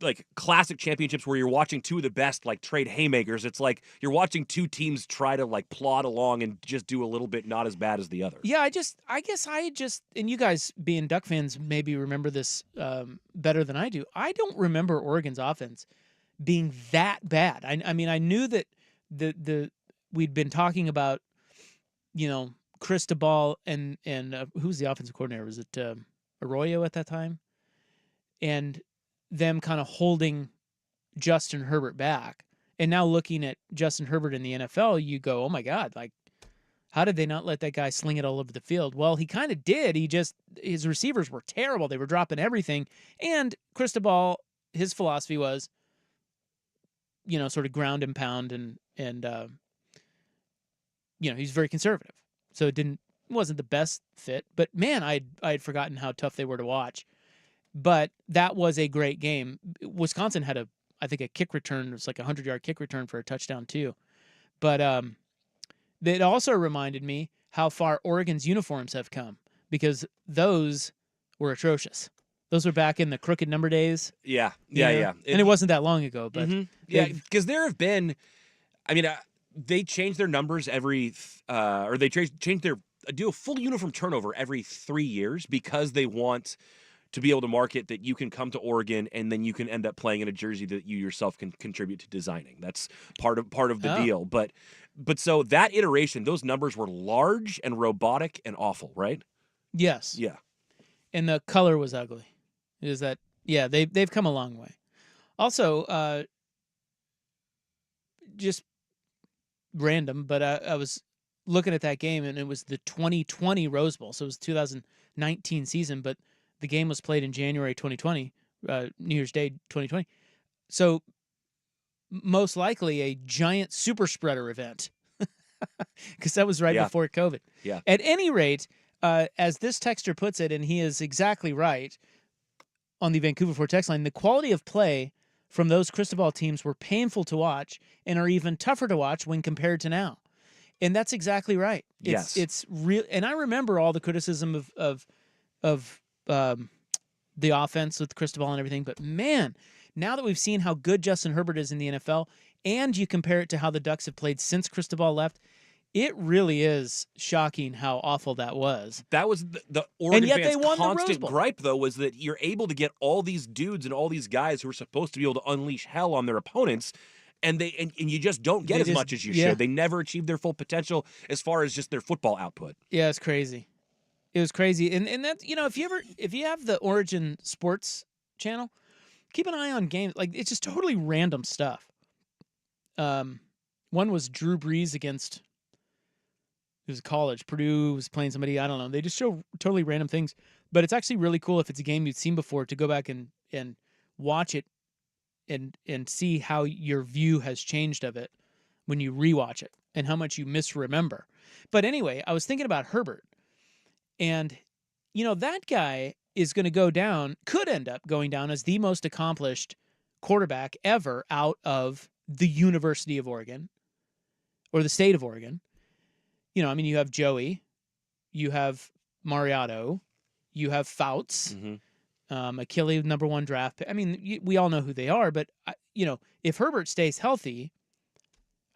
like classic championships where you're watching 2 of the best like trade haymakers. It's like you're watching 2 teams try to like plod along and just do a little bit not as bad as the other. Yeah, I guess and you guys being Duck fans maybe remember this better than I do. I don't remember Oregon's offense being that bad. I mean, I knew that we'd been talking about, Cristobal and who's the offensive coordinator? Was it Arroyo at that time? And them kind of holding Justin Herbert back. And now looking at Justin Herbert in the NFL, you go, oh my God, like, how did they not let that guy sling it all over the field? Well, he kind of did. His receivers were terrible. They were dropping everything. And Cristobal, his philosophy was, sort of ground and pound and he's very conservative. So it wasn't the best fit, but man, I'd forgotten how tough they were to watch. But that was a great game. Wisconsin had I think a kick return. It was like a 100-yard kick return for a touchdown too. But it also reminded me how far Oregon's uniforms have come, because those were atrocious. Those were back in the crooked number days. Yeah. And it wasn't that long ago. But because there have been, I mean, they change their numbers or they do a full uniform turnover every 3 years because they want to be able to market that you can come to Oregon and then you can end up playing in a jersey that you yourself can contribute to designing. That's part of the deal. But so that iteration, those numbers were large and robotic and awful, right? Yes. Yeah. And the color was ugly. They've come a long way. Also, just random, but I was looking at that game, and it was the 2020 Rose Bowl, so it was 2019 season, but the game was played in January 2020, New Year's Day 2020. So most likely a giant super spreader event because that was right before COVID. Yeah. At any rate, as this texter puts it, and he is exactly right on the Vancouver Ford text line, the quality of play from those Cristobal teams were painful to watch and are even tougher to watch when compared to now. And that's exactly right. It's real. And I remember all the criticism of the offense with Cristobal and everything. But man, now that we've seen how good Justin Herbert is in the NFL, and you compare it to how the Ducks have played since Cristobal left, it really is shocking how awful that was. That was the Oregon fans' the Rose constant Bowl. gripe, though, was that you're able to get all these dudes and all these guys who are supposed to be able to unleash hell on their opponents, and you just don't get as much as you should. They never achieve their full potential as far as just their football output. Yeah, it's crazy. It was crazy, and that, you know, if you have the Origin Sports channel, keep an eye on games. Like, it's just totally random stuff. One was Drew Brees against, it was college. Purdue was playing somebody, I don't know. They just show totally random things, but it's actually really cool if it's a game you've seen before to go back and watch it and see how your view has changed of it when you rewatch it and how much you misremember. But anyway, I was thinking about Herbert. And, you know, that guy is going to could end up going down as the most accomplished quarterback ever out of the University of Oregon or the state of Oregon. You know, I mean, you have Joey, you have Mariotto, you have Fouts, Achille, number 1 draft pick. I mean, we all know who they are, but, you know, if Herbert stays healthy,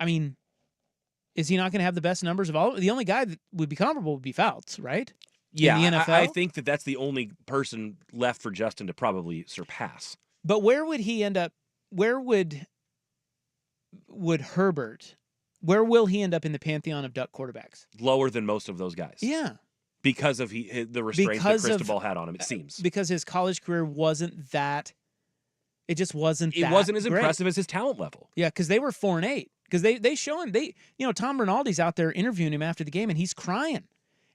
I mean, is he not going to have the best numbers of all? The only guy that would be comparable would be Fouts, right? Yeah, in the NFL? I think that's the only person left for Justin to probably surpass. But where would he end up? Where would Herbert? Where will he end up in the pantheon of Duck quarterbacks? Lower than most of those guys. Yeah. Because of the restraints that Cristobal had on him, it seems. Because his college career wasn't that. It just wasn't. It wasn't as impressive as his talent level. Yeah, because they were 4-8. Because they show him. Tom Rinaldi's out there interviewing him after the game, and he's crying.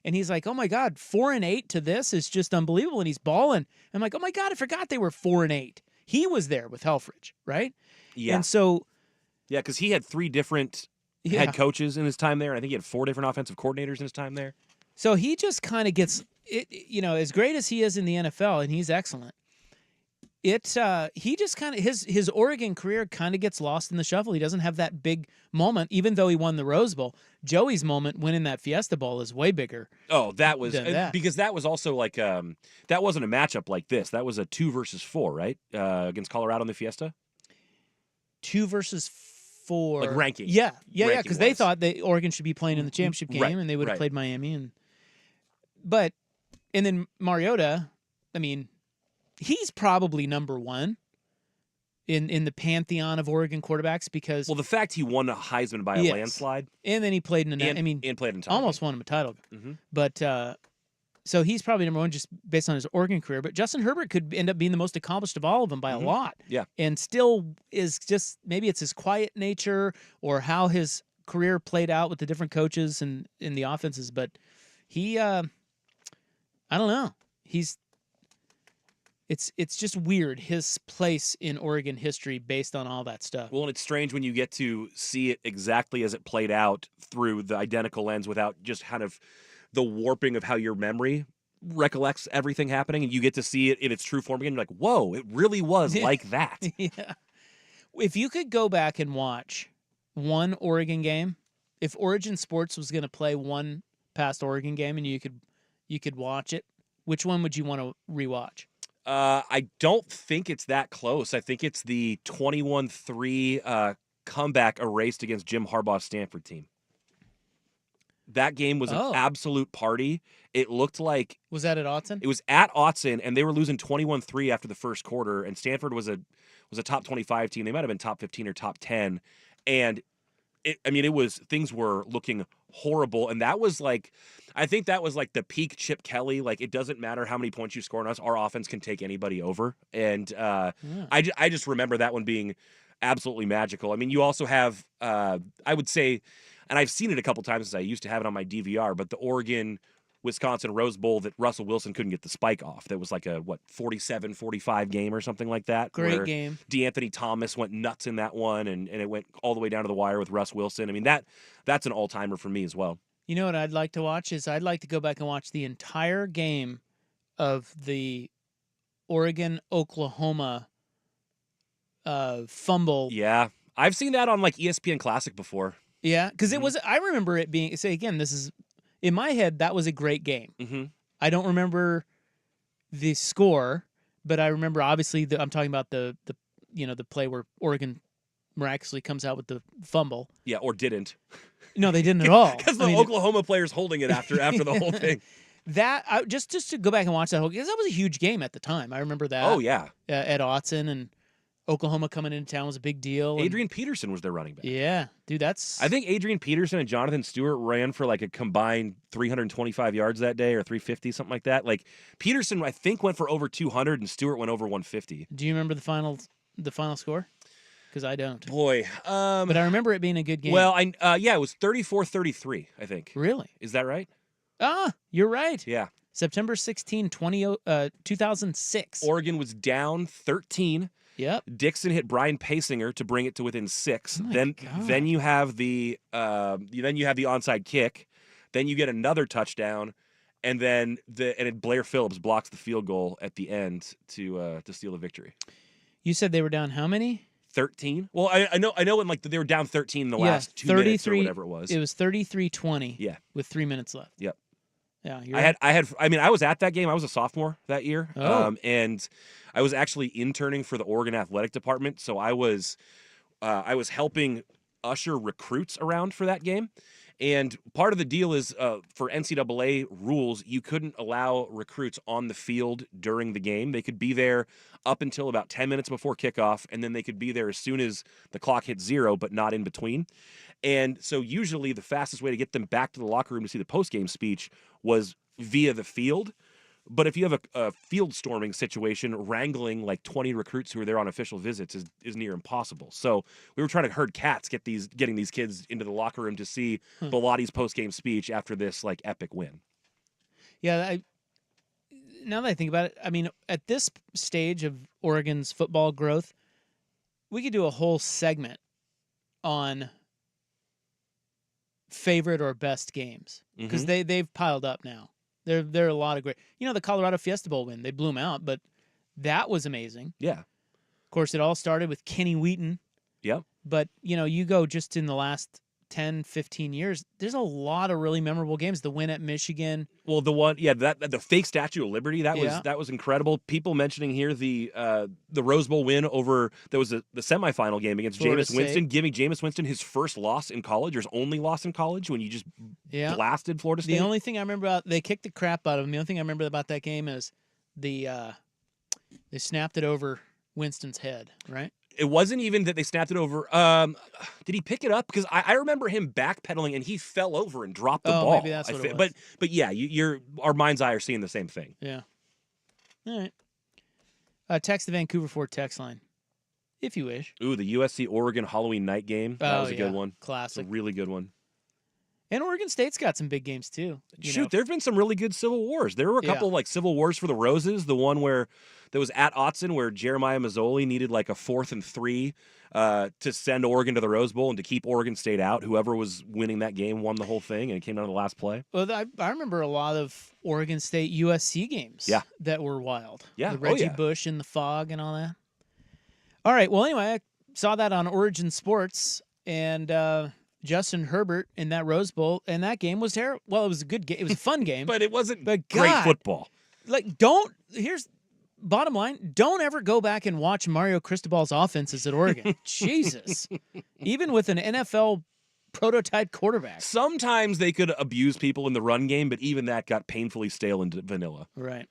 And he's like, "Oh my God, 4-8 to this is just unbelievable." And he's bawling. I'm like, "Oh my God, I forgot they were 4-8." He was there with Helfrich, right? Yeah. And so, yeah, because he had 3 different head coaches in his time there. I think he had 4 different offensive coordinators in his time there. So he just kind of gets it. You know, as great as he is in the NFL, and he's excellent. He just kind of his Oregon career kind of gets lost in the shuffle. He doesn't have that big moment, even though he won the Rose Bowl. Joey's moment winning that Fiesta Bowl is way bigger. Oh, that was that. Because that was also like that wasn't a matchup like this. That was a 2 versus 4, right? Against Colorado in the Fiesta. 2 versus 4, like ranking. Yeah, because they thought that Oregon should be playing in the championship game, and they would have played Miami. And then Mariota, I mean, he's probably number 1 in the pantheon of Oregon quarterbacks because the fact he won a Heisman by a landslide, and then he played in played in almost won him a title. But so he's probably number 1 just based on his Oregon career. But Justin Herbert could end up being the most accomplished of all of them by a lot. Yeah, and still is just maybe it's his quiet nature or how his career played out with the different coaches and in the offenses. But he, I don't know, It's just weird, his place in Oregon history based on all that stuff. Well, and it's strange when you get to see it exactly as it played out through the identical lens without just kind of the warping of how your memory recollects everything happening, and you get to see it in its true form again. You're like, whoa, it really was like that. Yeah. If you could go back and watch one Oregon game, if Origin Sports was going to play one past Oregon game and you could watch it, which one would you want to rewatch? I don't think it's that close. I think it's the 21-3 comeback erased against Jim Harbaugh's Stanford team. That game was an absolute party. It looked like... Was that at Autzen? It was at Autzen, and they were losing 21-3 after the first quarter, and Stanford was a top 25 team. They might have been top 15 or top 10, and things were looking horrible, and that was like... I think that was like the peak Chip Kelly. Like, it doesn't matter how many points you score on us. Our offense can take anybody over. And I just remember that one being absolutely magical. I mean, you also have, I would say, and I've seen it a couple times since I used to have it on my DVR, but the Oregon Wisconsin Rose Bowl that Russell Wilson couldn't get the spike off. That was like a 47-45 game or something like that. Great game. DeAnthony Thomas went nuts in that one, and it went all the way down to the wire with Russ Wilson. I mean, that's an all-timer for me as well. You know what I'd like to watch is I'd like to go back and watch the entire game of the Oregon-Oklahoma fumble. Yeah, I've seen that on like ESPN Classic before. Yeah, because it was. I remember it being. Say again, this is in my head. That was a great game. Mm-hmm. I don't remember the score, but I remember obviously I'm talking about the play where Oregon miraculously comes out with the fumble. Yeah, or didn't. No, they didn't at all. Because the Oklahoma player's holding it after the whole thing. That just to go back and watch that whole, because that was a huge game at the time. I remember that. Oh yeah, Ed Autzen and Oklahoma coming into town was a big deal. Adrian Peterson was their running back. Yeah, dude, that's. I think Adrian Peterson and Jonathan Stewart ran for like a combined 325 yards that day, or 350, something like that. Like Peterson, I think, went for over 200, and Stewart went over 150. Do you remember the final score? Because I don't. Boy, but I remember it being a good game. Well, it was 34-33, I think. Really? Is that right? You're right. Yeah. September 16, 2006. Oregon was down 13. Yep. Dixon hit Brian Pasinger to bring it to within 6. Oh Then you have the onside kick. Then you get another touchdown, and then Blair Phillips blocks the field goal at the end to steal the victory. You said they were down how many? 13. Well, I know when like they were down 13 in the last 2 minutes or whatever it was. It was 33-20. Yeah. With 3 minutes left. Yep. Yeah, I was at that game. I was a sophomore that year. Oh. And I was actually interning for the Oregon athletic department, so I was helping usher recruits around for that game. And part of the deal is for NCAA rules, you couldn't allow recruits on the field during the game. They could be there up until about 10 minutes before kickoff, and then they could be there as soon as the clock hit 0, but not in between. And so usually the fastest way to get them back to the locker room to see the post-game speech was via the field. But if you have a field storming situation, wrangling like 20 recruits who are there on official visits is near impossible. So we were trying to herd cats, getting these kids into the locker room to see Bellatti's post-game speech after this like epic win. Yeah, now that I think about it, I mean, at this stage of Oregon's football growth, we could do a whole segment on favorite or best games because they've piled up now. There are a lot of great. The Colorado Fiesta Bowl win, they blew them out, but that was amazing. Yeah. Of course, it all started with Kenny Wheaton. Yep. But you go just in the last 10, 15 years, there's a lot of really memorable games. The win at Michigan. Well, the fake Statue of Liberty, that was incredible. People mentioning here the Rose Bowl win over the semifinal game against Jameis Winston, giving Jameis Winston his first loss in college, or his only loss in college, when you just blasted Florida State. The only thing I remember they kicked the crap out of him. The only thing I remember about that game is they snapped it over Winston's head, right? It wasn't even that they snapped it over. Did he pick it up? Because I remember him backpedaling and he fell over and dropped the ball. Maybe that's what it was. But yeah, our mind's eye are seeing the same thing. Yeah. All right. Text the Vancouver Ford text line, if you wish. Ooh, the USC Oregon Halloween night game. That was a good one. Classic. It's a really good one. And Oregon State's got some big games too. There have been some really good Civil Wars. There were a couple like Civil Wars for the Roses. The one that was at Autzen, where Jeremiah Mazzoli needed like a 4th and 3 to send Oregon to the Rose Bowl and to keep Oregon State out. Whoever was winning that game won the whole thing, and it came down to the last play. Well, I remember a lot of Oregon State USC games. That were wild. Yeah, the Reggie Bush in the fog and all that. All right. Well, anyway, I saw that on Origin Sports, and Justin Herbert in that Rose Bowl, and that game was terrible. Well, it was a good game. It was a fun game. But it wasn't great football. Like, here's bottom line, don't ever go back and watch Mario Cristobal's offenses at Oregon. Jesus. Even with an NFL prototype quarterback. Sometimes they could abuse people in the run game, but even that got painfully stale and vanilla. Right.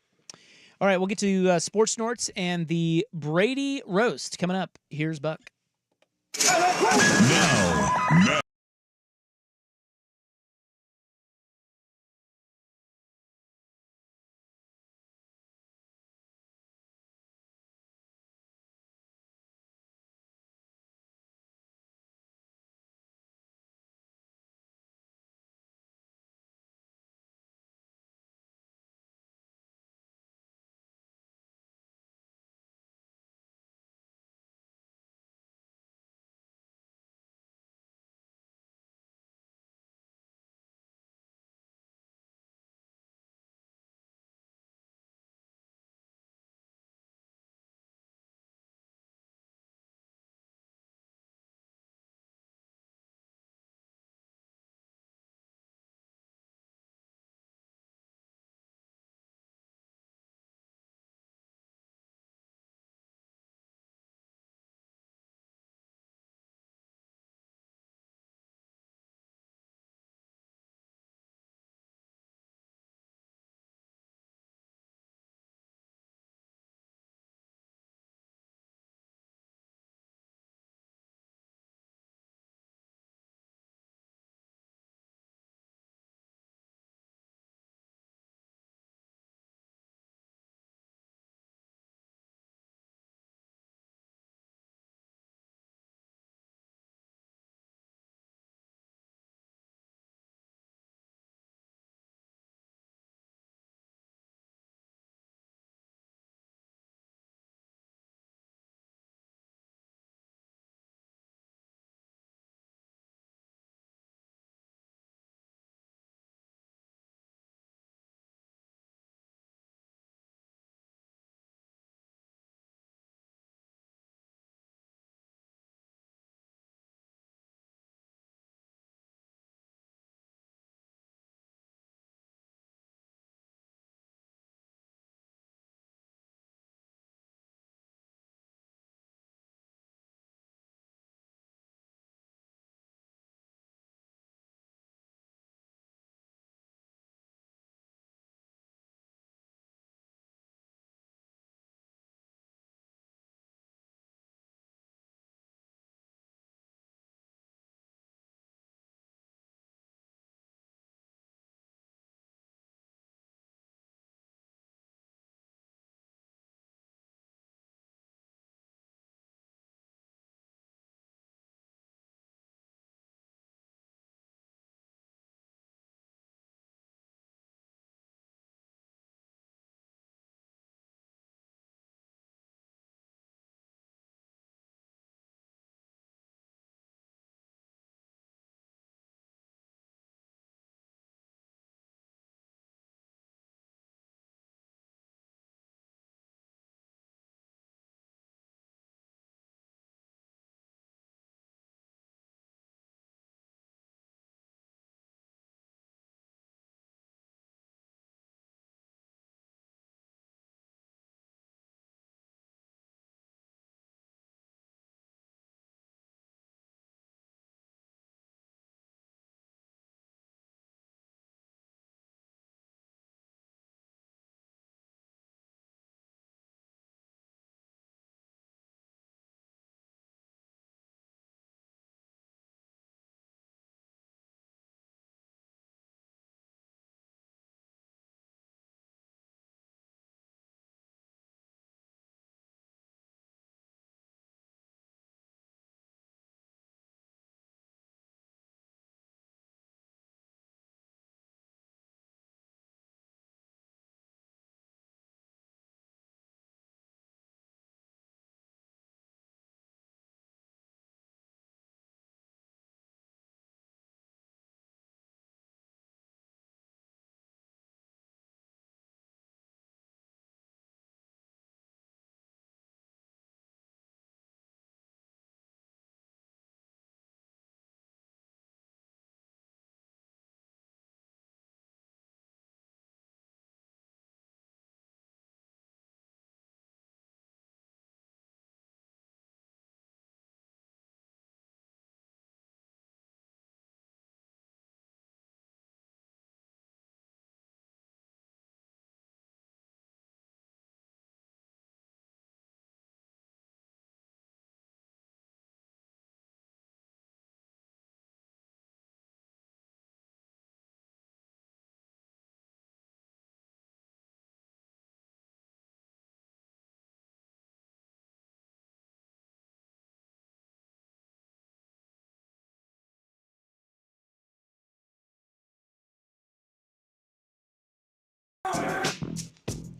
All right, we'll get to Sports Snorts and the Brady Roast coming up. Here's Buck. Now,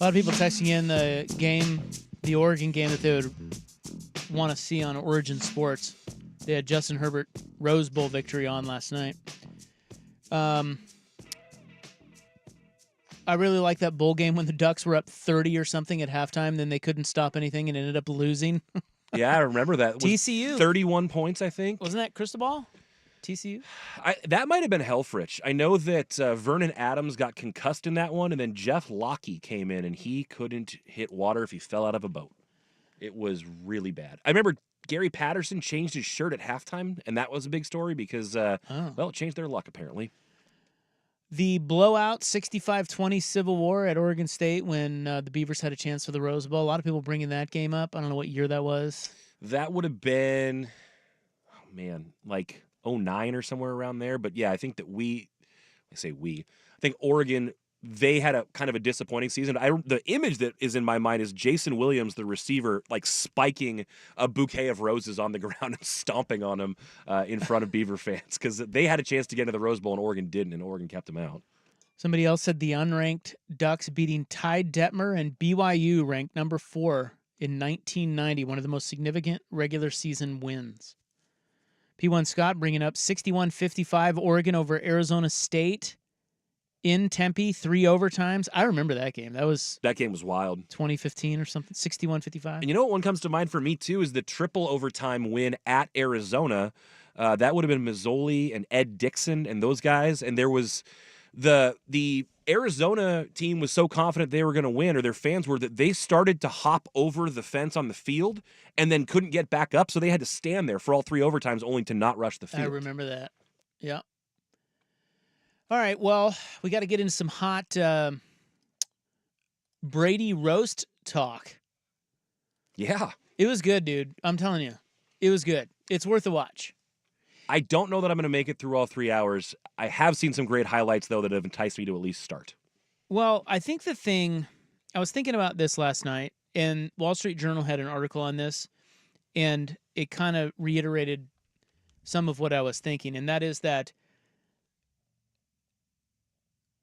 A lot of people texting in the Oregon game that they would want to see on Origin Sports. They had Justin Herbert Rose Bowl victory on last night. I really like that bowl game when the Ducks were up 30 or something at halftime, then they couldn't stop anything and ended up losing. Yeah, I remember that. TCU. 31 points, I think. Wasn't that Cristobal? TCU? That might have been Helfrich. I know that Vernon Adams got concussed in that one, and then Jeff Lockie came in, and he couldn't hit water if he fell out of a boat. It was really bad. I remember Gary Patterson changed his shirt at halftime, and that was a big story because, well, it changed their luck, apparently. The blowout 65-20 Civil War at Oregon State when the Beavers had a chance for the Rose Bowl. A lot of people bringing that game up. I don't know what year that was. That would have been, like 09 or somewhere around there. But yeah, I think that I think Oregon, they had a kind of a disappointing season. The image that is in my mind is Jason Williams, the receiver, like spiking a bouquet of roses on the ground and stomping on them in front of Beaver fans because they had a chance to get into the Rose Bowl and Oregon didn't, and Oregon kept them out. Somebody else said the unranked Ducks beating Ty Detmer and BYU ranked number 4 in 1990, one of the most significant regular season wins. P1 Scott bringing up 61-55 Oregon over Arizona State. In Tempe, 3 overtimes. I remember that game. That game was wild. 2015 or something, 61-55. And you know what one comes to mind for me, too, is the triple overtime win at Arizona. That would have been Mazzoli and Ed Dixon and those guys. And there was the Arizona team was so confident they were going to win, or their fans were, that they started to hop over the fence on the field and then couldn't get back up. So they had to stand there for all 3 overtimes only to not rush the field. I remember that. Yeah. All right, well, we got to get into some hot Brady roast talk. Yeah. It was good, dude. I'm telling you. It was good. It's worth a watch. I don't know that I'm going to make it through all 3 hours. I have seen some great highlights, though, that have enticed me to at least start. Well, I think I was thinking about this last night, and Wall Street Journal had an article on this, and it kind of reiterated some of what I was thinking, and that is that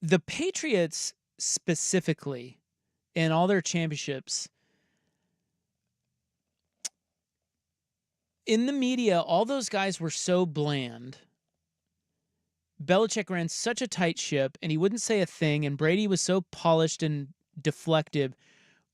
the Patriots specifically and all their championships, in the media, all those guys were so bland. Belichick ran such a tight ship, and he wouldn't say a thing, and Brady was so polished and deflective.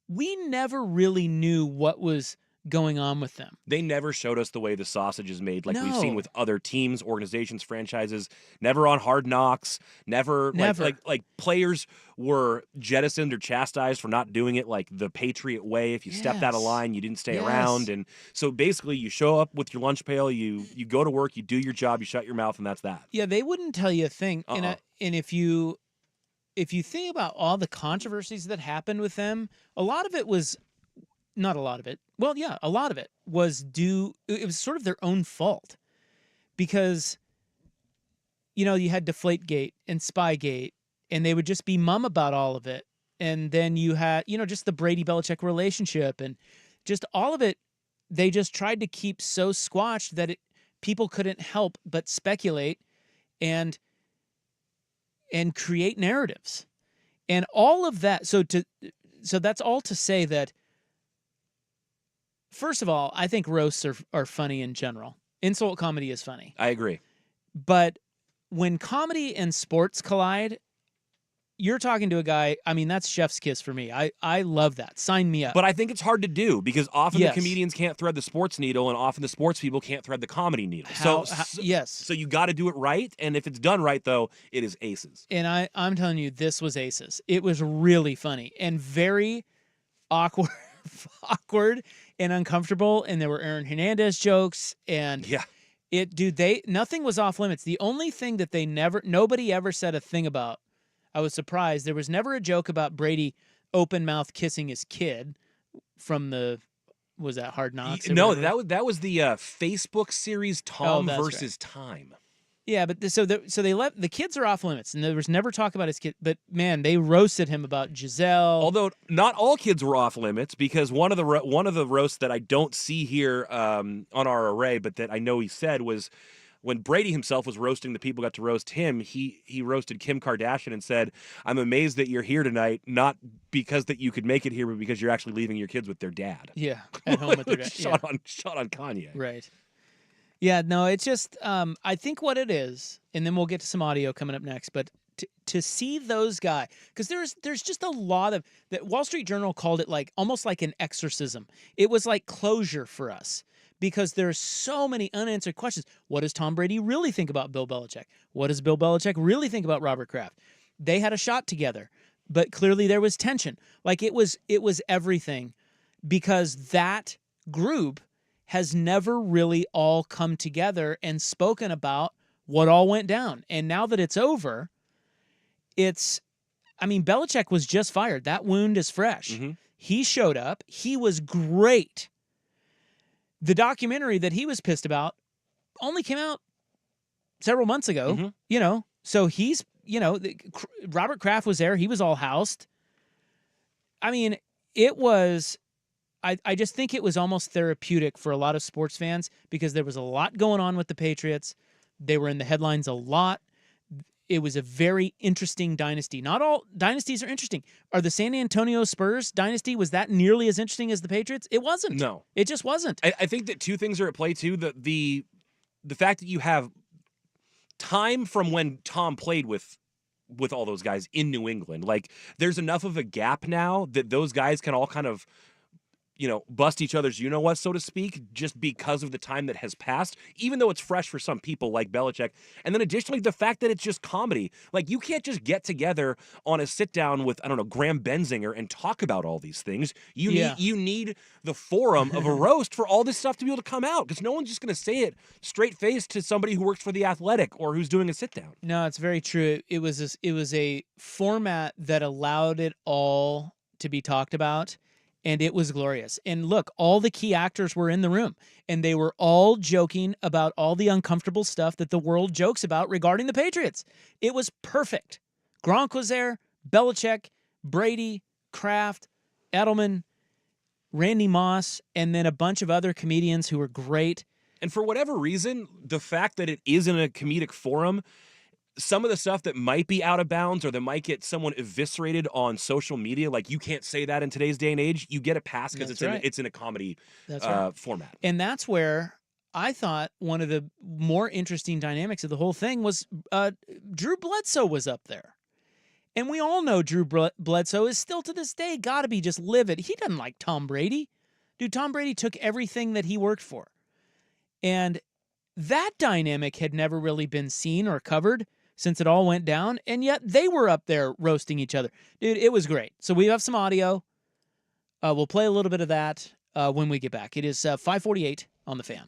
We never really knew what was going on with them. They never showed us the way the sausage is made, like we've No. seen with other teams, organizations, franchises. Never on Hard Knocks. Never. Like players were jettisoned or chastised for not doing it like the Patriot way. If you stepped out of Yes. line, you didn't stay Yes. around. And so basically you show up with your lunch pail, you go to work, you do your job, you shut your mouth, and that's that. Yeah, they wouldn't tell you a thing. Uh-uh. And if you think about all the controversies that happened with them, a lot of it was not a lot of it. Well, yeah, a lot of it was it was sort of their own fault because, you had Deflategate and Spygate, and they would just be mum about all of it. And then you had, just the Brady-Belichick relationship and just all of it. They just tried to keep so squashed that people couldn't help but speculate and create narratives. And all of that. So that's all to say that, first of all, I think roasts are funny in general. Insult comedy is funny. I agree. But when comedy and sports collide, you're talking to a guy, that's chef's kiss for me. I love that. Sign me up. But I think it's hard to do because often Yes. the comedians can't thread the sports needle, and often the sports people can't thread the comedy needle. Yes. So you got to do it right, and if it's done right, though, it is aces. And I'm telling you, this was aces. It was really funny and very awkward and uncomfortable. And there were Aaron Hernandez jokes, and nothing was off limits. The only thing that nobody ever said a thing about, I was surprised. There was never a joke about Brady open mouth kissing his kid from was that Hard Knocks? No, whatever? that was the Facebook series Tom that's versus Time. Yeah, but so they left the kids are off limits, and there was never talk about his kid. But man, they roasted him about Giselle. Although not all kids were off limits, because one of the roasts that I don't see here on our array, but that I know he said was when Brady himself was roasting the people who got to roast him, he roasted Kim Kardashian and said, "I'm amazed that you're here tonight, not because that you could make it here, but because you're actually leaving your kids with their dad." Yeah, at home with their dad. shot on Kanye. Right. Yeah, no, it's just I think what it is, and then we'll get to some audio coming up next, but to see those guys, because there's just a lot of that. Wall Street Journal called it like almost like an exorcism. It was like closure for us because there's so many unanswered questions. What does Tom Brady really think about Bill Belichick? What does Bill Belichick really think about Robert Kraft? They had a shot together, but clearly there was tension. Like it was everything, because that group has never really all come together and spoken about what all went down. And now that it's over, Belichick was just fired. That wound is fresh. Mm-hmm. He showed up. He was great. The documentary that he was pissed about only came out several months ago, mm-hmm. So he's, Robert Kraft was there. He was all housed. It was, I just think it was almost therapeutic for a lot of sports fans because there was a lot going on with the Patriots. They were in the headlines a lot. It was a very interesting dynasty. Not all dynasties are interesting. Are the San Antonio Spurs dynasty, was that nearly as interesting as the Patriots? It wasn't. No. It just wasn't. I think that two things are at play, too. The fact that you have time from when Tom played with all those guys in New England. Like, there's enough of a gap now that those guys can all kind of bust each other's you-know-what, so to speak, just because of the time that has passed, even though it's fresh for some people like Belichick. And then additionally, the fact that it's just comedy. Like, you can't just get together on a sit-down with, Graham Benzinger and talk about all these things. You need the forum of a roast for all this stuff to be able to come out, because no one's just going to say it straight-faced to somebody who works for The Athletic or who's doing a sit-down. No, it's very true. It was a format that allowed it all to be talked about. And it was glorious. And look, all the key actors were in the room, and they were all joking about all the uncomfortable stuff that the world jokes about regarding the Patriots. It was perfect. Gronk was there, Belichick, Brady, Kraft, Edelman, Randy Moss, and then a bunch of other comedians who were great. And for whatever reason, the fact that it is in a comedic forum, some of the stuff that might be out of bounds or that might get someone eviscerated on social media, like you can't say that in today's day and age, you get a pass because it's in a comedy format. And that's where I thought one of the more interesting dynamics of the whole thing was Drew Bledsoe was up there. And we all know Drew Bledsoe is still to this day got to be just livid. He doesn't like Tom Brady. Dude, Tom Brady took everything that he worked for. And that dynamic had never really been seen or covered since it all went down, and yet they were up there roasting each other. Dude, it was great. So we have some audio. We'll play a little bit of that when we get back. It is 5:48 on The Fan.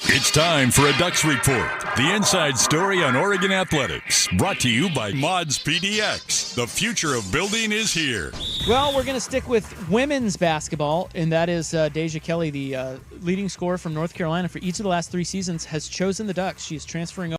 It's time for a Ducks Report, the inside story on Oregon athletics. Brought to you by Mods PDX. The future of building is here. Well, we're going to stick with women's basketball, and that is Deja Kelly, the leading scorer from North Carolina for each of the last 3 seasons, has chosen the Ducks. She is transferring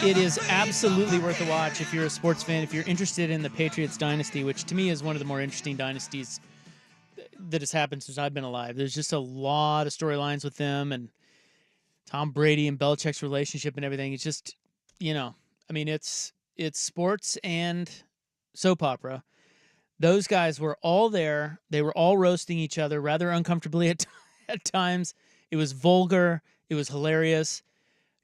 It is absolutely worth a watch if you're a sports fan, if you're interested in the Patriots dynasty, which to me is one of the more interesting dynasties that has happened since I've been alive. There's just a lot of storylines with them and Tom Brady and Belichick's relationship and everything. It's just, I mean, it's sports and soap opera. Those guys were all there. They were all roasting each other rather uncomfortably at times. It was vulgar. It was hilarious.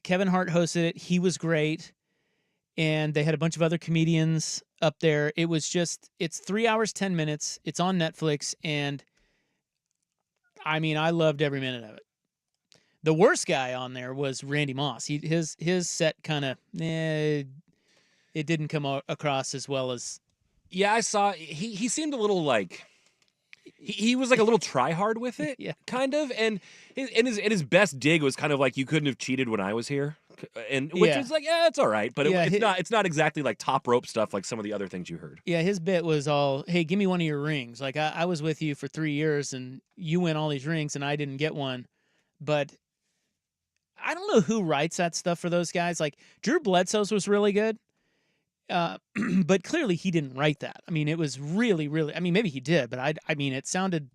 Kevin Hart hosted it. He was great. And they had a bunch of other comedians up there. It was just, it's 3 hours, 10 minutes. It's on Netflix. And I mean, I loved every minute of it. The worst guy on there was Randy Moss. His set kind of, it didn't come across as well as. Yeah, I saw, he seemed a little like, he was like a little try hard with it, yeah, kind of. And his best dig was kind of like, you couldn't have cheated when I was here. And which was like, yeah, it's all right, but it's not exactly like top rope stuff like some of the other things you heard. Yeah, his bit was all, hey, give me one of your rings. Like I was with you for 3 years and you win all these rings and I didn't get one. But I don't know who writes that stuff for those guys. Like Drew Bledsoe's was really good. But clearly he didn't write that. I mean, it was really, really, I mean, maybe he did, but I mean, it sounded.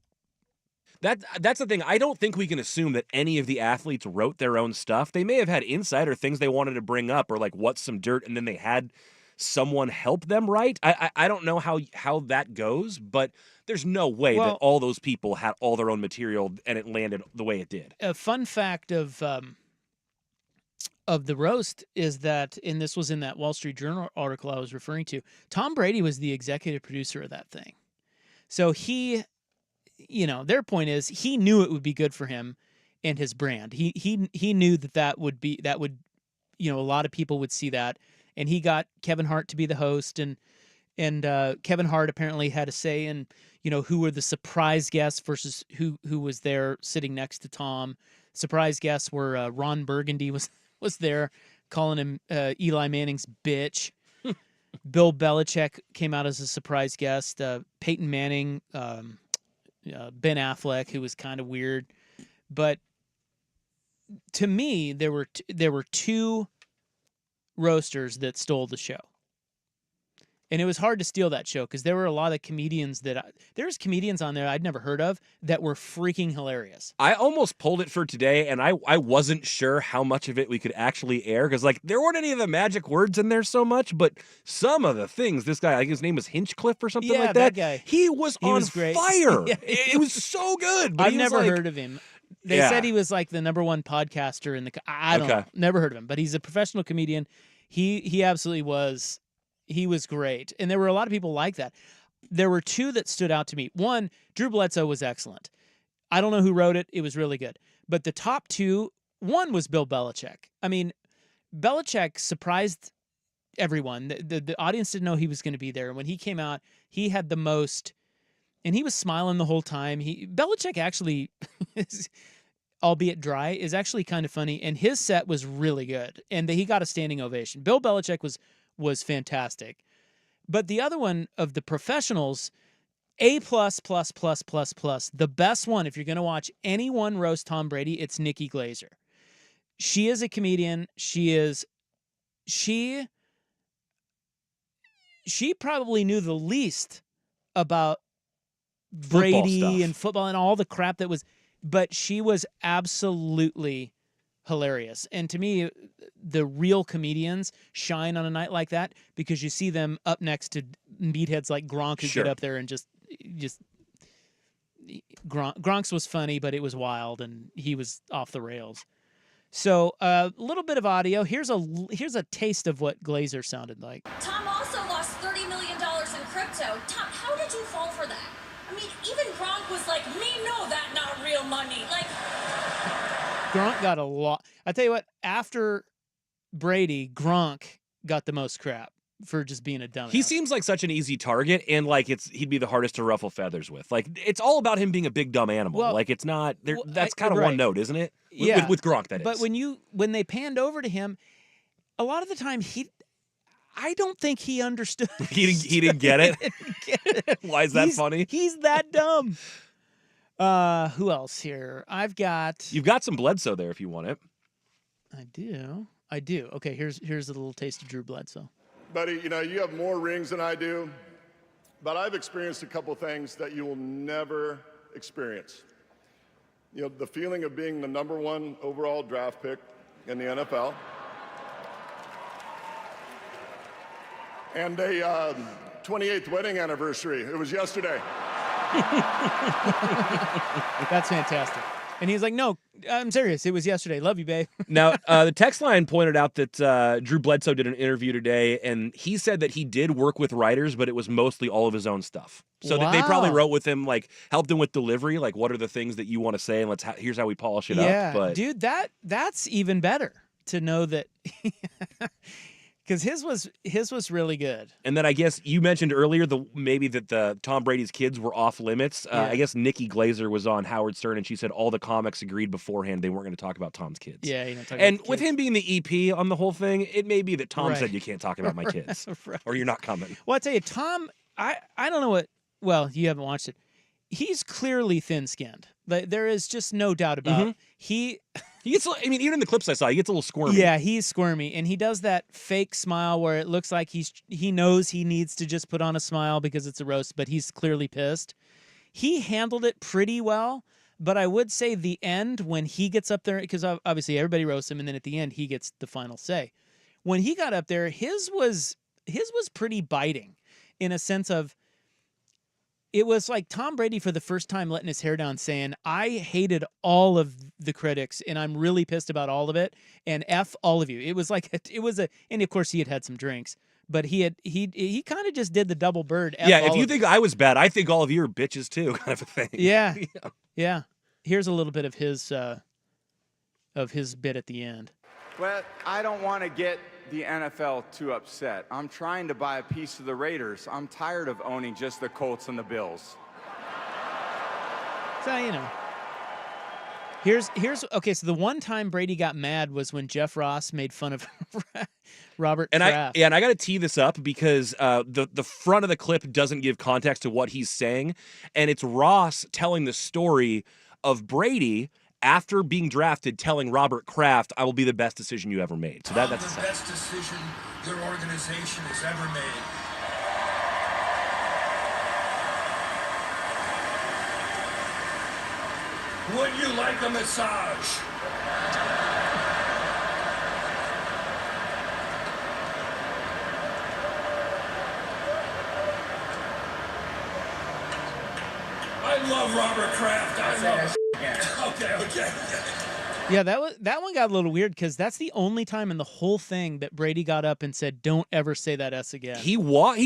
That's the thing. I don't think we can assume that any of the athletes wrote their own stuff. They may have had insight or things they wanted to bring up or like what's some dirt, and then they had someone help them write. I don't know how that goes, but there's no way that all those people had all their own material and it landed the way it did. A fun fact of the roast is that, and this was in that Wall Street Journal article I was referring to, Tom Brady was the executive producer of that thing. So he, their point is he knew it would be good for him and his brand. He knew that would, a lot of people would see that. And he got Kevin Hart to be the host, and Kevin Hart apparently had a say in, who were the surprise guests versus who was there sitting next to Tom. Surprise guests were Ron Burgundy was there calling him Eli Manning's bitch. Bill Belichick came out as a surprise guest. Peyton Manning, Ben Affleck, who was kind of weird. But to me, there were two roasters that stole the show. And it was hard to steal that show because there were a lot of comedians there's comedians on there I'd never heard of that were freaking hilarious. I almost pulled it for today, and I wasn't sure how much of it we could actually air because, like, there weren't any of the magic words in there so much, but some of the things, this guy, I think his name was Hinchcliffe or something like that. Guy. He was great. Fire. It was so good. But I've never heard of him. They said he was like the #1 podcaster in the. I don't know. Never heard of him, but he's a professional comedian. He absolutely was. He was great. And there were a lot of people like that. There were two that stood out to me. One, Drew Bledsoe was excellent. I don't know who wrote it. It was really good. But the top two, one was Bill Belichick. I mean, Belichick surprised everyone. The audience didn't know he was going to be there. And when he came out, he had the most, and he was smiling the whole time. Belichick actually, albeit dry, is actually kind of funny. And his set was really good. And he got a standing ovation. Bill Belichick was fantastic. But the other one of the professionals, A+++++, the best one, if you're going to watch anyone roast Tom Brady, it's Nikki Glaser. She is a comedian. She probably knew the least about Brady and football and all the crap that was, but she was absolutely hilarious. And to me, the real comedians shine on a night like that because you see them up next to meatheads like Gronk who get up there and just Gronk's was funny, but it was wild and he was off the rails. So a little bit of audio. Here's a taste of what Glazer sounded like. Tom also lost $30 million in crypto. Tom, how did you fall for that? I mean, even Gronk was like, me know that not real money. Like, Gronk got a lot. I tell you what, after Brady, Gronk got the most crap for just being a dumbass. He seems like such an easy target, and like he'd be the hardest to ruffle feathers with. Like it's all about him being a big dumb animal. Like it's not. That's kind of one note, isn't it? With Gronk, that is. But when they panned over to him, a lot of the time I don't think he understood. he didn't get it. Why is that funny? He's that dumb. Who else here? You've got some Bledsoe there if you want it. I do. I do. Okay, here's a little taste of Drew Bledsoe. Buddy, you have more rings than I do, but I've experienced a couple things that you will never experience. The feeling of being the #1 overall draft pick in the NFL. And a 28th wedding anniversary. It was yesterday. That's fantastic. And he's like, no, I'm serious. It was yesterday. Love you, babe. Now, the text line pointed out that Drew Bledsoe did an interview today, and he said that he did work with writers, but it was mostly all of his own stuff. So they probably wrote with him, like, helped him with delivery, like, what are the things that you want to say, and here's how we polish it up. But dude, that's even better to know that. Because his was really good. And then I guess you mentioned earlier maybe that the Tom Brady's kids were off limits. I guess Nikki Glazer was on Howard Stern, and she said all the comics agreed beforehand they weren't going to talk about Tom's kids. Yeah, and with him being the EP on the whole thing, it may be that Tom said you can't talk about my kids, or you're not coming. Well, I tell you, Tom, I don't know what. Well, you haven't watched it. He's clearly thin-skinned. There is just no doubt about it. He gets, even in the clips I saw, he gets a little squirmy. Yeah, he's squirmy, and he does that fake smile where it looks like he knows he needs to just put on a smile because it's a roast, but he's clearly pissed. He handled it pretty well, but I would say the end when he gets up there, because obviously everybody roasts him, and then at the end he gets the final say. When he got up there, his was pretty biting, in a sense of. It was like Tom Brady for the first time letting his hair down saying, I hated all of the critics and I'm really pissed about all of it and F all of you. It was like, and of course he had some drinks, but he kind of just did the double bird. F if you think I was bad, I think all of you are bitches too, kind of a thing. Yeah. Yeah. Here's a little bit of his bit at the end. Well, I don't want to get the NFL too upset. I'm trying to buy a piece of the Raiders. I'm tired of owning just the Colts and the Bills. So, here's okay, so the one time Brady got mad was when Jeff Ross made fun of Robert Kraft. And I got to tee this up because the front of the clip doesn't give context to what he's saying, and it's Ross telling the story of Brady after being drafted, telling Robert Kraft, I will be the best decision you ever made. So that's the best decision your organization has ever made. Would you like a massage? I love Robert Kraft. I love Okay. Yeah, that one got a little weird because that's the only time in the whole thing that Brady got up and said, "Don't ever say that S again." He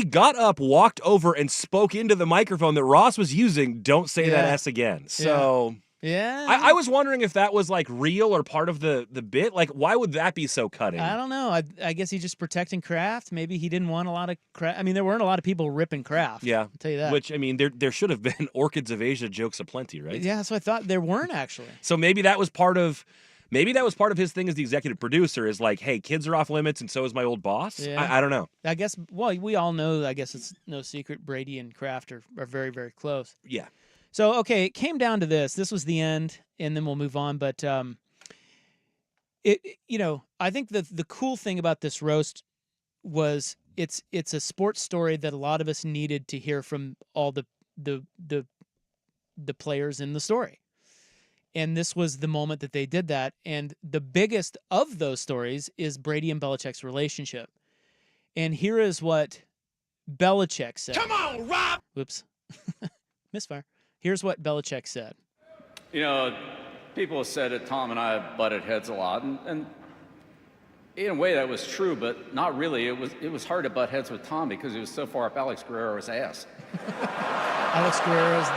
got up, walked over, and spoke into the microphone that Ross was using. Don't say that S again. So yeah, I was wondering if that was like real or part of the bit. Like, why would that be so cutting? I don't know. I guess he's just protecting Kraft. Maybe he didn't want a lot of Kraft. I mean, there weren't a lot of people ripping Kraft. Yeah, I'll tell you that. Which, I mean, there should have been Orchids of Asia jokes aplenty, right? Yeah, so I thought there weren't actually. So maybe that was part of his thing as the executive producer, is like, hey, kids are off limits and so is my old boss. Yeah. I don't know. I guess, well, we all know, I guess it's no secret, Brady and Kraft are very, very close. Yeah. So, okay, it came down to this. This was the end, and then we'll move on. But, I think the cool thing about this roast was it's a sports story that a lot of us needed to hear from all the players in the story. And this was the moment that they did that. And the biggest of those stories is Brady and Belichick's relationship. And here is what Belichick said. Come on, Rob! Whoops. Misfire. Here's what Belichick said. People have said that Tom and I butted heads a lot. And in a way that was true, but not really. It was hard to butt heads with Tom because he was so far up Alex Guerrero's ass. Alex Guerrero's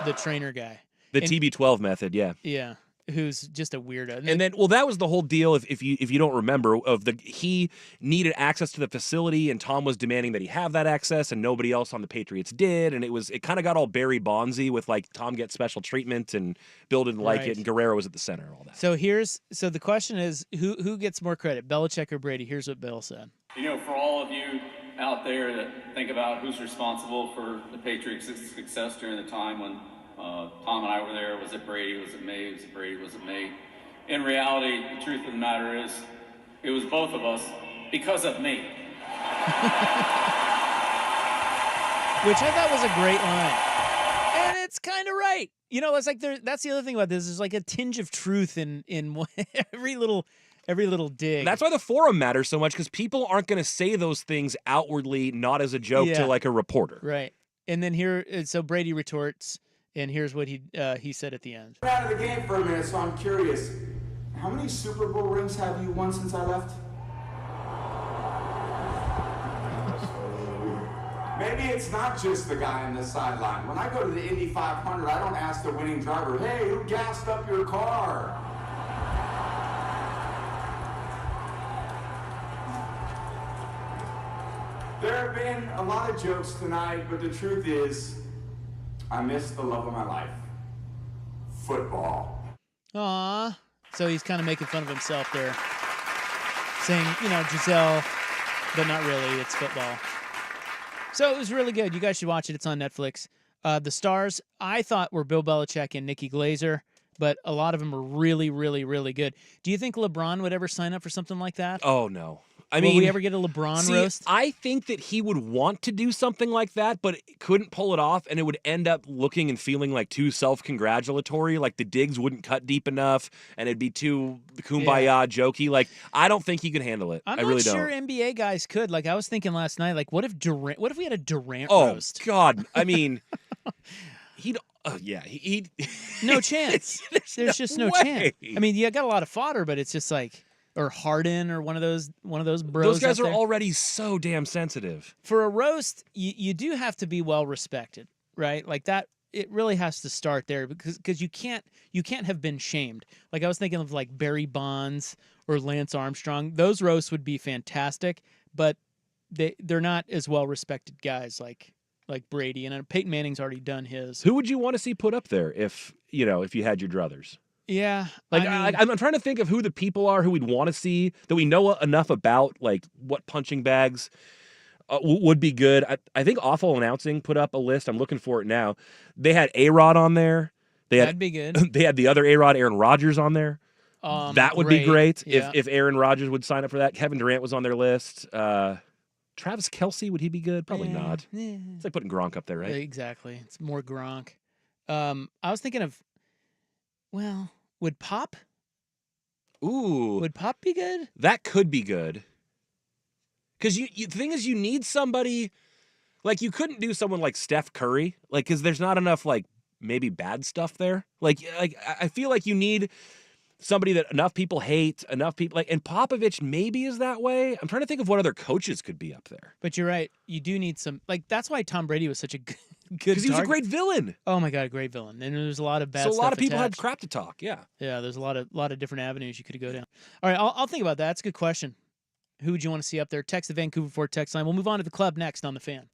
the trainer guy. The TB12 method, yeah. Yeah, who's just a weirdo. And then, well, that was the whole deal. If you don't remember, he needed access to the facility, and Tom was demanding that he have that access, and nobody else on the Patriots did. And it kind of got all Barry Bondsy with like Tom gets special treatment, and Bill didn't like it, and Guerrero was at the center and all that. So the question is, who gets more credit, Belichick or Brady? Here's what Bill said. For all of you out there that think about who's responsible for the Patriots' success during the time when Tom and I were there, was it Brady, was it me, was it Brady, was it me? In reality, the truth of the matter is, It was both of us because of me. Which I thought was a great line. And it's kind of right. You know, it's like that's the other thing about this. There's like a tinge of truth in every little dig. That's why the forum matters so much, because people aren't going to say those things outwardly, not as a joke to like a reporter. Right. And then so Brady retorts, and here's what he said at the end. I'm out of the game for a minute, so I'm curious. How many Super Bowl rings have you won since I left? Maybe it's not just the guy on the sideline. When I go to the Indy 500, I don't ask the winning driver, hey, who gassed up your car? There have been a lot of jokes tonight, but the truth is, I miss the love of my life. Football. Aw. So he's kind of making fun of himself there. Saying, Giselle, but not really. It's football. So it was really good. You guys should watch it. It's on Netflix. The stars, I thought, were Bill Belichick and Nikki Glazer, but a lot of them were really, really, really good. Do you think LeBron would ever sign up for something like that? Oh, no. Will we ever get a LeBron roast? I think that he would want to do something like that, but couldn't pull it off, and it would end up looking and feeling like too self-congratulatory. Like the digs wouldn't cut deep enough, and it'd be too kumbaya jokey. Like I don't think he could handle it. I'm I really not sure don't. NBA guys could. Like I was thinking last night, like what if we had a Durant Oh roast? God! I mean, he'd. He'd no chance. There's just no chance. I mean, you got a lot of fodder, but it's just like. Or Harden, or one of those bros. Those guys are there. already so damn sensitive. For a roast, you do have to be well respected, right? Like that, it really has to start there because you can't have been shamed. Like I was thinking of like Barry Bonds or Lance Armstrong. Those roasts would be fantastic, but they're not as well respected guys like Brady, and Peyton Manning's already done his. Who would you want to see put up there if you had your druthers? Yeah, I'm trying to think of who the people are who we'd want to see that we know enough about, like what punching bags would be good. I think Awful Announcing put up a list. I'm looking for it now. They had A-Rod on there. That'd be good. They had the other A-Rod, Aaron Rodgers, on there. That would be great if Aaron Rodgers would sign up for that. Kevin Durant was on their list. Travis Kelce, would he be good? Probably not. Yeah. It's like putting Gronk up there, right? Exactly. It's more Gronk. I was thinking of, well, would Pop? Ooh. Would Pop be good? That could be good. Because the thing is, you need somebody, like you couldn't do someone like Steph Curry, like because there's not enough like maybe bad stuff there. Like I feel like you need somebody that enough people hate, enough people like, and Popovich maybe is that way. I'm trying to think of what other coaches could be up there. But you're right. You do need some, like that's why Tom Brady was such a good because he was a great villain. Oh my God, a great villain. And there's a lot of bad stuff. So a lot of people attached. had crap to talk. Yeah. Yeah. There's a lot of different avenues you could go down. All right, I'll think about that. That's a good question. Who would you want to see up there? Text the Vancouver Ford text line. We'll move on to the club next on The Fan.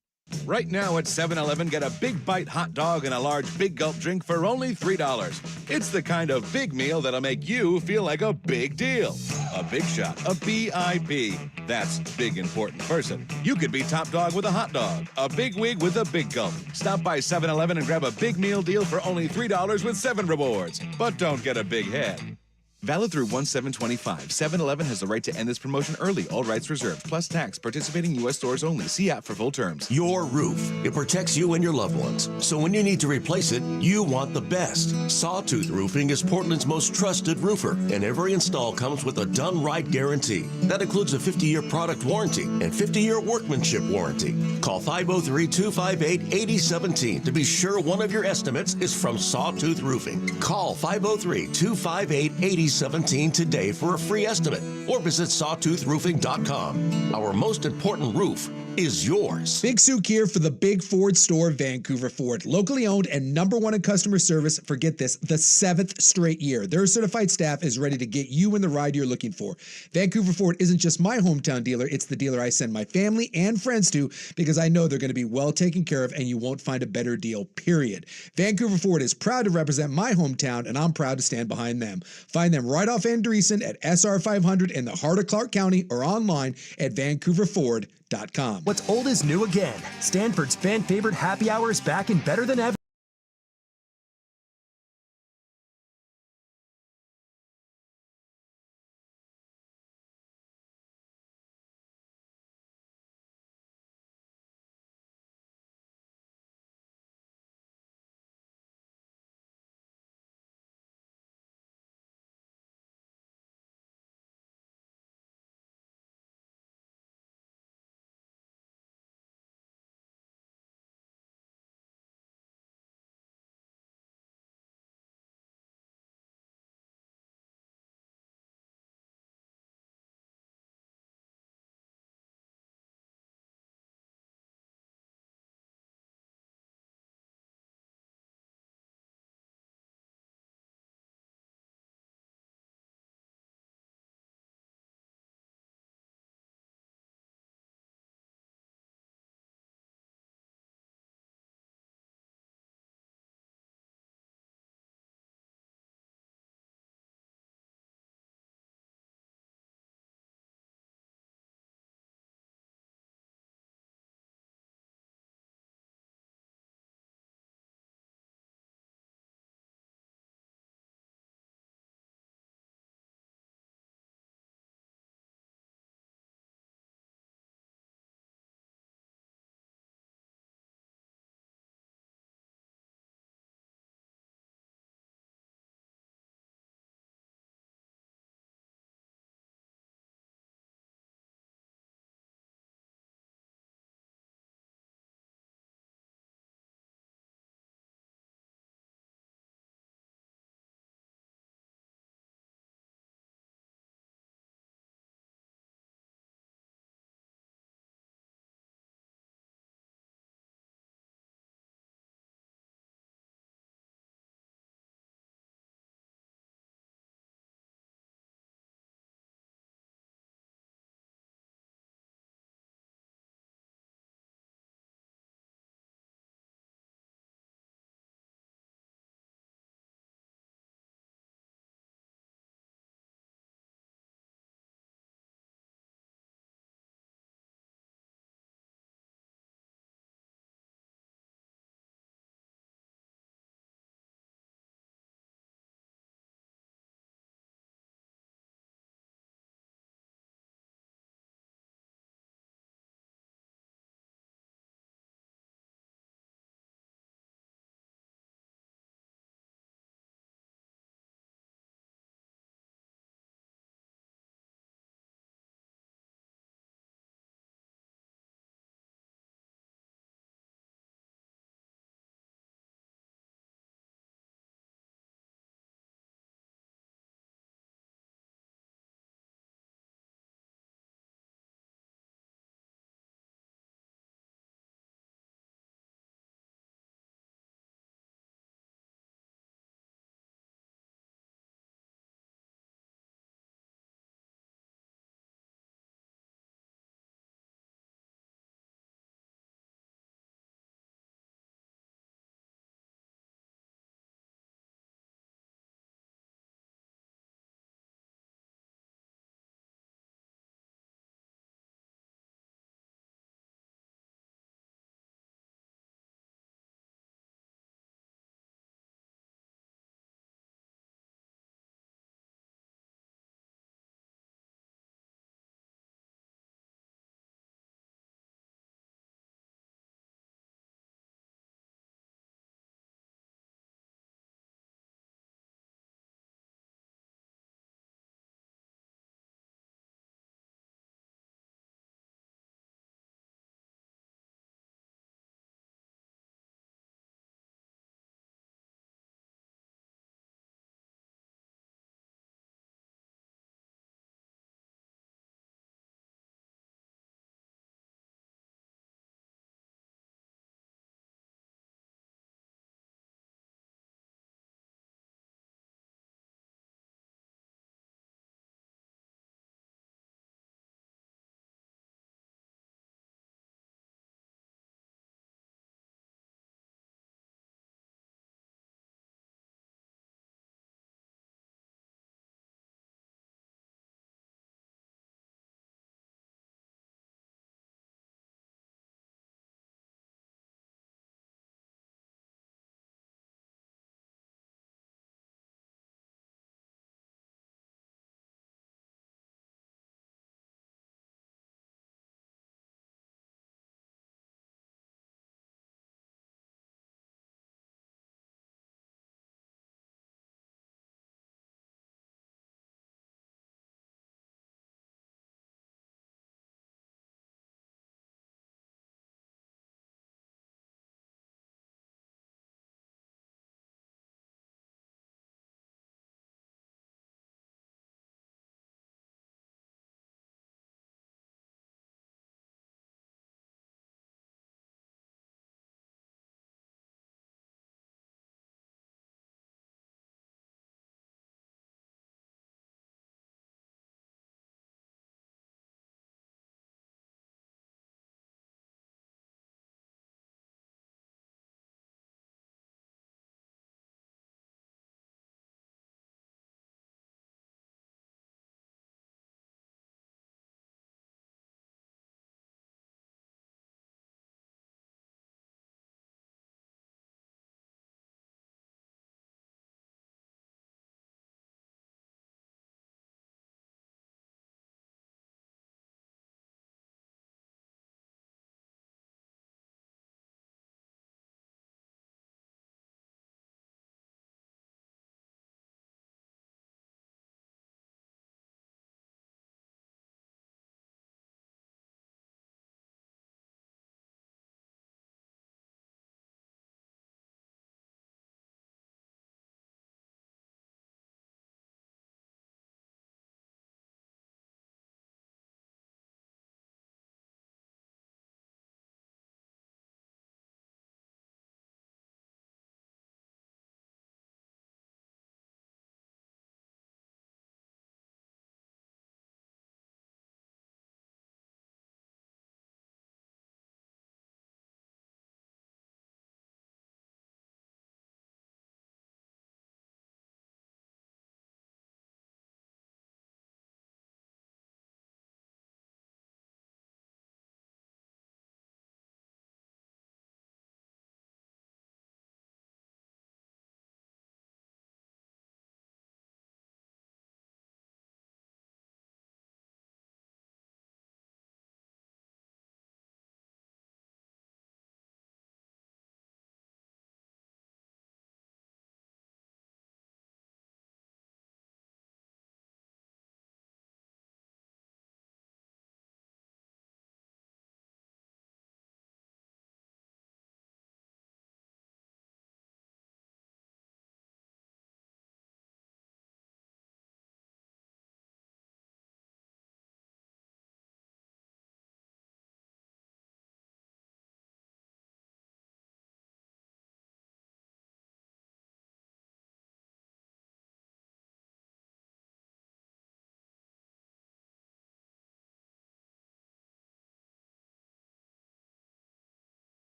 Right now at 7-Eleven, get a big bite hot dog and a large big gulp drink for only $3. It's the kind of big meal that'll make you feel like a big deal. A big shot, a BIP. That's big important person. You could be top dog with a hot dog, a big wig with a big gulp. Stop by 7-Eleven and grab a big meal deal for only $3 with 7 rewards. But don't get a big head. Valid through 1/7/25. 7-Eleven has the right to end this promotion early. All rights reserved. Plus tax. Participating U.S. stores only. See app for full terms. Your roof. It protects you and your loved ones. So when you need to replace it, you want the best. Sawtooth Roofing is Portland's most trusted roofer, and every install comes with a done right guarantee. That includes a 50-year product warranty and 50-year workmanship warranty. Call 503-258-8017 to be sure one of your estimates is from Sawtooth Roofing. Call 503-258-8017 today for a free estimate, or visit sawtoothroofing.com. Our most important roof is yours. Big Souk here for the Big Ford Store, Vancouver Ford. Locally owned and #1 in customer service for, get this, the 7th straight year. Their certified staff is ready to get you in the ride you're looking for. Vancouver Ford isn't just my hometown dealer, it's the dealer I send my family and friends to because I know they're going to be well taken care of and you won't find a better deal, period. Vancouver Ford is proud to represent my hometown and I'm proud to stand behind them. Find them right off Andreessen at SR 500 in the heart of Clark County or online at vancouverford.com. What's old is new again. Stanford's fan favorite happy hour is back and better than ever.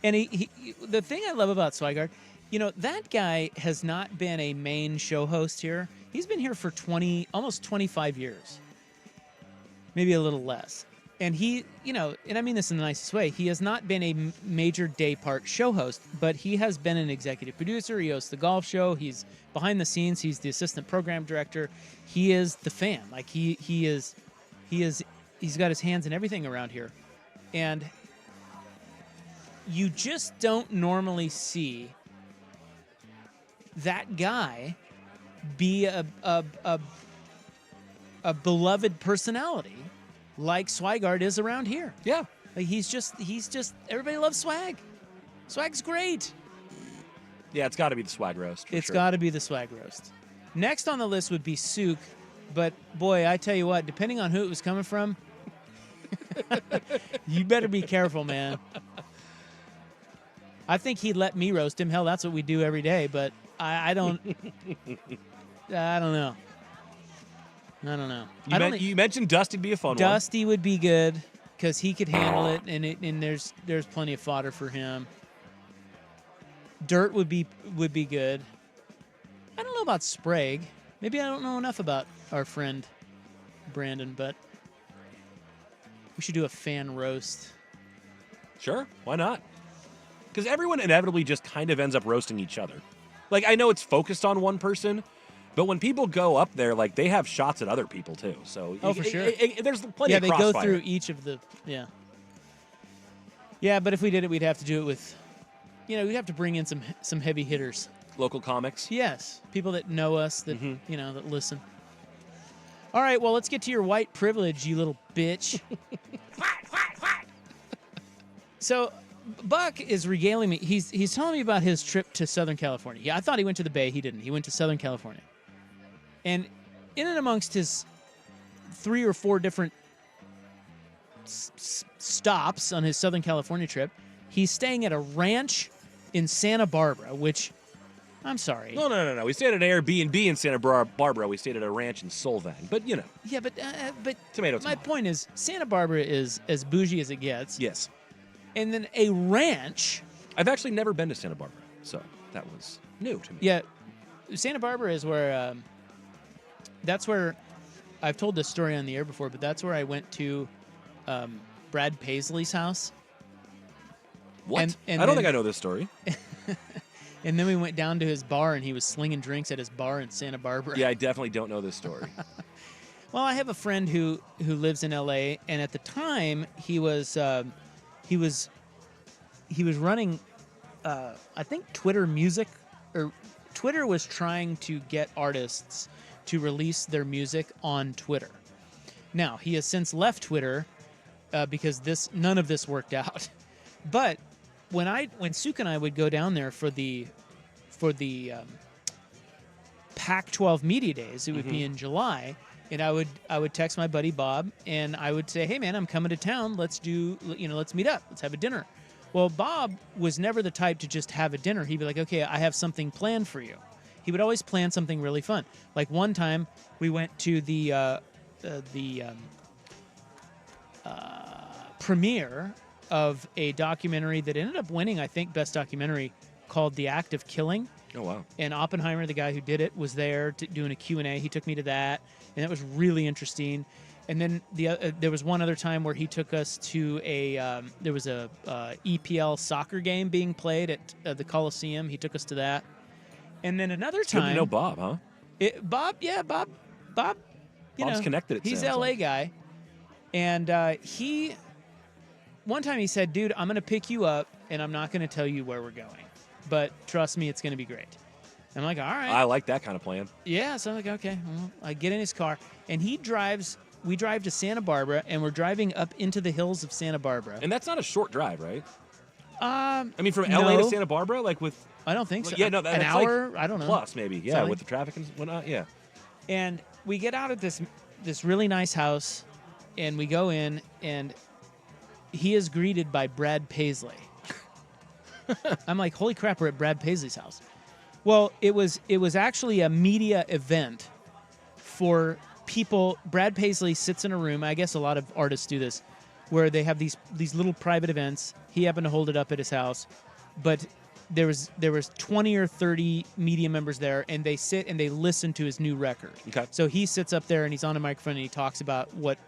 And the thing I love about Swigard, that guy has not been a main show host here. He's been here for almost 25 years, maybe a little less. And he, and I mean this in the nicest way, he has not been a major day part show host, but he has been an executive producer. He hosts the golf show. He's behind the scenes. He's the assistant program director. He is the fan. Like he's got his hands in everything around here. And you just don't normally see that guy be a beloved personality like Swigard is around here. Yeah. Like he's just everybody loves Swag. Swag's great. Yeah, it's got to be the Swag roast. It's got to be the Swag roast. Next on the list would be Souk, but boy, I tell you what, depending on who it was coming from, you better be careful, man. I think he'd let me roast him. Hell, that's what we do every day, but I don't I don't know. You mentioned Dusty would be a fun one. Dusty would be good because he could handle it, and there's plenty of fodder for him. Dirt would be good. I don't know about Sprague. Maybe I don't know enough about our friend Brandon, but we should do a fan roast. Sure, why not? Because everyone inevitably just kind of ends up roasting each other. Like, I know it's focused on one person, but when people go up there, like, they have shots at other people, too. So, for sure. There's plenty of crossfire. Yeah, they go through each of the, Yeah, but if we did it, we'd have to do it with, we'd have to bring in some heavy hitters. Local comics? Yes, people that know us, that, that listen. All right, well, let's get to your white privilege, you little bitch. So, Buck is regaling me. He's telling me about his trip to Southern California. Yeah, I thought he went to the Bay. He didn't. He went to Southern California. And in and amongst his 3 or 4 different stops on his Southern California trip, he's staying at a ranch in Santa Barbara, which, I'm sorry. No. We stayed at an Airbnb in Santa Barbara. We stayed at a ranch in Solvang. But, Yeah, but tomato. My point is, Santa Barbara is as bougie as it gets. Yes. And then a ranch. I've actually never been to Santa Barbara, so that was new to me. Yeah, Santa Barbara is where, that's where, I've told this story on the air before, but that's where I went to Brad Paisley's house. What? I don't think I know this story. And then we went down to his bar, and he was slinging drinks at his bar in Santa Barbara. Yeah, I definitely don't know this story. Well, I have a friend who lives in L.A., and at the time, he was running, I think, Twitter music, or Twitter was trying to get artists to release their music on Twitter. Now, he has since left Twitter because none of this worked out. But when Souk and I would go down there for the Pac-12 Media Days, it would be in July. And I would text my buddy Bob, and I would say, "Hey man, I'm coming to town. Let's meet up. Let's have a dinner." Well, Bob was never the type to just have a dinner. He'd be like, "Okay, I have something planned for you." He would always plan something really fun. Like one time, we went to the premiere of a documentary that ended up winning, I think, Best Documentary, called "The Act of Killing." Oh wow! And Oppenheimer, the guy who did it, was there doing a Q&A. He took me to that, and that was really interesting. And then there was one other time where he took us to there was a EPL soccer game being played at the Coliseum. He took us to that. And then another time, good to know Bob, huh? Bob. Bob's connected. He's an LA guy, and one time he said, "Dude, I'm gonna pick you up, and I'm not gonna tell you where we're going, but trust me, it's gonna be great." I'm like, "All right." I like that kind of plan. Yeah, so I'm like, okay. Well, I get in his car, and we drive to Santa Barbara, and we're driving up into the hills of Santa Barbara. And that's not a short drive, right? I mean, from LA to Santa Barbara, like with... I don't think so. Yeah, no, an hour? Like I don't know. Plus, maybe. Yeah, Something. with the traffic and whatnot, yeah. And we get out of this really nice house, and we go in, and he is greeted by Brad Paisley. I'm like, holy crap, we're at Brad Paisley's house. Well, it was actually a media event for people. Brad Paisley sits in a room. I guess a lot of artists do this. where they have these little private events. He happened to hold it up at his house, but there was 20 or 30 media members there, and they sit and they listen to his new record. Okay. So he sits up there and he's on a microphone and he talks about what,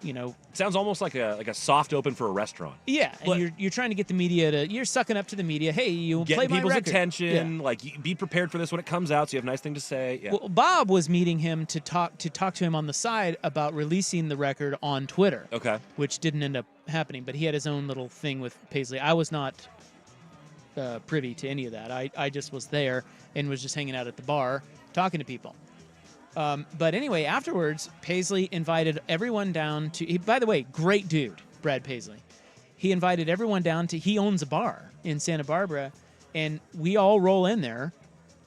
Sounds almost like a soft open for a restaurant. Yeah, and you're trying to get the media you're sucking up to the media. Hey, you play Getting my people's record. attention. Yeah. Like, be prepared for this when it comes out, so you have a nice thing to say. Yeah. Well, Bob was meeting him to talk to him on the side about releasing the record on Twitter. Okay. Which didn't end up happening, but he had his own little thing with Paisley. I was not privy to any of that. I just was there and was just hanging out at the bar talking to people. But anyway, afterwards, Paisley invited everyone down to. By the way, great dude, Brad Paisley. He invited everyone down to. He owns a bar in Santa Barbara, and we all roll in there.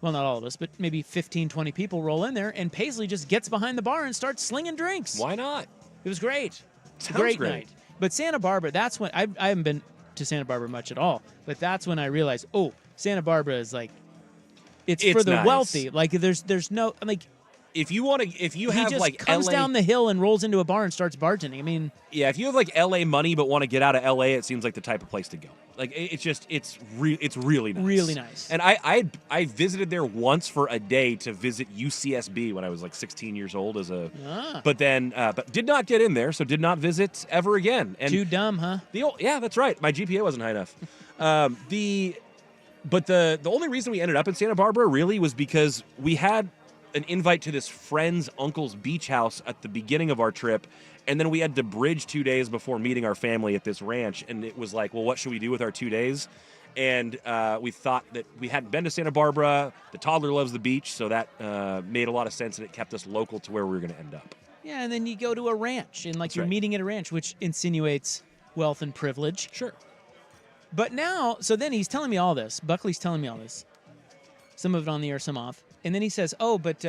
Well, not all of us, but maybe 15, 20 people roll in there, and Paisley just gets behind the bar and starts slinging drinks. Why not? It was great. Sounds Great great. night. But Santa Barbara, that's when I haven't been to Santa Barbara much at all, but that's when I realized, Santa Barbara is like, it's for the nice. wealthy. Like there's no like. If you have he just like comes LA, down the hill and rolls into a bar and starts bartending. I mean, yeah, if you have like LA money but want to get out of LA, it seems like the type of place to go. Like it's really nice. Really nice. And I visited there once for a day to visit UCSB when I was like 16 years old but did not get in there, so did not visit ever again. And too dumb, huh? Yeah, that's right. My GPA wasn't high enough. But the only reason we ended up in Santa Barbara really was because we had an invite to this friend's uncle's beach house at the beginning of our trip, and then we had to bridge 2 days before meeting our family at this ranch, and it was like, well, what should we do with our 2 days? And we thought that we hadn't been to Santa Barbara. The toddler loves the beach, so that made a lot of sense, and it kept us local to where we were going to end up. Yeah, and then you go to a ranch, and That's you're right. meeting at a ranch, which insinuates wealth and privilege. Sure. But now, so then he's telling me all this. Buckley's telling me all this. Some of it on the air, some off. And then he says, but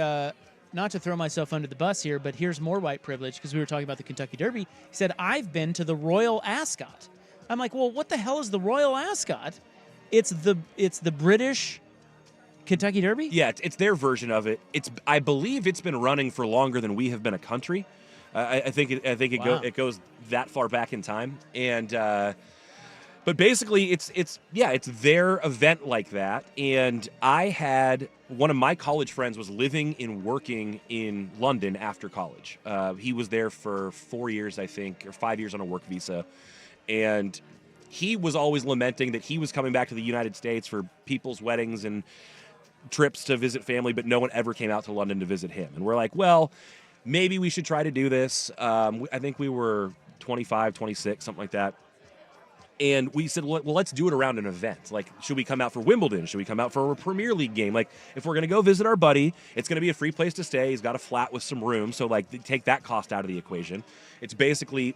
not to throw myself under the bus here, but here's more white privilege, because we were talking about the Kentucky Derby. He said, I've been to the Royal Ascot. I'm like, well, what the hell is the Royal Ascot? It's the British Kentucky Derby? Yeah, it's their version of it. I believe it's been running for longer than we have been a country. I think it goes that far back in time, and but basically it's their event like that. And I had one of my college friends was living and working in London after college. He was there for 4 years, I think, or 5 years on a work visa, and he was always lamenting that he was coming back to the United States for people's weddings and trips to visit family, but no one ever came out to London to visit him. And we're like, well, maybe we should try to do this. I think we were 25, 26, something like that. And we said, well, let's do it around an event. Like, should we come out for Wimbledon? Should we come out for a Premier League game? Like, if we're going to go visit our buddy, it's going to be a free place to stay. He's got a flat with some room. So, like, take that cost out of the equation. It's basically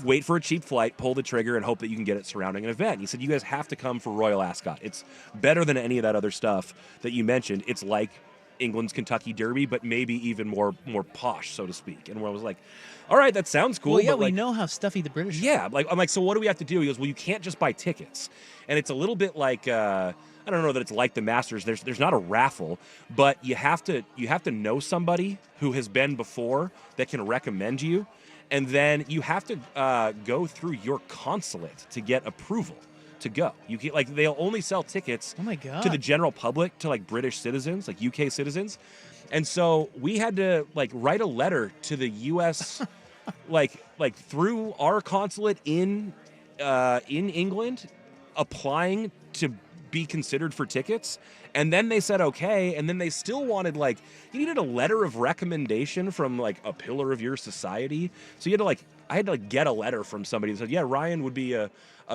wait for a cheap flight, pull the trigger, and hope that you can get it surrounding an event. He said, you guys have to come for Royal Ascot. It's better than any of that other stuff that you mentioned. It's like England's Kentucky Derby, but maybe even more posh, so to speak. And I was like, all right, that sounds cool. Well, yeah, but we like, know how stuffy the British are. yeah, I'm like, so what do we have to do? He goes, well, you can't just buy tickets. And it's a little bit like, I don't know that it's like the Masters. There's not a raffle, but you have to know somebody who has been before that can recommend you. And then you have to go through your consulate to get approval to go. You can, like, they'll only sell tickets Oh my God. to the general public, to like British citizens, like UK citizens. And so we had to like write a letter to the US like through our consulate in England, applying to be considered for tickets. And then they said okay, and then they still wanted, like, you needed a letter of recommendation from like a pillar of your society. So you had to I had to get a letter from somebody that said, yeah, Ryan would be a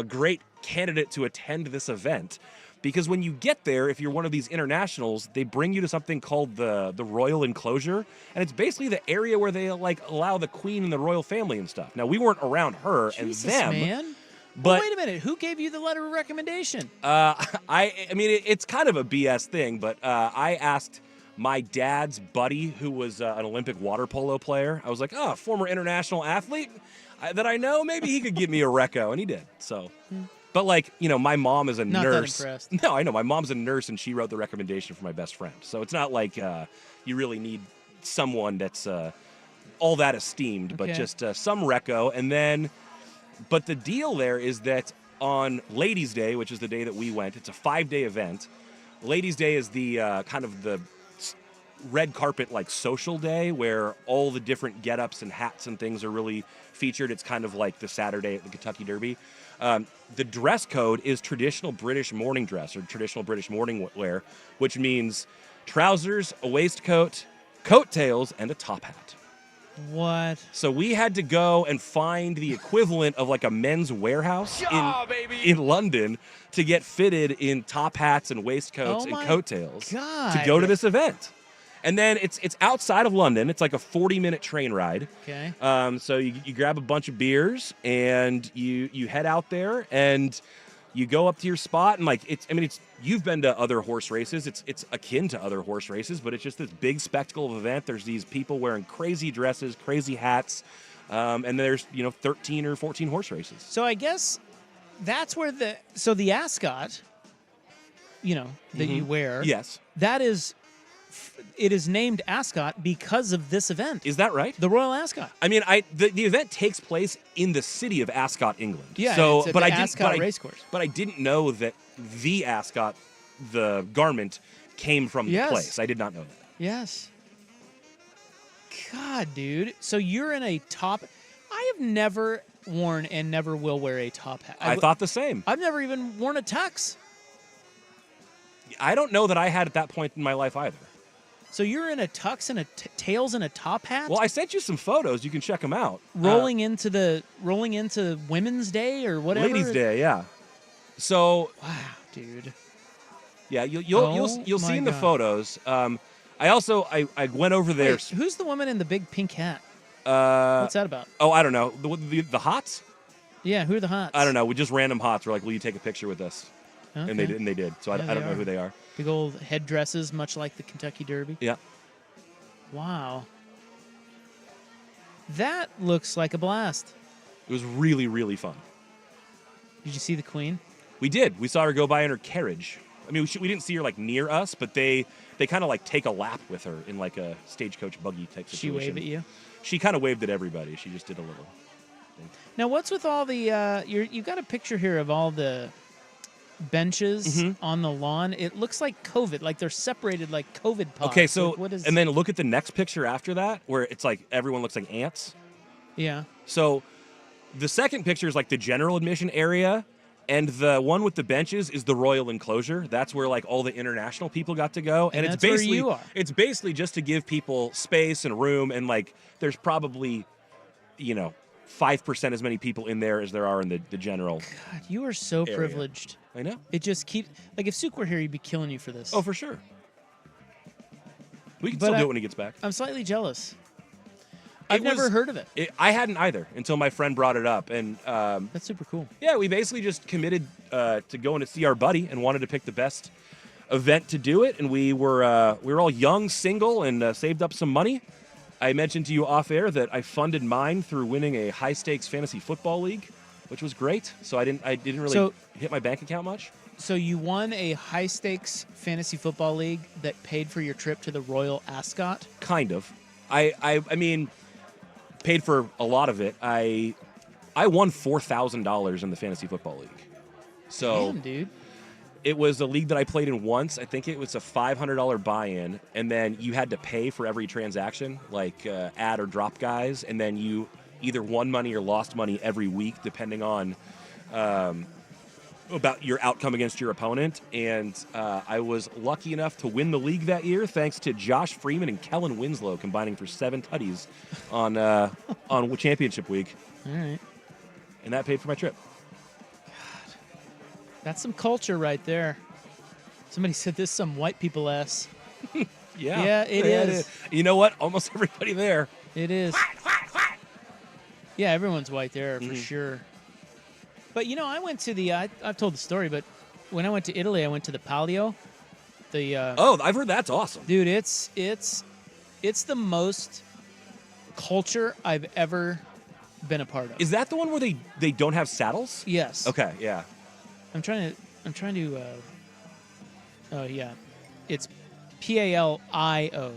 great candidate to attend this event. Because when you get there, if you're one of these internationals, they bring you to something called the Royal Enclosure, and it's basically the area where they like allow the Queen and the royal family and stuff. Now, we weren't around her Jesus, and them, man. but Wait a minute. Who gave you the letter of recommendation? I mean, it's kind of a BS thing, but I asked my dad's buddy, who was an Olympic water polo player. I was like, oh, former international athlete that I know, maybe he could give me a reco, and he did. So, but like, you know, my mom is a Not that nurse. impressed. No, I know my mom's a nurse, and she wrote the recommendation for my best friend. So it's not like you really need someone that's all that esteemed, but Okay. just some reco, and then But the deal there is that on Ladies' Day, which is the day that we went, it's a 5-day event. Ladies' Day is the kind of the red carpet like social day where all the different get-ups and hats and things are really featured. It's kind of like the Saturday at the Kentucky Derby. The dress code is traditional British morning dress or traditional British morning wear, which means trousers, a waistcoat, coattails, and a top hat. What? So we had to go and find the equivalent of like a men's warehouse in London to get fitted in top hats and waistcoats and coattails to go to this event. And then it's outside of London. It's like a 40-minute train ride. Okay. So you grab a bunch of beers and you head out there and you go up to your spot and like you've been to other horse races. It's akin to other horse races, but it's just this big spectacle of event. There's these people wearing crazy dresses, crazy hats, and there's 13 or 14 horse races. So I guess that's where the ascot, that you wear. Yes. That is. It is named Ascot because of this event. Is that right? The Royal Ascot. I mean, the event takes place in the city of Ascot, England. Yeah, so, it's at but the I Ascot racecourse. But I didn't know that the Ascot, the garment, came from the place. I did not know that. Yes. God, dude. So you're in a top. I have never worn and never will wear a top hat. I thought the same. I've never even worn a tux. I don't know that I had at that point in my life either. So you're in a tux and tails and a top hat? Well, I sent you some photos. You can check them out. Rolling into Women's Day or whatever. Ladies' Day, yeah. So, wow, dude. Yeah, you'll see in the photos. I went over there. Wait, who's the woman in the big pink hat? What's that about? Oh, I don't know. The hots? Yeah, who are the hots? I don't know. We just random hots. We're like, will you take a picture with us? Okay. And they did. So I don't know who they are. Big old headdresses, much like the Kentucky Derby. Yeah. Wow. That looks like a blast. It was really, really fun. Did you see the Queen? We did. We saw her go by in her carriage. I mean, we didn't see her like near us, but they kind of like take a lap with her in like a stagecoach buggy type situation. She waved at you? She kind of waved at everybody. She just did a little thing. Now, what's with all the you got a picture here of all the benches on the lawn? It looks like COVID, like they're separated like COVID pods. Okay, so what is? And then look at the next picture after that, where it's like everyone looks like ants. Yeah. So the second picture is like the general admission area, and the one with the benches is the royal enclosure. That's where like all the international people got to go, and it's that's where basically you are. It's basically just to give people space and room, and like there's probably 5% as many people in there as there are in the general. God, you are so area. privileged. I know. It just keeps like if Suk were here, he'd be killing you for this. Oh, for sure. We can still do it when he gets back. I'm slightly jealous. I've never heard of it. I hadn't either until my friend brought it up, and that's super cool. Yeah, we basically just committed to going to see our buddy and wanted to pick the best event to do it, and we were all young, single, and saved up some money. I mentioned to you off air that I funded mine through winning a high stakes fantasy football league, which was great. So I didn't really hit my bank account much. So you won a high stakes fantasy football league that paid for your trip to the Royal Ascot? Kind of. I mean, paid for a lot of it. I won $4,000 in the fantasy football league. So damn, dude. It was a league that I played in once. I think it was a $500 buy-in, and then you had to pay for every transaction, like add or drop guys, and then you either won money or lost money every week, depending on about your outcome against your opponent. And I was lucky enough to win the league that year, thanks to Josh Freeman and Kellen Winslow combining for 7 tutties on championship week. All right. And that paid for my trip. That's some culture right there. Somebody said this is some white people ass. Yeah, it is. You know what? Almost everybody there. It is. Yeah, everyone's white there for sure. But I went to I've told the story, but when I went to Italy, I went to the Palio. I've heard that's awesome. Dude, it's the most culture I've ever been a part of. Is that the one where they don't have saddles? Yes. Okay, yeah. I'm trying to oh yeah. It's Palio.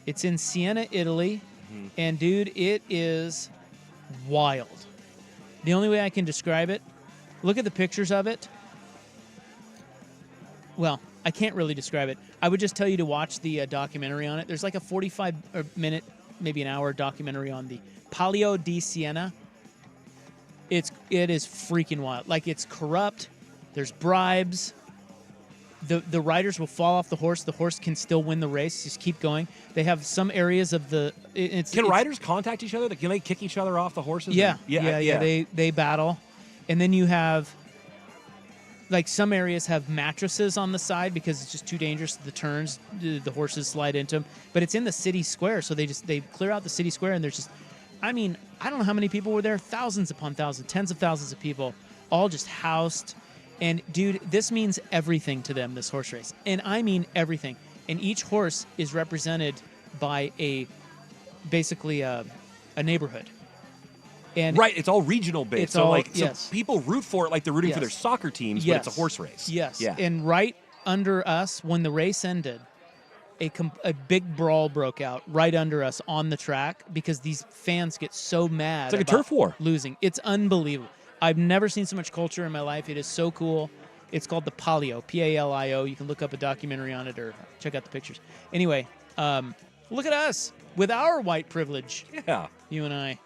It's in Siena, Italy. And dude, it is wild. The only way I can describe it, look at the pictures of it. Well, I can't really describe it. I would just tell you to watch the documentary on it. There's like a 45-minute, maybe an hour documentary on the Palio di Siena. It is freaking wild. Like, it's corrupt. There's bribes. The riders will fall off the horse. The horse can still win the race. Just keep going. They have some areas of the. Can riders contact each other? Can they kick each other off the horses? Yeah, yeah. They battle, and then you have. Like, some areas have mattresses on the side because it's just too dangerous. The turns, the horses slide into them. But it's in the city square, so they clear out the city square, and there's just, I mean, I don't know how many people were there. Thousands upon thousands, tens of thousands of people, all just housed. And dude, this means everything to them, this horse race, and I mean everything. And each horse is represented by basically a neighborhood. And right, it's all regional based. So people root for it like they're rooting for their soccer teams, but it's a horse race. Yes. Yeah. And right under us, when the race ended, a big brawl broke out right under us on the track because these fans get so mad. It's like a about turf war. Losing. It's unbelievable. I've never seen so much culture in my life. It is so cool. It's called the Palio, P-A-L-I-O. You can look up a documentary on it or check out the pictures. Anyway, look at us with our white privilege. Yeah. You and I.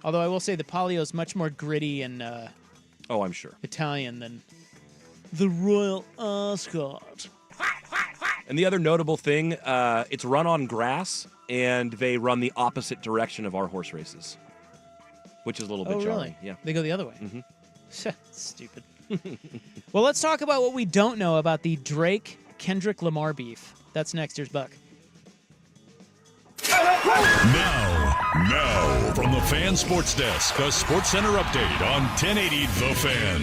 Although I will say the Palio is much more gritty and oh, I'm sure, Italian than the Royal Ascot. And the other notable thing, it's run on grass, and they run the opposite direction of our horse races, which is a little bit jarring. Really? Yeah, They go the other way. Mm-hmm. Stupid. Well, let's talk about what we don't know about the Drake-Kendrick Lamar beef. That's next. Here's Buck. Now, from the Fan Sports Desk, a Sports Center update on 1080 The Fan.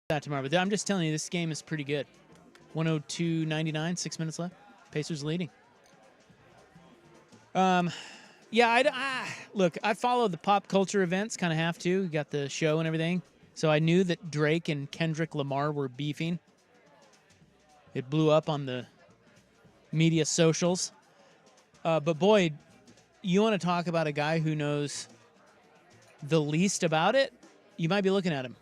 that tomorrow. But I'm just telling you, this game is pretty good. 102.99, 6 minutes left. Pacers leading. Yeah, look, I follow the pop culture events, kind of have to. You got the show and everything. So I knew that Drake and Kendrick Lamar were beefing. It blew up on the media socials. But boy, you want to talk about a guy who knows the least about it? You might be looking at him.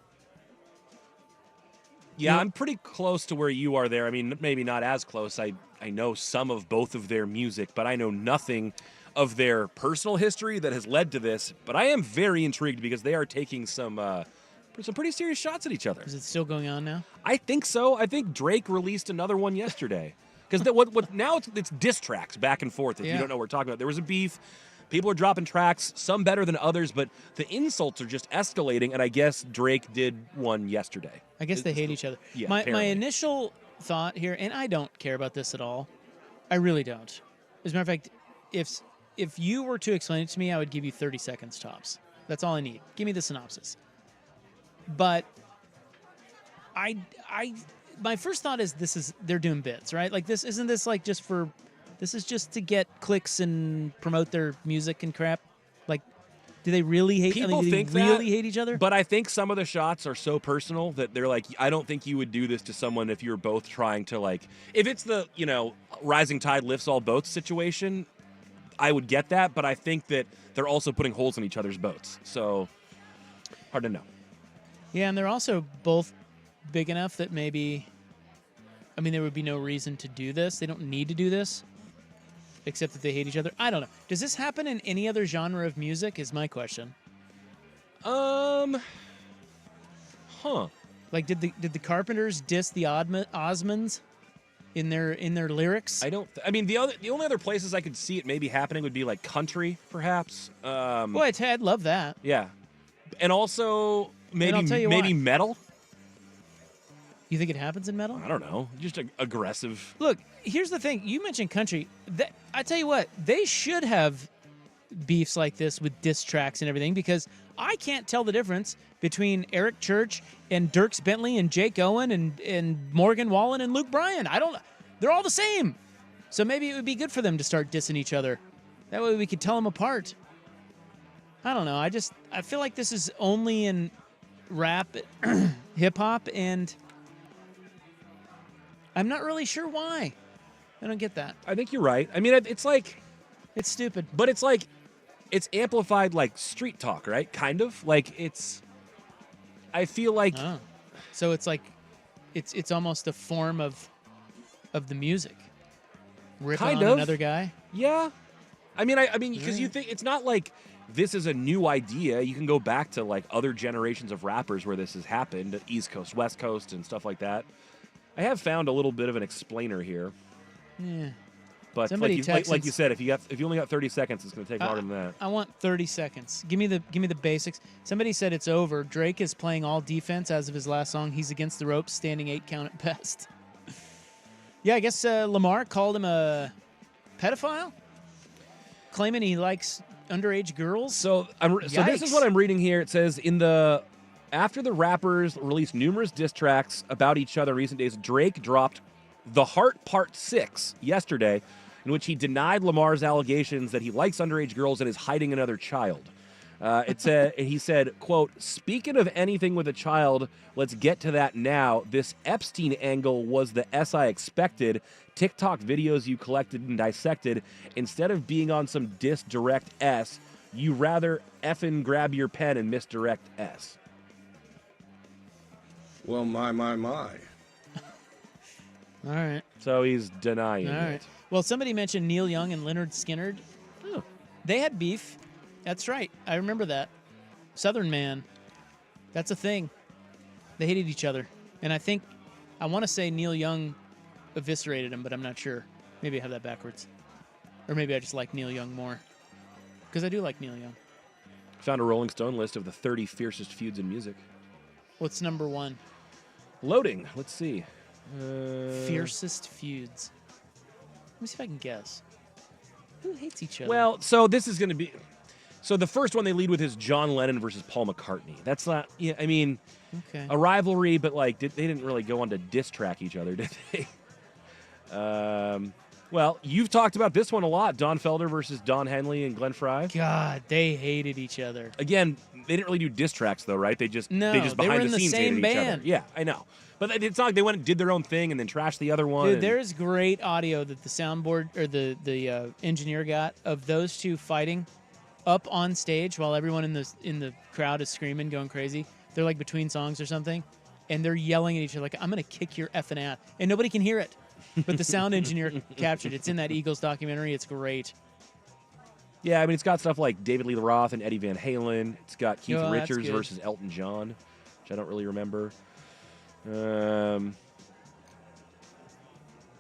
Yeah, I'm pretty close to where you are there. I mean, maybe not as close. I know some of both of their music, but I know nothing of their personal history that has led to this. But I am very intrigued because they are taking some pretty serious shots at each other. Is it still going on now? I think so. I think Drake released another one yesterday. Because what now it's diss tracks back and forth. If you don't know what we're talking about, there was a beef. People are dropping tracks, some better than others, but the insults are just escalating. And I guess Drake did one yesterday. I guess they hate each other. Yeah, my apparently. initial thought here, and I don't care about this at all. I really don't. As a matter of fact, if you were to explain it to me, I would give you 30 seconds tops. That's all I need. Give me the synopsis. But my first thought is they're doing bits, right? Like this isn't this like just for this is just to get clicks and promote their music and crap. Like, do they really hate? People do think they really that, hate each other? But I think some of the shots are so personal that they're like, I don't think you would do this to someone if you're both trying to like, if it's the rising tide lifts all boats situation, I would get that. But I think that they're also putting holes in each other's boats. So hard to know. Yeah, and they're also both big enough that maybe, there would be no reason to do this. They don't need to do this, except that they hate each other. I don't know. Does this happen in any other genre of music is my question. Like, did the Carpenters diss the Osmonds in their lyrics? I don't. The only other places I could see it maybe happening would be like country, perhaps. Boy, I'd love that. Yeah, and also maybe I'll tell you why. metal. You think it happens in metal? I don't know. Just aggressive. Look, here's the thing. You mentioned country. I tell you what, they should have beefs like this with diss tracks and everything, because I can't tell the difference between Eric Church and Dierks Bentley and Jake Owen and Morgan Wallen and Luke Bryan. They're all the same. So maybe it would be good for them to start dissing each other. That way we could tell them apart. I don't know. I feel like this is only in rap, hip hop, and I'm not really sure why. I don't get that. I think you're right. It's like, it's stupid, but it's like, it's amplified like street talk, right? Kind of like I feel like. Oh. So it's like, it's almost a form of the music. Rip on another guy. Yeah. Because you think it's not like this is a new idea. You can go back to like other generations of rappers where this has happened, East Coast, West Coast, and stuff like that. I have found a little bit of an explainer here. Yeah. But like you said, if you only got 30 seconds, it's going to take longer than that. I want 30 seconds. Give me the basics. Somebody said it's over. Drake is playing all defense as of his last song. He's against the ropes, standing 8 count at best. Yeah, I guess Lamar called him a pedophile, claiming he likes underage girls. So this is what I'm reading here. It says after the rappers released numerous diss tracks about each other in recent days, Drake dropped The Heart Part 6 yesterday, in which he denied Lamar's allegations that he likes underage girls and is hiding another child. He said, quote, "Speaking of anything with a child, let's get to that now. This Epstein angle was the S I expected. TikTok videos you collected and dissected. Instead of being on some diss direct S, you rather effing grab your pen and misdirect S." Well, my. All right. So he's denying All right. it. Well, somebody mentioned Neil Young and Leonard Skinner. Oh. They had beef. That's right. I remember that. Southern Man. That's a thing. They hated each other. And I want to say Neil Young eviscerated him, but I'm not sure. Maybe I have that backwards. Or maybe I just like Neil Young more. Because I do like Neil Young. Found a Rolling Stone list of the 30 fiercest feuds in music. What's number 1? Loading. Let's see. Fiercest feuds. Let me see if I can guess. Who hates each other? Well, so this is going to be... So the first one they lead with is John Lennon versus Paul McCartney. That's not, yeah, I mean, Okay. a rivalry, but like they didn't really go on to diss track each other, did they? Well, you've talked about this one a lot. Don Felder versus Don Henley and Glenn Frey. God, they hated each other. Again, they didn't really do diss tracks though, right? They just behind were in the scenes same hated band. each other. Yeah, I know. But it's not like they went and did their own thing and then trashed the other one. Dude, there's great audio that the soundboard or the engineer got of those two fighting up on stage while everyone in the crowd is screaming, going crazy. They're like between songs or something, and they're yelling at each other like, "I'm gonna kick your effing ass," and nobody can hear it. But the sound engineer captured it. It's in that Eagles documentary. It's great. Yeah, I mean, it's got stuff like David Lee Roth and Eddie Van Halen. It's got Keith Oh, that's Richards good. versus Elton John, which I don't really remember.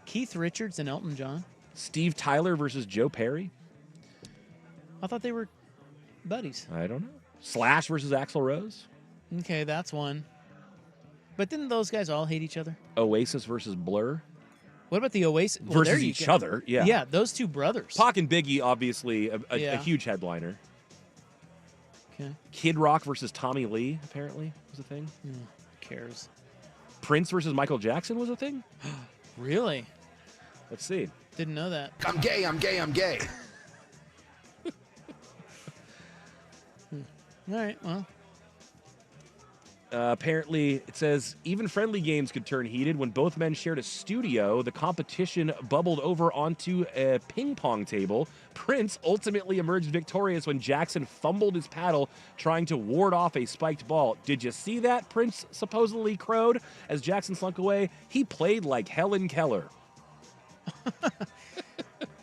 Keith Richards and Elton John. Steve Tyler versus Joe Perry. I thought they were buddies. I don't know. Slash versus Axl Rose. Okay, that's one. But didn't those guys all hate each other? Oasis versus Blur. What about the Oasis? Well, there Versus you each go. other, yeah. Yeah, those two brothers. Pac and Biggie, obviously, a Yeah. huge headliner. Okay. Kid Rock versus Tommy Lee, apparently, was a thing. Who cares? Prince versus Michael Jackson was a thing. Really? Let's see. Didn't know that. I'm gay, I'm gay, I'm gay. All right, well. Apparently, it says, even friendly games could turn heated. When both men shared a studio, the competition bubbled over onto a ping pong table. Prince ultimately emerged victorious when Jackson fumbled his paddle trying to ward off a spiked ball. Did you see that? Prince supposedly crowed as Jackson slunk away. He played like Helen Keller.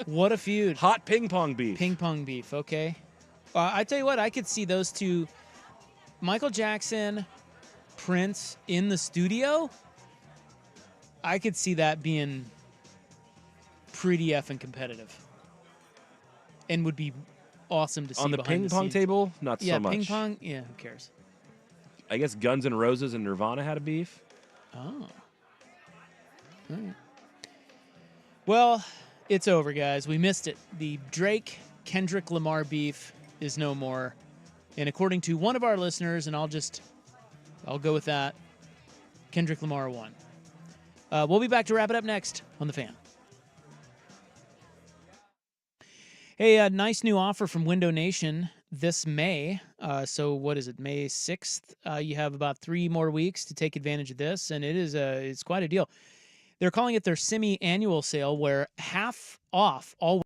What a feud. Hot ping pong beef. Ping pong beef, okay. I tell you what, I could see those two, Michael Jackson, Prince in the studio. I could see that being pretty effing competitive. And would be awesome to see On the behind ping pong scenes. table, not so much. Yeah, ping pong, yeah, who cares? I guess Guns N' Roses and Nirvana had a beef. Oh. All right. Well, it's over, guys. We missed it. The Drake-Kendrick Lamar beef is no more. And according to one of our listeners, and I'll go with that, Kendrick Lamar won. We'll be back to wrap it up next on The Fan. Hey, a nice new offer from Window Nation this May. So what is it, May 6th? You have about 3 more weeks to take advantage of this, and it's quite a deal. They're calling it their semi-annual sale where half off all